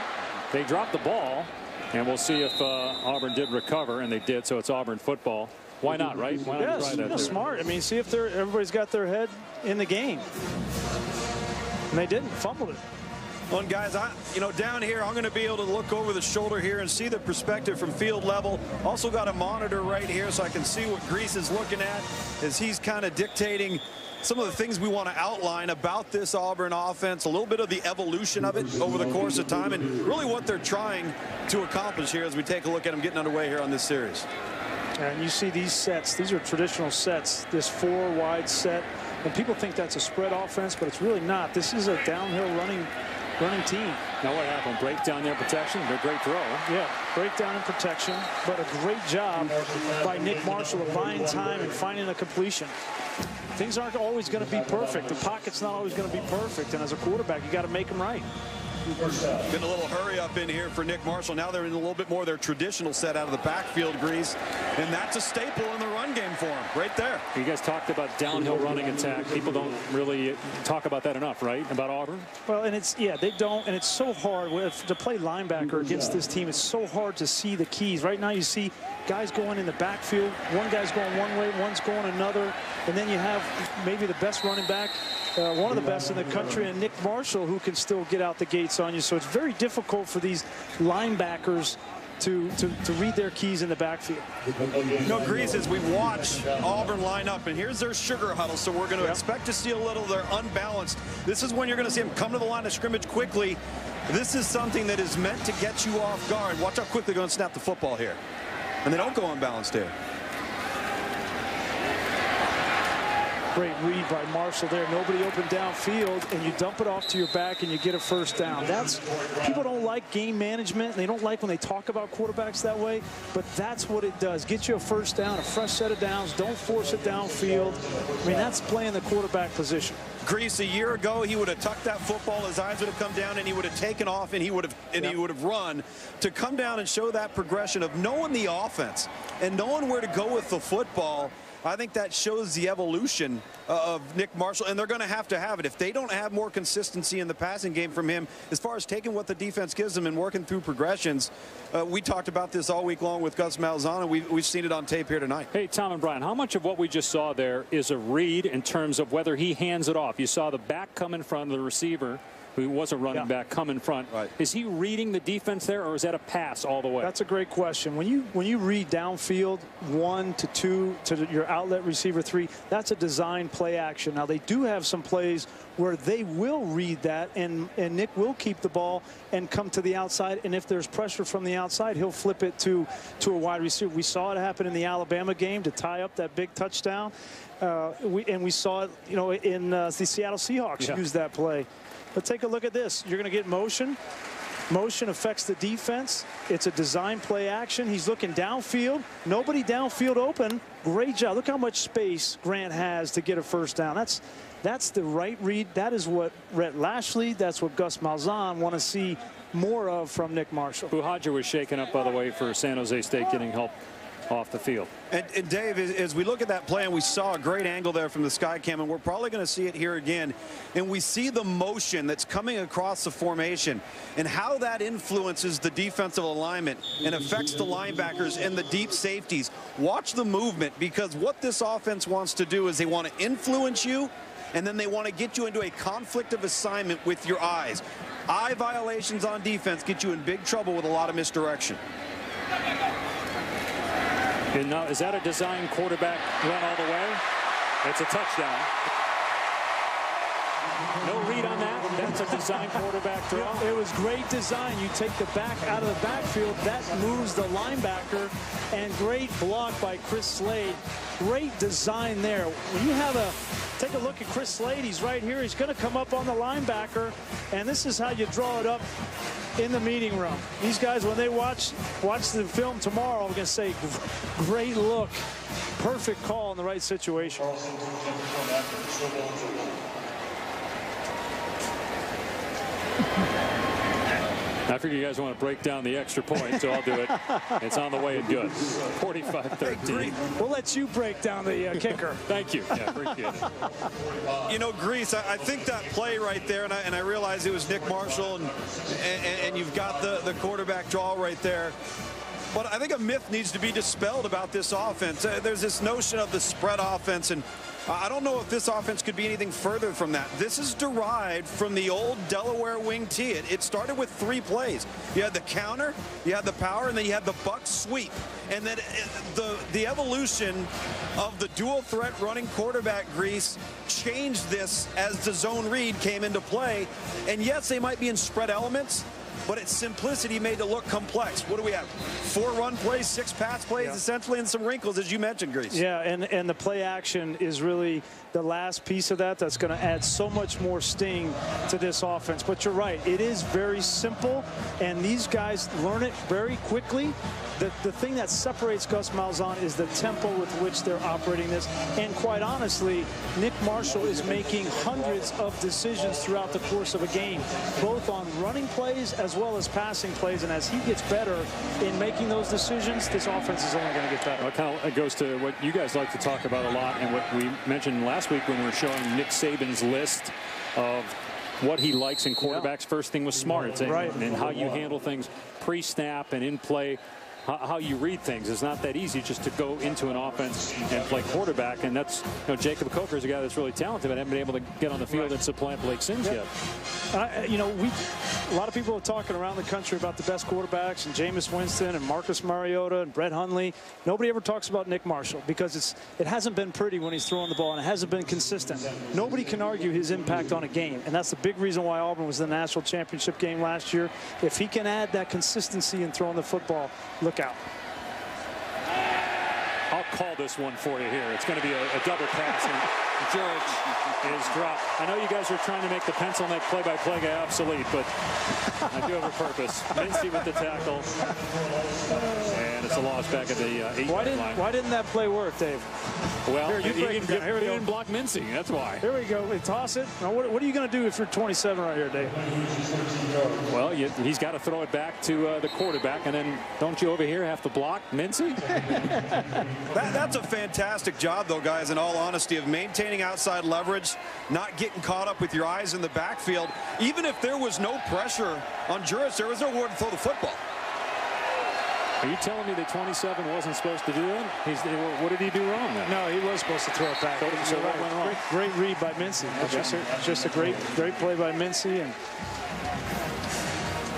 They dropped the ball, and we'll see if Auburn did recover, and they did, so it's Auburn football. Why not, right? Why not try that? Smart. I mean, see if everybody's got their head in the game. And they didn't. Fumbled it. Well, guys, down here, I'm going to be able to look over the shoulder here and see the perspective from field level. Also got a monitor right here so I can see what Grease is looking at as he's kind of dictating some of the things we want to outline about this Auburn offense, a little bit of the evolution of it over the course of time, and really what they're trying to accomplish here as we take a look at them getting underway here on this series. And you see these sets. These are traditional sets. This 4-wide set. And people think that's a spread offense, but it's really not. This is a downhill running team. Now what happened? Breakdown there, protection. A great throw. Yeah, breakdown and protection, but a great job by Nick Marshall of buying time and finding a completion. Things aren't always going to be perfect. The pocket's not always going to be perfect, and as a quarterback, you got to make them right. Been a little hurry up in here for Nick Marshall. Now they're in a little bit more of their traditional set out of the backfield, Grease. And that's a staple in the run game for him right there. You guys talked about downhill running attack. People don't really talk about that enough, right? About Auburn? Well, and they don't. And it's so hard to play linebacker against this team. It's so hard to see the keys. Right now you see guys going in the backfield. One guy's going one way, one's going another. And then you have maybe the best running back, one of the best in the country, and Nick Marshall, who can still get out the gates on you. So it's very difficult for these linebackers to read their keys in the backfield. Grease, as we watch Auburn line up, and here's their sugar huddle, so we're going to expect to see a little, they're unbalanced. This is when you're going to see them come to the line of scrimmage quickly. This is something that is meant to get you off guard. Watch how quick they're going to snap the football here. And they don't go unbalanced here. Great read by Marshall there. Nobody open downfield, and you dump it off to your back and you get a first down. People don't like game management. They don't like when they talk about quarterbacks that way, but that's what it does. Get you a first down, a fresh set of downs. Don't force it downfield. I mean, that's playing the quarterback position. Grease, a year ago, he would have tucked that football, his eyes would have come down, and he would have taken off, and he would have run. To come down and show that progression of knowing the offense and knowing where to go with the football, I think that shows the evolution of Nick Marshall, and they're going to have it. If they don't have more consistency in the passing game from him, as far as taking what the defense gives them and working through progressions, we talked about this all week long with Gus Malzahn, and we've seen it on tape here tonight. Hey, Tom and Brian, how much of what we just saw there is a read in terms of whether he hands it off? You saw the back come in front of the receiver, who was a running back, come in front. Right. Is he reading the defense there, or is that a pass all the way? That's a great question. When you read downfield 1 to 2 to your outlet receiver 3, that's a design play action. Now, they do have some plays where they will read that, and Nick will keep the ball and come to the outside, and if there's pressure from the outside, he'll flip it to a wide receiver. We saw it happen in the Alabama game to tie up that big touchdown. We saw it, in the Seattle Seahawks use that play. But take a look at this. You're going to get motion. Motion affects the defense. It's a design play action. He's looking downfield. Nobody downfield open. Great job. Look how much space Grant has to get a first down. That's the right read. That is what Rhett Lashley, that's what Gus Malzahn want to see more of from Nick Marshall. Buhaja was shaken up, by the way, for San Jose State getting help off the field. And Dave, as we look at that play, and we saw a great angle there from the sky cam, and we're probably going to see it here again, and we see the motion that's coming across the formation and how that influences the defensive alignment and affects the linebackers and the deep safeties. Watch the movement, because what this offense wants to do is they want to influence you, and then they want to get you into a conflict of assignment with your eyes. Eye violations on defense get you in big trouble with a lot of misdirection. And now, is that a design quarterback run all the way? It's a touchdown. No read on that. That's a design quarterback throw. It was great design. You take the back out of the backfield. That moves the linebacker. And great block by Chris Slade. Great design there. When you have take a look at Chris Slade. He's right here. He's going to come up on the linebacker. And this is how you draw it up in the meeting room. These guys, when they watch the film tomorrow, are going to say, great look. Perfect call in the right situation. I figure you guys want to break down the extra point, so I'll do it. It's on the way and good. 45-13. We'll let you break down the kicker. Thank you. Yeah, appreciate it. Grease, I think that play right there, and I realize it was Nick Marshall, and you've got the quarterback draw right there. But I think a myth needs to be dispelled about this offense. There's this notion of the spread offense, and I don't know if this offense could be anything further from that. This is derived from the old Delaware wing tee. It started with 3 plays. You had the counter, you had the power, and then you had the buck sweep. And then the evolution of the dual threat running quarterback, Grease, changed this as the zone read came into play. And yes, they might be in spread elements, but its simplicity made it look complex. What do we have? 4 run plays, 6 pass plays, essentially, and some wrinkles, as you mentioned, Grease. Yeah, and the play action is really the last piece of that. That's going to add so much more sting to this offense. But you're right, it is very simple, and these guys learn it very quickly. The thing that separates Gus Malzahn is the tempo with which they're operating this. And quite honestly, Nick Marshall is making hundreds of decisions throughout the course of a game, both on running plays as well as passing plays. And as he gets better in making those decisions, this offense is only going to get better. Well, it kind of goes to what you guys like to talk about a lot, and what we mentioned last week when we were showing Nick Saban's list of what he likes in quarterbacks. First thing was smart, and how you handle things pre-snap and in play. How you read things. It's not that easy just to go into an offense and play quarterback, and that's, Jacob Coker is a guy that's really talented, but haven't been able to get on the field and supplant Blake Sims yet. A lot of people are talking around the country about the best quarterbacks, and Jameis Winston and Marcus Mariota and Brett Hundley. Nobody ever talks about Nick Marshall, because it hasn't been pretty when he's throwing the ball, and it hasn't been consistent. Nobody can argue his impact on a game, and that's the big reason why Auburn was in the national championship game last year. If he can add that consistency in throwing the football, look out. I'll call this one for you here. It's going to be a double pass, and Jurich is dropped. I know you guys are trying to make the pencil neck play-by-play guy obsolete, but I do have a purpose. Mincy with the tackle, and it's a loss back at the 8-yard line. Why didn't that play work, Dave? Well, he didn't block Mincy. That's why. Here we go. We toss it. Now, what are you going to do if you're 27 right here, Dave? Well, he's got to throw it back to the quarterback, and then don't you over here have to block Mincy? That's a fantastic job, though, guys, in all honesty, of maintaining outside leverage, not getting caught up with your eyes in the backfield. Even if there was no pressure on Juris, there was nowhere to throw the football. Are you telling me that 27 wasn't supposed to do that? What did he do wrong then? No, he was supposed to throw it back. So what went wrong? Great read by Mincy. Just a great play by Mincy. And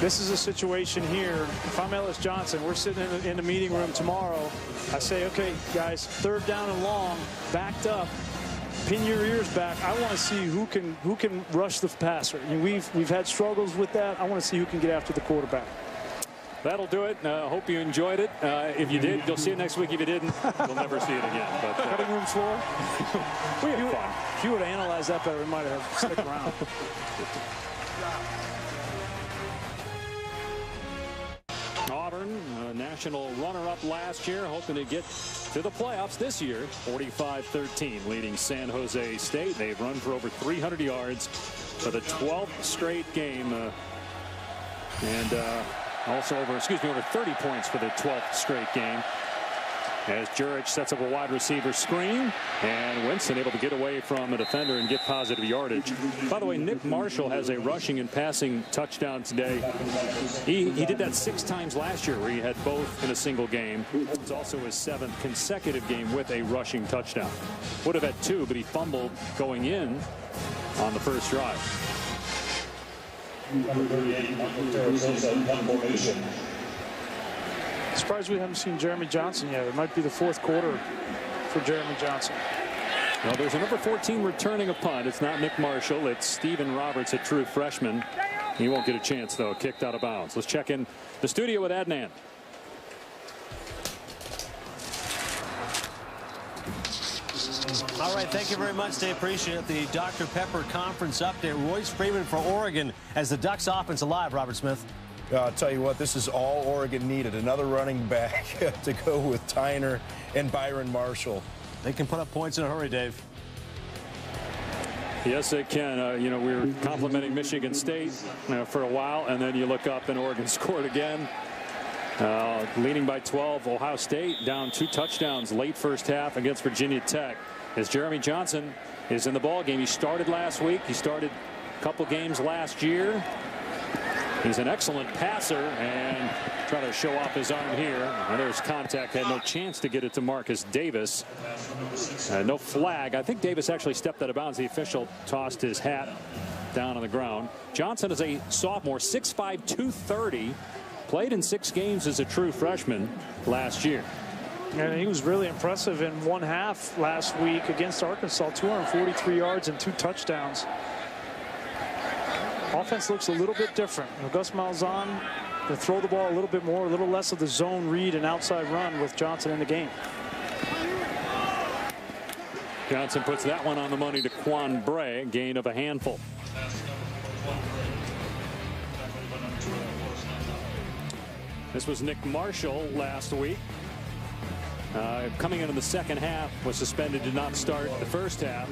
this is a situation here. If I'm Ellis Johnson, we're sitting in the meeting room tomorrow. I say, okay, guys, 3rd down and long, backed up. Pin your ears back. I want to see who can rush the passer. I mean, we've had struggles with that. I want to see who can get after the quarterback. That'll do it. Hope you enjoyed it. If you did, you'll see it next week. If you didn't, you'll never see it again. But cutting room floor. We had fun. If you would have analyzed that better, we might have stuck around. Auburn, national runner-up last year, hoping to get to the playoffs this year. 45-13, leading San Jose State. They've run for over 300 yards for the 12th straight game, also over 30 points for the 12th straight game. As Jurich sets up a wide receiver screen, and Winston able to get away from a defender and get positive yardage. By the way, Nick Marshall has a rushing and passing touchdown today. He did that 6 times last year, where he had both in a single game. It's also his 7th consecutive game with a rushing touchdown. Would have had 2, but he fumbled going in on the first drive. Number 38, one formation. Surprised we haven't seen Jeremy Johnson yet. It might be the 4th quarter for Jeremy Johnson. Well, there's a number 14 returning a punt. It's not Nick Marshall. It's Steven Roberts, a true freshman. He won't get a chance, though. Kicked out of bounds. Let's check in the studio with Adnan. All right, thank you very much. They appreciate the Dr. Pepper Conference update. Royce Freeman for Oregon as the Ducks offense alive, Robert Smith. I'll tell you what, this is all Oregon needed. Another running back to go with Tyner and Byron Marshall. They can put up points in a hurry, Dave. Yes, they can. We were complimenting Michigan State for a while, and then you look up and Oregon scored again. Leading by 12, Ohio State down 2 touchdowns late first half against Virginia Tech. As Jeremy Johnson is in the ball game. He started last week. He started a couple games last year. He's an excellent passer, and try to show off his arm here. And there's contact. Had no chance to get it to Marcus Davis. No flag. I think Davis actually stepped out of bounds. The official tossed his hat down on the ground. Johnson is a sophomore, 6'5", 230. Played in 6 games as a true freshman last year. And he was really impressive in 1/2 last week against Arkansas. 243 yards and 2 touchdowns. Offense looks a little bit different. Gus Malzahn to throw the ball a little bit more, a little less of the zone read and outside run with Johnson in the game. Johnson puts that one on the money to Quan Bray, gain of a handful. This was Nick Marshall last week. Coming into the second half, was suspended, did not start the first half.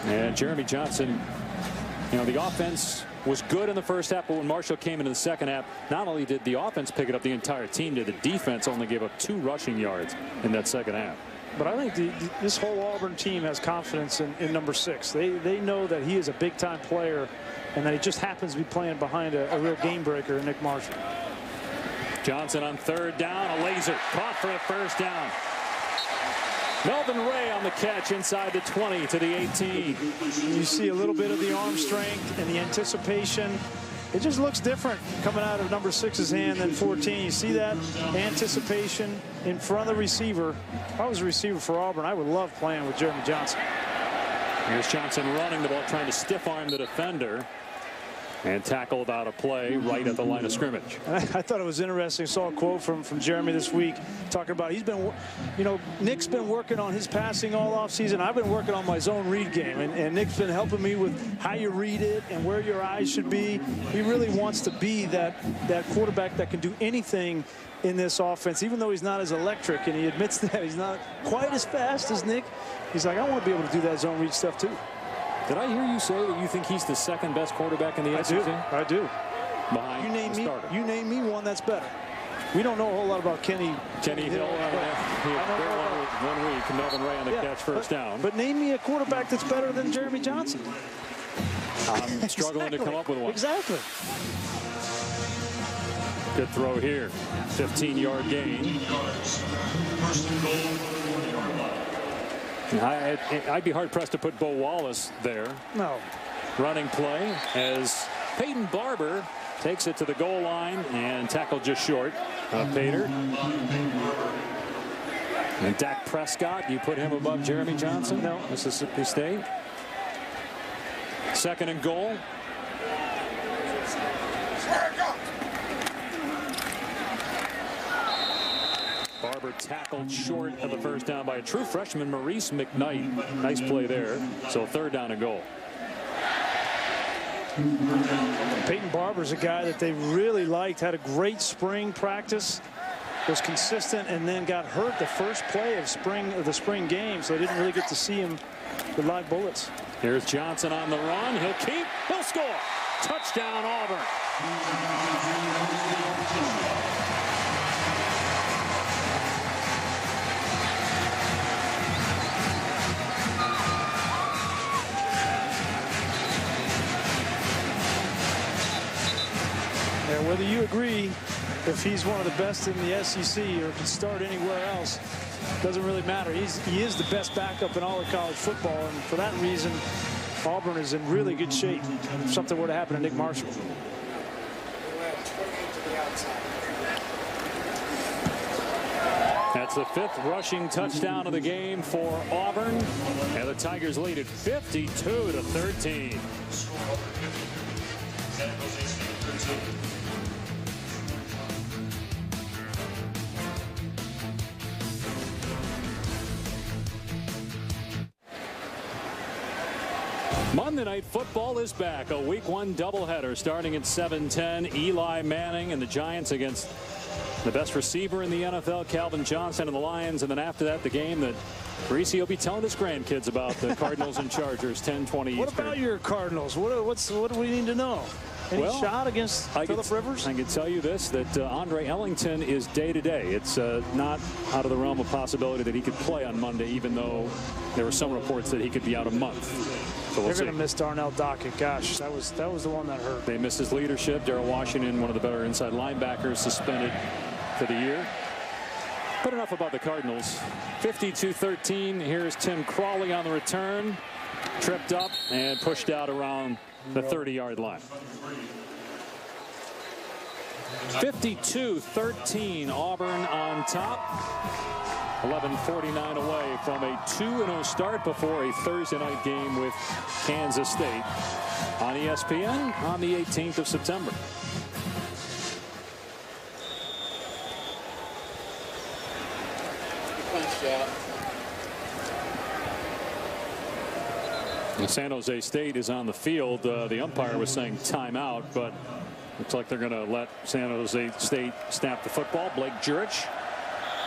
And Jeremy Johnson, the offense was good in the first half, but when Marshall came into the second half, not only did the offense pick it up, the entire team did. The defense only gave up 2 rushing yards in that second half. But I think this whole Auburn team has confidence in number 6. They know that he is a big-time player, and that he just happens to be playing behind a real game breaker in Nick Marshall. Johnson on 3rd down, a laser caught for a first down. Melvin Ray on the catch inside the 20 to the 18. You see a little bit of the arm strength and the anticipation. It just looks different coming out of number 6's hand than 14. You see that anticipation in front of the receiver. If I was a receiver for Auburn, I would love playing with Jeremy Johnson. Here's Johnson running the ball, trying to stiff arm the defender. And tackled out of play right at the line of scrimmage. And I thought it was interesting. I saw a quote from Jeremy this week talking about he's been, you know, Nick's been working on his passing all offseason. I've been working on my zone read game. And Nick's been helping me with how you read it and where your eyes should be. He really wants to be that quarterback that can do anything in this offense, even though he's not as electric. And he admits that he's not quite as fast as Nick. He's like, I want to be able to do that zone read stuff too. Did I hear you say that you think he's the second best quarterback in the SEC? I do. Behind you name me one that's better. We don't know a whole lot about Kenny Hill. He one week, Melvin Ray on the catch first down. But name me a quarterback that's better than Jeremy Johnson. I'm struggling to come up with one. Exactly. Good throw here. 15-yard gain. I'd be hard-pressed to put Bo Wallace there. No. Running play as Peyton Barber takes it to the goal line and tackled just short of Pater. And Dak Prescott, you put him above Jeremy Johnson? No. Mississippi State. Second and goal. Barber tackled short of the first down by a true freshman, Maurice McKnight. Nice play there. So third down and goal. Peyton Barber's a guy that they really liked. Had a great spring practice. Was consistent and then got hurt the first play of the spring game. So they didn't really get to see him with live bullets. Here's Johnson on the run. He'll keep. He'll score. Touchdown Auburn. And whether you agree if he's one of the best in the SEC or can start anywhere else, doesn't really matter. He is the best backup in all of college football, and for that reason, Auburn is in really good shape if something were to happen to Nick Marshall. That's the 5th rushing touchdown of the game for Auburn, and the Tigers lead at 52-13. Monday Night Football is back. A Week 1 doubleheader starting at 7:10. Eli Manning and the Giants against the best receiver in the NFL, Calvin Johnson, and the Lions. And then after that, the game that Greasy will be telling his grandkids about, the Cardinals and Chargers, 10:20 Eastern. What about your Cardinals? What do we need to know? Any shot against Phillip Rivers? I can tell you this, that Andre Ellington is day-to-day. It's not out of the realm of possibility that he could play on Monday, even though there were some reports that he could be out a month. So They're going to miss Darnell Dockett. Gosh, that was the one that hurt. They miss his leadership. Darrell Washington, one of the better inside linebackers, suspended for the year. But enough about the Cardinals. 52-13. Here's Tim Crawley on the return. Tripped up and pushed out around the 30-yard line. 52-13. Auburn on top. 11:49 away from a 2-0 start before a Thursday night game with Kansas State on ESPN on the 18th of September. And San Jose State is on the field. The umpire was saying timeout, but looks like they're going to let San Jose State snap the football. Blake Jurich,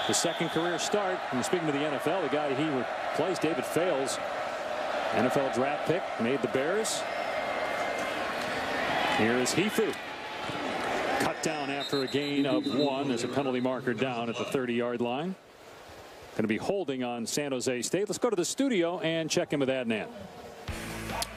his second career start. And speaking to the NFL, the guy he replaced, David Fales, NFL draft pick, made the Bears. Here is Hifu. Cut down after a gain of 1. There's a penalty marker down at the 30-yard line. Going to be holding on San Jose State. Let's go to the studio and check in with Adnan.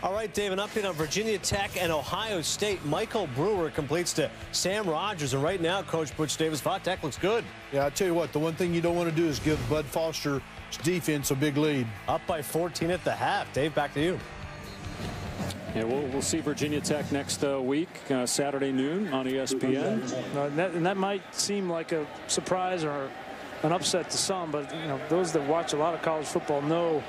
All right, Dave, an update on Virginia Tech and Ohio State. Michael Brewer completes to Sam Rogers, and right now, Coach Butch Davis-Tech looks good. Yeah, I tell you what, the one thing you don't want to do is give Bud Foster's defense a big lead. Up by 14 at the half. Dave, back to you. Yeah, we'll see Virginia Tech next week, Saturday noon on ESPN. And that might seem like a surprise or an upset to some, but you know, those that watch a lot of college football know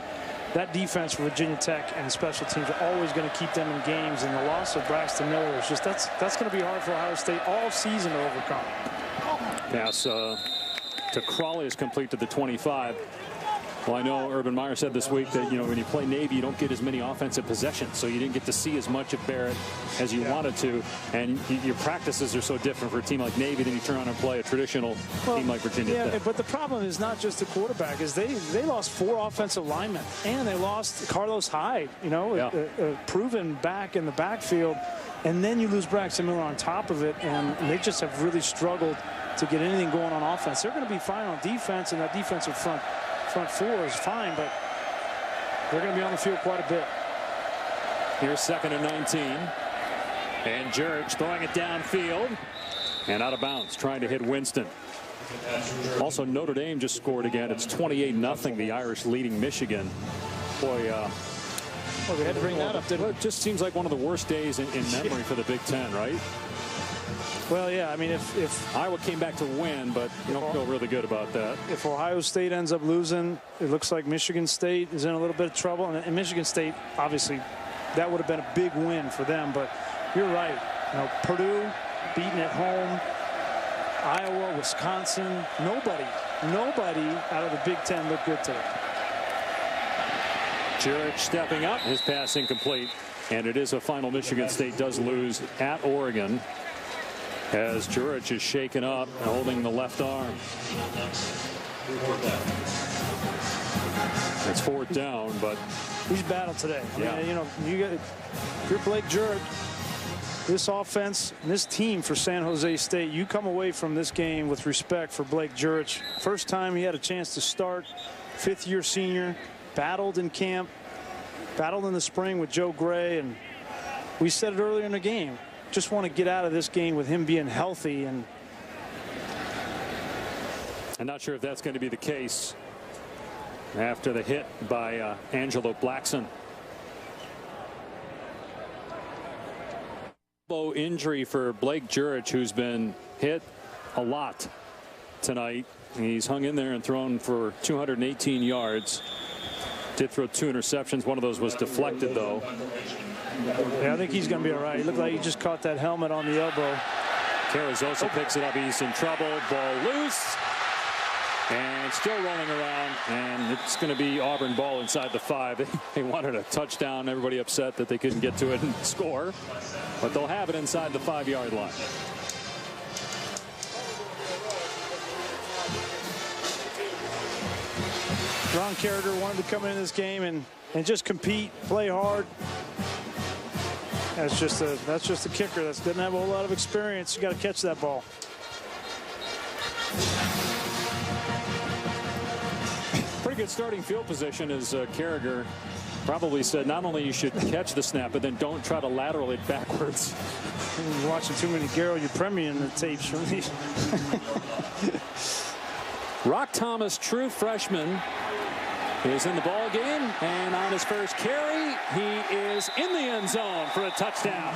that defense for Virginia Tech and special teams are always going to keep them in games. And the loss of Braxton Miller is just that's going to be hard for Ohio State all season to overcome. Pass to Crawley is complete to the 25. Well, I know Urban Meyer said this week that, when you play Navy, you don't get as many offensive possessions, so you didn't get to see as much of Barrett as you wanted to, and your practices are so different for a team like Navy than you turn on and play a traditional team like Virginia Tech. Yeah, but the problem is not just the quarterback, is they lost 4 offensive linemen, and they lost Carlos Hyde, a proven back in the backfield, and then you lose Braxton Miller on top of it, and they just have really struggled to get anything going on offense. They're going to be fine on defense, and that defensive front 4 is fine, but they're going to be on the field quite a bit. Here's 2nd and 19. And Jurich throwing it downfield and out of bounds, trying to hit Winston. Also, Notre Dame just scored again. It's 28-0, the Irish leading Michigan. Boy, we had to bring that up, didn't we? It just seems like one of the worst days in memory for the Big Ten, right? Well, yeah, I mean, if Iowa came back to win, but you don't feel really good about that. If Ohio State ends up losing, it looks like Michigan State is in a little bit of trouble. And Michigan State, obviously, that would have been a big win for them. But you're right. Purdue beating at home, Iowa, Wisconsin, nobody out of the Big Ten looked good today. Jurich stepping up, his pass incomplete, and it is a final. Michigan State does lose at Oregon, as Jurich is shaken up, holding the left arm. It's 4th down, but he's battled today. I mean, if you're Blake Jurich, this offense and this team for San Jose State, you come away from this game with respect for Blake Jurich. First time he had a chance to start, 5th-year senior, battled in camp, battled in the spring with Joe Gray, and we said it earlier in the game. Just want to get out of this game with him being healthy, and I'm not sure if that's going to be the case after the hit by Angelo Blackson. Elbow injury for Blake Jurich, who's been hit a lot tonight. He's hung in there and thrown for 218 yards. Did throw 2 interceptions. One of those was deflected, though. Yeah, I think he's going to be all right. He looked like he just caught that helmet on the elbow. Carrizosa picks it up. He's in trouble. Ball loose. And still rolling around. And it's going to be Auburn ball inside the 5. They wanted a touchdown. Everybody upset that they couldn't get to it and score. But they'll have it inside the 5-yard line. Ron Carragher wanted to come in this game and just compete, play hard. That's just a kicker that doesn't have a whole lot of experience. You got to catch that ball. Pretty good starting field position, as Carragher probably said. Not only you should catch the snap, but then don't try to lateral it backwards. I'm watching too many Gerald Upremian tapes from me. Rock Thomas, true freshman, is in the ball game, and on his first carry, he is in the end zone for a touchdown.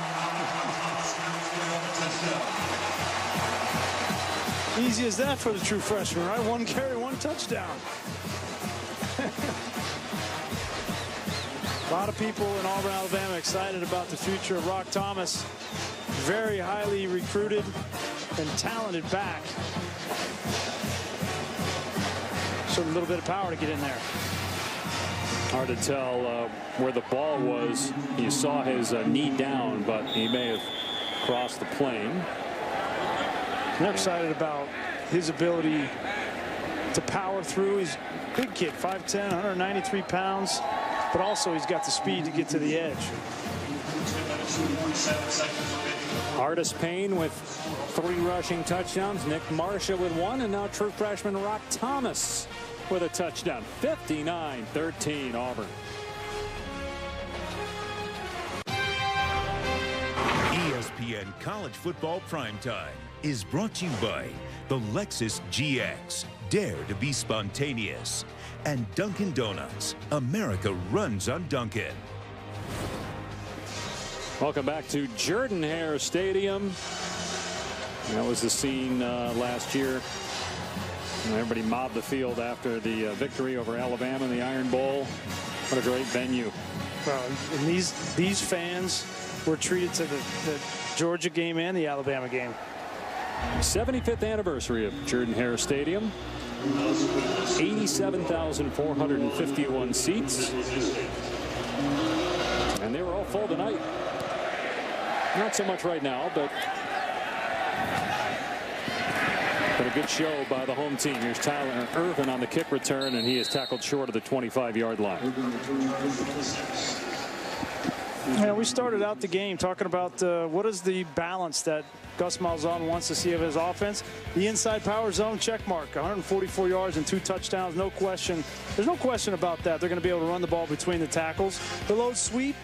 Easy as that for the true freshman, right? 1 carry, 1 touchdown. A lot of people in Auburn, Alabama excited about the future of Rock Thomas. Very highly recruited and talented back. Showed a little bit of power to get in there. Hard to tell where the ball was. You saw his knee down, but he may have crossed the plane. They're excited about his ability to power through. He's a big kid, 5'10", 193 pounds, but also he's got the speed to get to the edge. Artis-Payne with 3 rushing touchdowns. Nick Marcia with 1, and now true freshman Rock Thomas with a touchdown. 59-13 Auburn. ESPN College Football Primetime is brought to you by the Lexus GX. Dare to be spontaneous. And Dunkin' Donuts. America runs on Dunkin'. Welcome back to Jordan-Hare Stadium. That was the scene last year And everybody mobbed the field after the victory over Alabama in the Iron Bowl. What a great venue. Well, and these fans were treated to the Georgia game and the Alabama game. 75th anniversary of Jordan-Hare Stadium. 87,451 seats. And they were all full tonight. Not so much right now, but a good show by the home team. Here's Tyler Irvin on the kick return, and he is tackled short of the 25-yard line. Yeah, we started out the game talking about what is the balance that Gus Malzahn wants to see of his offense. The inside power zone, check mark. 144 yards and 2 touchdowns, no question. There's no question about that. They're going to be able to run the ball between the tackles. The low sweep,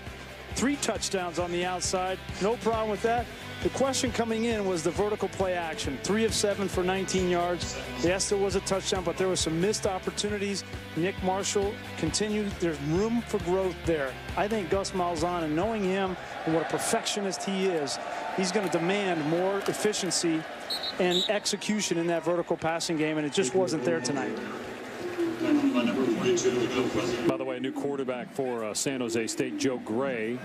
3 touchdowns on the outside. No problem with that. The question coming in was the vertical play action. 3 of 7 for 19 yards. Yes, there was a touchdown, but there were some missed opportunities. Nick Marshall continued. There's room for growth there. I think Gus Malzahn, and knowing him and what a perfectionist he is, he's going to demand more efficiency and execution in that vertical passing game, and it just wasn't there tonight. By the way, a new quarterback for San Jose State, Joe Gray,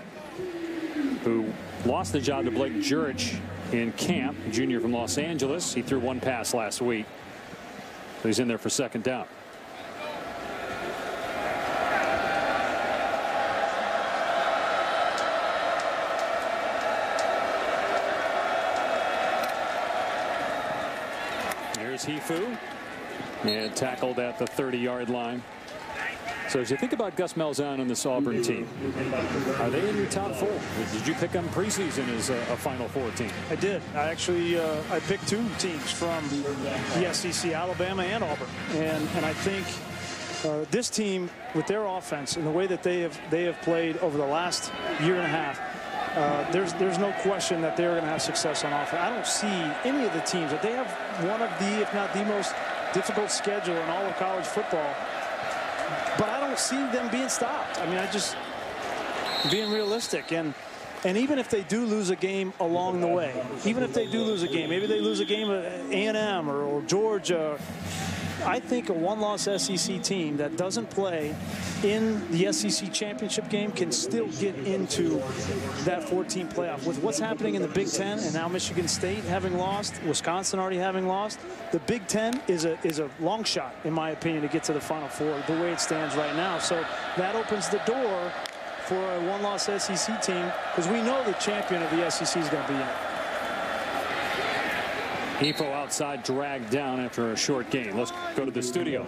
who lost the job to Blake Jurich in camp, a junior from Los Angeles. He threw 1 pass last week. So he's in there for second down. Here's Hifu, and tackled at the 30-yard line. So as you think about Gus Malzahn and this Auburn team, are they in your top 4? Did you pick them preseason as a Final Four team? I did. I actually I picked 2 teams from the SEC, Alabama and Auburn, and I think this team with their offense and the way that they have played over the last year and a half, there's no question that they're going to have success on offense. I don't see any of the teams that they have one of the, if not the most difficult schedule in all of college football. But I don't see them being stopped. I mean, being realistic. And even if they do lose a game along the way, even if they do lose a game, maybe they lose a game at A&M or Georgia, I think a one-loss SEC team that doesn't play in the SEC championship game can still get into that 14 playoff. With what's happening in the Big Ten and now Michigan State having lost, Wisconsin already having lost, the Big Ten is a long shot, in my opinion, to get to the Final Four the way it stands right now. So that opens the door for a one-loss SEC team, because we know the champion of the SEC is going to be in it. Hifu outside, dragged down after a short gain. Let's go to the studio.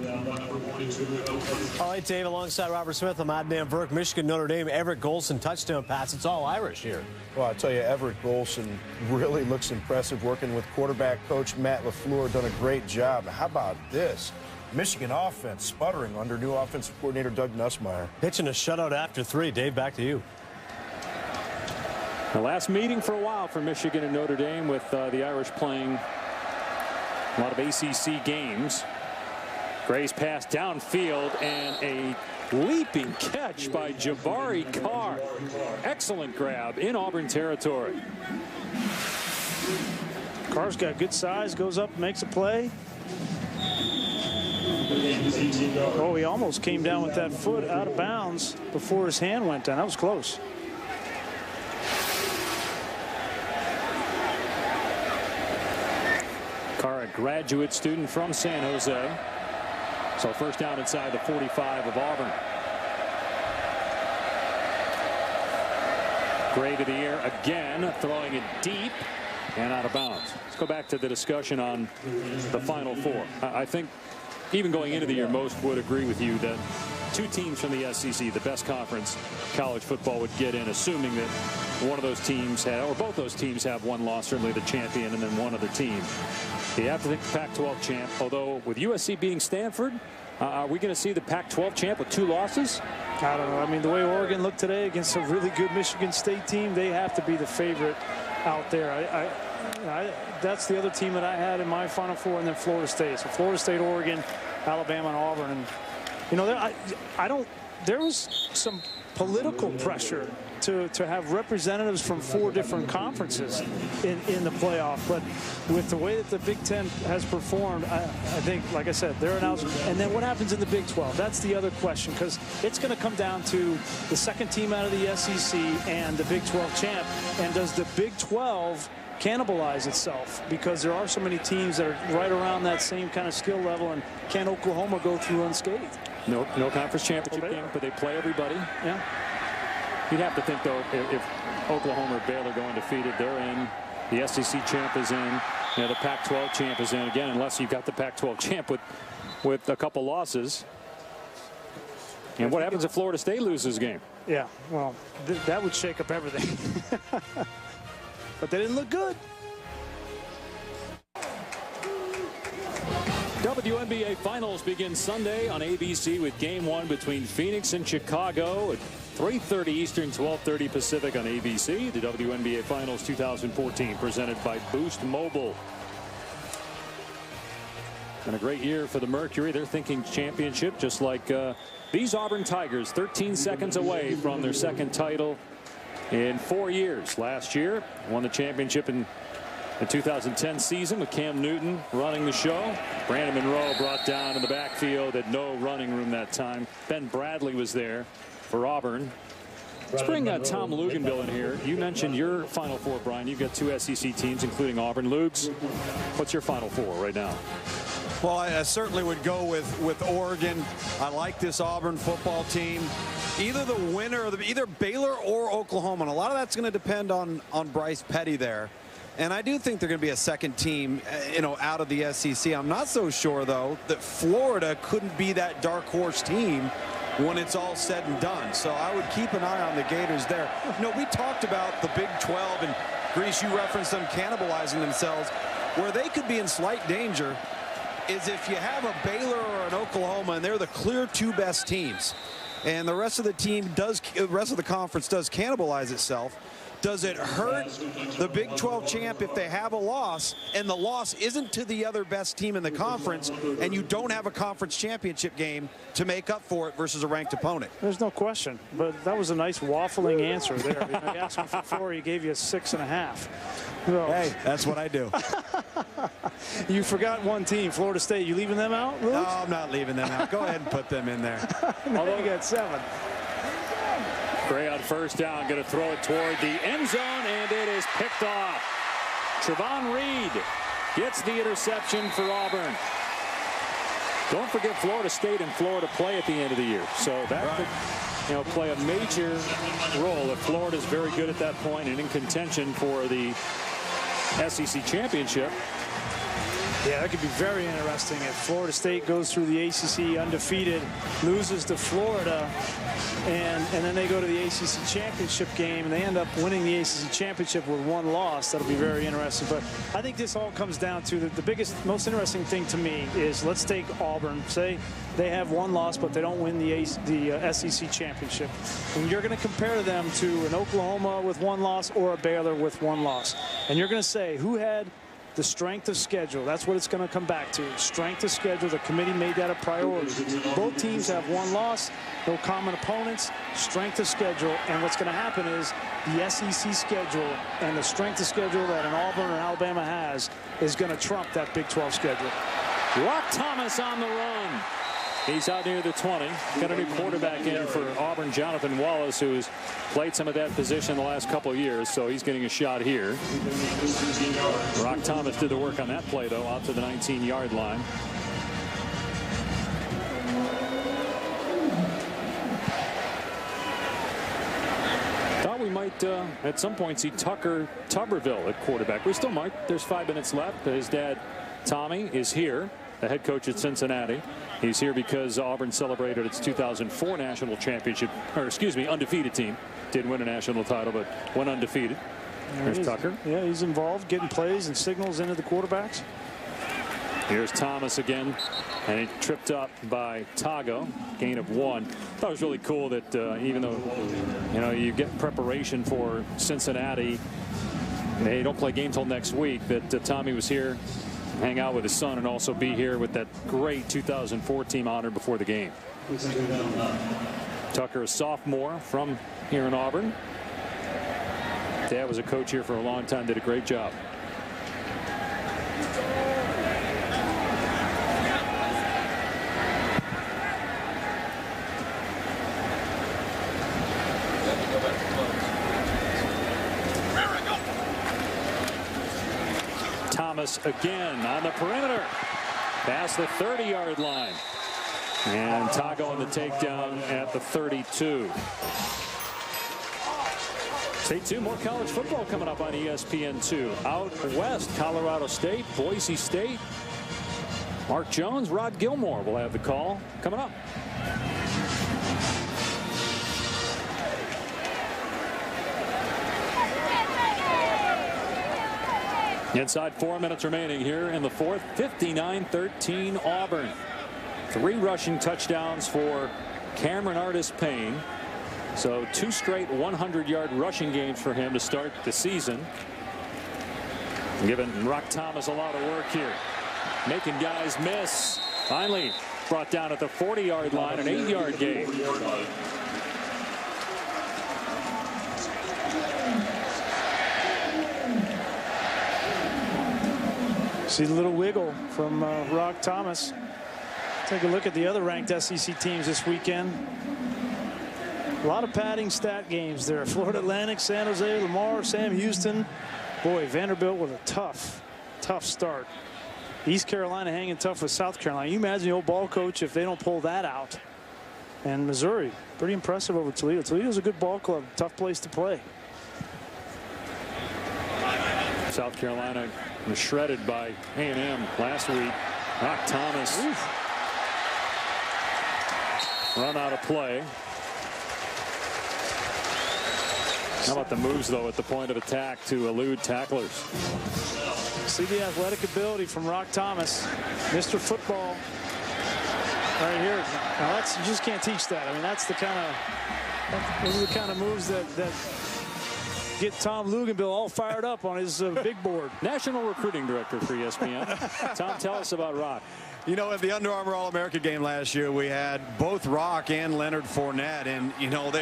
All right, Dave, alongside Robert Smith, I'm Adnan Burke. Michigan, Notre Dame, Everett Golson touchdown pass. It's all Irish here. Well, I tell you, Everett Golson really looks impressive working with quarterback coach Matt LaFleur. Done a great job. How about this? Michigan offense sputtering under new offensive coordinator Doug Nussmeier. Pitching a shutout after 3. Dave, back to you. The last meeting for a while for Michigan and Notre Dame, with the Irish playing a lot of ACC games. Gray's pass downfield and a leaping catch by Jabari Carr. Excellent grab in Auburn territory. Carr's got good size, goes up, makes a play. Oh, he almost came down with that foot out of bounds before his hand went down. That was close. Carr, a graduate student from San Jose. So first down inside the 45 of Auburn. Gray to the air again, throwing it deep and out of bounds. Let's go back to the discussion on the Final Four. I think even going into the year, most would agree with you that 2 teams from the SEC, the best conference college football, would get in, assuming that one of those teams had, or both those teams have one loss, certainly the champion and then one other team. You have to think the Pac-12 champ, although with USC being Stanford, are we going to see the Pac-12 champ with 2 losses? I don't know. I mean, the way Oregon looked today against a really good Michigan State team, they have to be the favorite out there. That's the other team that I had in my Final Four, and then Florida State. So Florida State, Oregon, Alabama, and Auburn. And, you know, there was some political pressure to have representatives from 4 different conferences in the playoff. But with the way that the Big Ten has performed, I think, like I said, they're announced. And then what happens in the Big 12? That's the other question, because it's going to come down to the second team out of the SEC and the Big 12 champ. And does the Big 12 cannibalize itself? Because there are so many teams that are right around that same kind of skill level, and can Oklahoma go through unscathed? No conference championship game, but they play everybody. Yeah. You'd have to think, though, if Oklahoma or Baylor go undefeated, they're in. The SEC champ is in. You know, the Pac-12 champ is in again, unless you've got the Pac-12 champ with a couple losses. And what happens if Florida State loses a game? Yeah, well, that would shake up everything. But they didn't look good. WNBA Finals begin Sunday on ABC with Game 1 between Phoenix and Chicago at 3:30 Eastern, 12:30 Pacific on ABC. The WNBA Finals 2014 presented by Boost Mobile. And a great year for the Mercury. They're thinking championship, just like these Auburn Tigers, 13 seconds away from their second title in 4 years. Last year, won the championship in the 2010 season with Cam Newton running the show. Brandon Monroe brought down in the backfield, had no running room that time. Ben Bradley was there for Auburn. Let's bring Tom Luganville in here. You mentioned your Final Four, Brian. You've got 2 SEC teams, including Auburn. Lugs, what's your Final Four right now? Well, I certainly would go with Oregon. I like this Auburn football team. Either the winner of either Baylor or Oklahoma. And a lot of that's going to depend on Bryce Petty there. And I do think they're going to be a second team, out of the SEC. I'm not so sure, though, that Florida couldn't be that dark horse team when it's all said and done. So I would keep an eye on the Gators there. We talked about the Big 12, and Grease, you referenced them cannibalizing themselves. Where they could be in slight danger is if you have a Baylor or an Oklahoma, and they're the clear 2 best teams, and the rest of the conference does cannibalize itself. Does it hurt the Big 12 champ if they have a loss, and the loss isn't to the other best team in the conference, and you don't have a conference championship game to make up for it versus a ranked opponent? There's no question, but that was a nice waffling answer there. He asked him for 4, he gave you a 6.5. So. Hey, that's what I do. You forgot one team, Florida State. You leaving them out, Luke? No, I'm not leaving them out. Go ahead and put them in there. Although you got 7. Gray on first down, going to throw it toward the end zone, and it is picked off. Trevon Reed gets the interception for Auburn. Don't forget Florida State and Florida play at the end of the year, so that could play a major role if Florida's very good at that point and in contention for the SEC championship. Yeah, that could be very interesting if Florida State goes through the ACC undefeated, loses to Florida, and then they go to the ACC championship game and they end up winning the ACC championship with 1 loss. That'll be very interesting. But I think this all comes down to the biggest, most interesting thing to me is, let's take Auburn. Say they have 1 loss, but they don't win the SEC championship. And you're going to compare them to an Oklahoma with 1 loss or a Baylor with 1 loss. And you're going to say, who had the strength of schedule? That's what it's going to come back to. Strength of schedule. The committee made that a priority. Both teams have 1 loss, no common opponents, strength of schedule. And what's going to happen is the SEC schedule and the strength of schedule that an Auburn or Alabama has is going to trump that Big 12 schedule. Rock Thomas on the run. He's out near the 20. Got a new quarterback in for Auburn, Jonathan Wallace, who's played some of that position the last couple of years, so he's getting a shot here. Rock Thomas did the work on that play, though, out to the 19-yard line. Thought we might, at some point, see Tucker Tuberville at quarterback. We still might. There's 5 minutes left. His dad, Tommy, is here, the head coach at Cincinnati. He's here because Auburn celebrated its 2004 national championship, or excuse me, undefeated team. Didn't win a national title, but went undefeated. There's Tucker. Yeah, he's involved, getting plays and signals into the quarterbacks. Here's Thomas again, and he tripped up by Tago, gain of 1. I thought it was really cool that even though, you get preparation for Cincinnati, they don't play game till next week, that Tommy was here, hang out with his son, and also be here with that great 2004 team honor before the game. Tucker, a sophomore from here in Auburn. Dad was a coach here for a long time, did a great job. Thomas again on the perimeter. Past the 30-yard line. And Tago on the takedown at the 32. Stay tuned, more college football coming up on ESPN2. Out west, Colorado State, Boise State. Mark Jones, Rod Gilmore will have the call coming up. Inside 4 minutes remaining here in the fourth. 59-13 Auburn. 3 rushing touchdowns for Cameron Artis-Payne. So 2 straight 100-yard rushing games for him to start the season. Giving Rock Thomas a lot of work here. Making guys miss. Finally brought down at the 40-yard line, an 8-yard gain. See the little wiggle from Rock Thomas. Take a look at the other ranked SEC teams this weekend. A lot of padding stat games there. Florida Atlantic, San Jose, Lamar, Sam Houston. Boy, Vanderbilt with a tough start. East Carolina hanging tough with South Carolina. You imagine the old ball coach if they don't pull that out. And Missouri, pretty impressive over Toledo. Toledo's a good ball club, tough place to play. South Carolina was shredded by A&M last week. Rock Thomas. Oof. Run out of play. How about the moves, though, at the point of attack to elude tacklers? See the athletic ability from Rock Thomas. Mr. Football right here. Now that's, you just can't teach that. I mean, that's the kind of, those are the kind of moves that get Tom Luganville all fired up on his big board. National recruiting director for ESPN. Tom, tell us about Rock. You know, at the Under Armour All-America game last year, we had both Rock and Leonard Fournette, and, you know,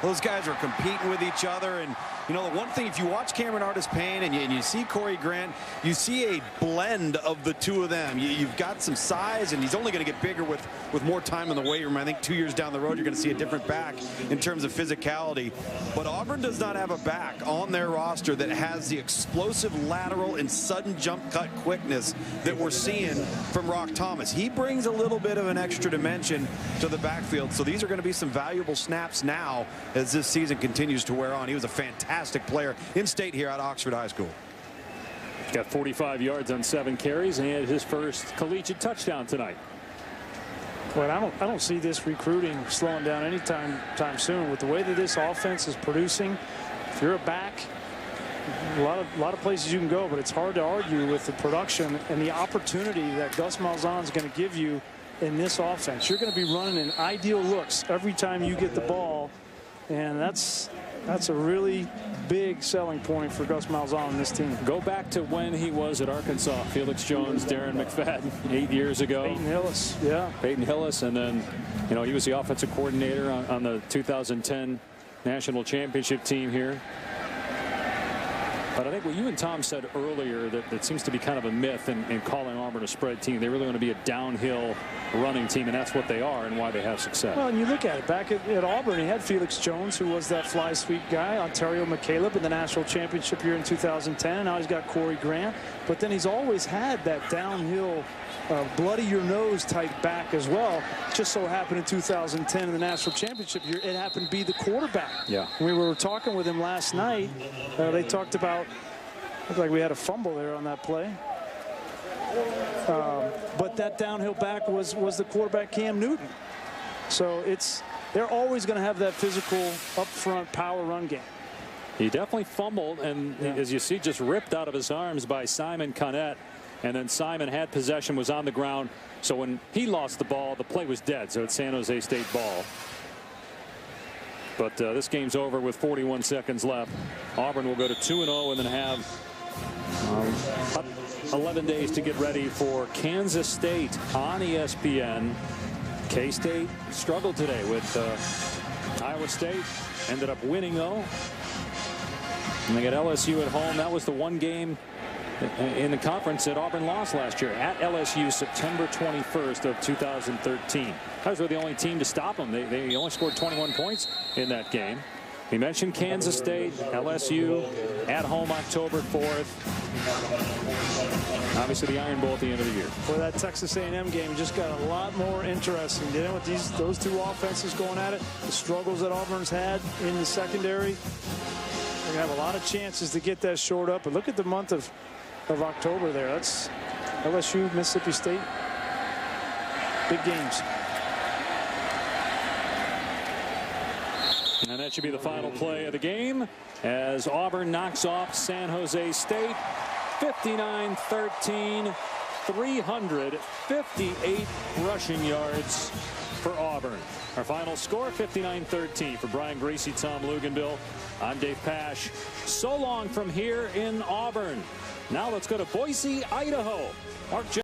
those guys were competing with each other. And, you know, the one thing, if you watch Cameron Artis-Payne and you see Corey Grant, you see a blend of the two of them. You've got some size, and he's only going to get bigger with more time in the weight room. I think 2 years down the road, you're going to see a different back in terms of physicality. But Auburn does not have a back on their roster that has the explosive lateral and sudden jump cut quickness that we're seeing from Rock Thomas. He brings a little bit of an extra dimension to the backfield. So these are going to be some valuable snaps now as this season continues to wear on. He was a fantastic player in state here at Oxford High School. Got 45 yards on 7 carries and he had his first collegiate touchdown tonight. Well, I don't see this recruiting slowing down anytime soon. With the way that this offense is producing, if you're a back, a lot of places you can go, but it's hard to argue with the production and the opportunity that Gus Malzahn is going to give you in this offense. You're going to be running in ideal looks every time you get the ball, and that's a really big selling point for Gus Malzahn and this team. Go back to when he was at Arkansas. Felix Jones, Darren McFadden, 8 years ago. Peyton Hillis, yeah. Peyton Hillis, and then, you know, he was the offensive coordinator on the 2010 national championship team here. But I think what you and Tom said earlier, that seems to be kind of a myth in calling Auburn a spread team. They really want to be a downhill running team, and that's what they are and why they have success. Well, and you look at it. Back at Auburn, he had Felix Jones, who was that fly sweep guy, Ontario McCaleb in the national championship year in 2010. Now he's got Corey Grant. But then he's always had that downhill, bloody your nose type back as well. Just so happened in 2010 in the national championship year, it happened to be the quarterback. Yeah. When we were talking with him last night, they talked about, looked like we had a fumble there on that play. But that downhill back was the quarterback Cam Newton. So they're always going to have that physical up front power run game. He definitely fumbled, and as you see, just ripped out of his arms by Simon Connett. And then Simon had possession, was on the ground. So when he lost the ball, the play was dead. So it's San Jose State ball. But this game's over with 41 seconds left. Auburn will go to 2-0 and then have 11 days to get ready for Kansas State on ESPN. K-State struggled today with Iowa State ended up winning, though. And they got LSU at home. That was the one game in the conference that Auburn lost last year at LSU, September 21st of 2013. Tigers were the only team to stop them. They only scored 21 points in that game. We mentioned Kansas State, LSU at home October 4th. Obviously the Iron Bowl at the end of the year. Boy, that Texas A&M game just got a lot more interesting. You know, with those two offenses going at it, the struggles that Auburn's had in the secondary. They're going to have a lot of chances to get that shored up. But look at the month of October there. That's LSU, Mississippi State. Big games. And that should be the final play of the game as Auburn knocks off San Jose State 59-13, 358 rushing yards for Auburn. Our final score 59-13. For Brian Gracie, Tom Luganbill, I'm Dave Pasch. So long from here in Auburn. Now let's go to Boise, Idaho. Mark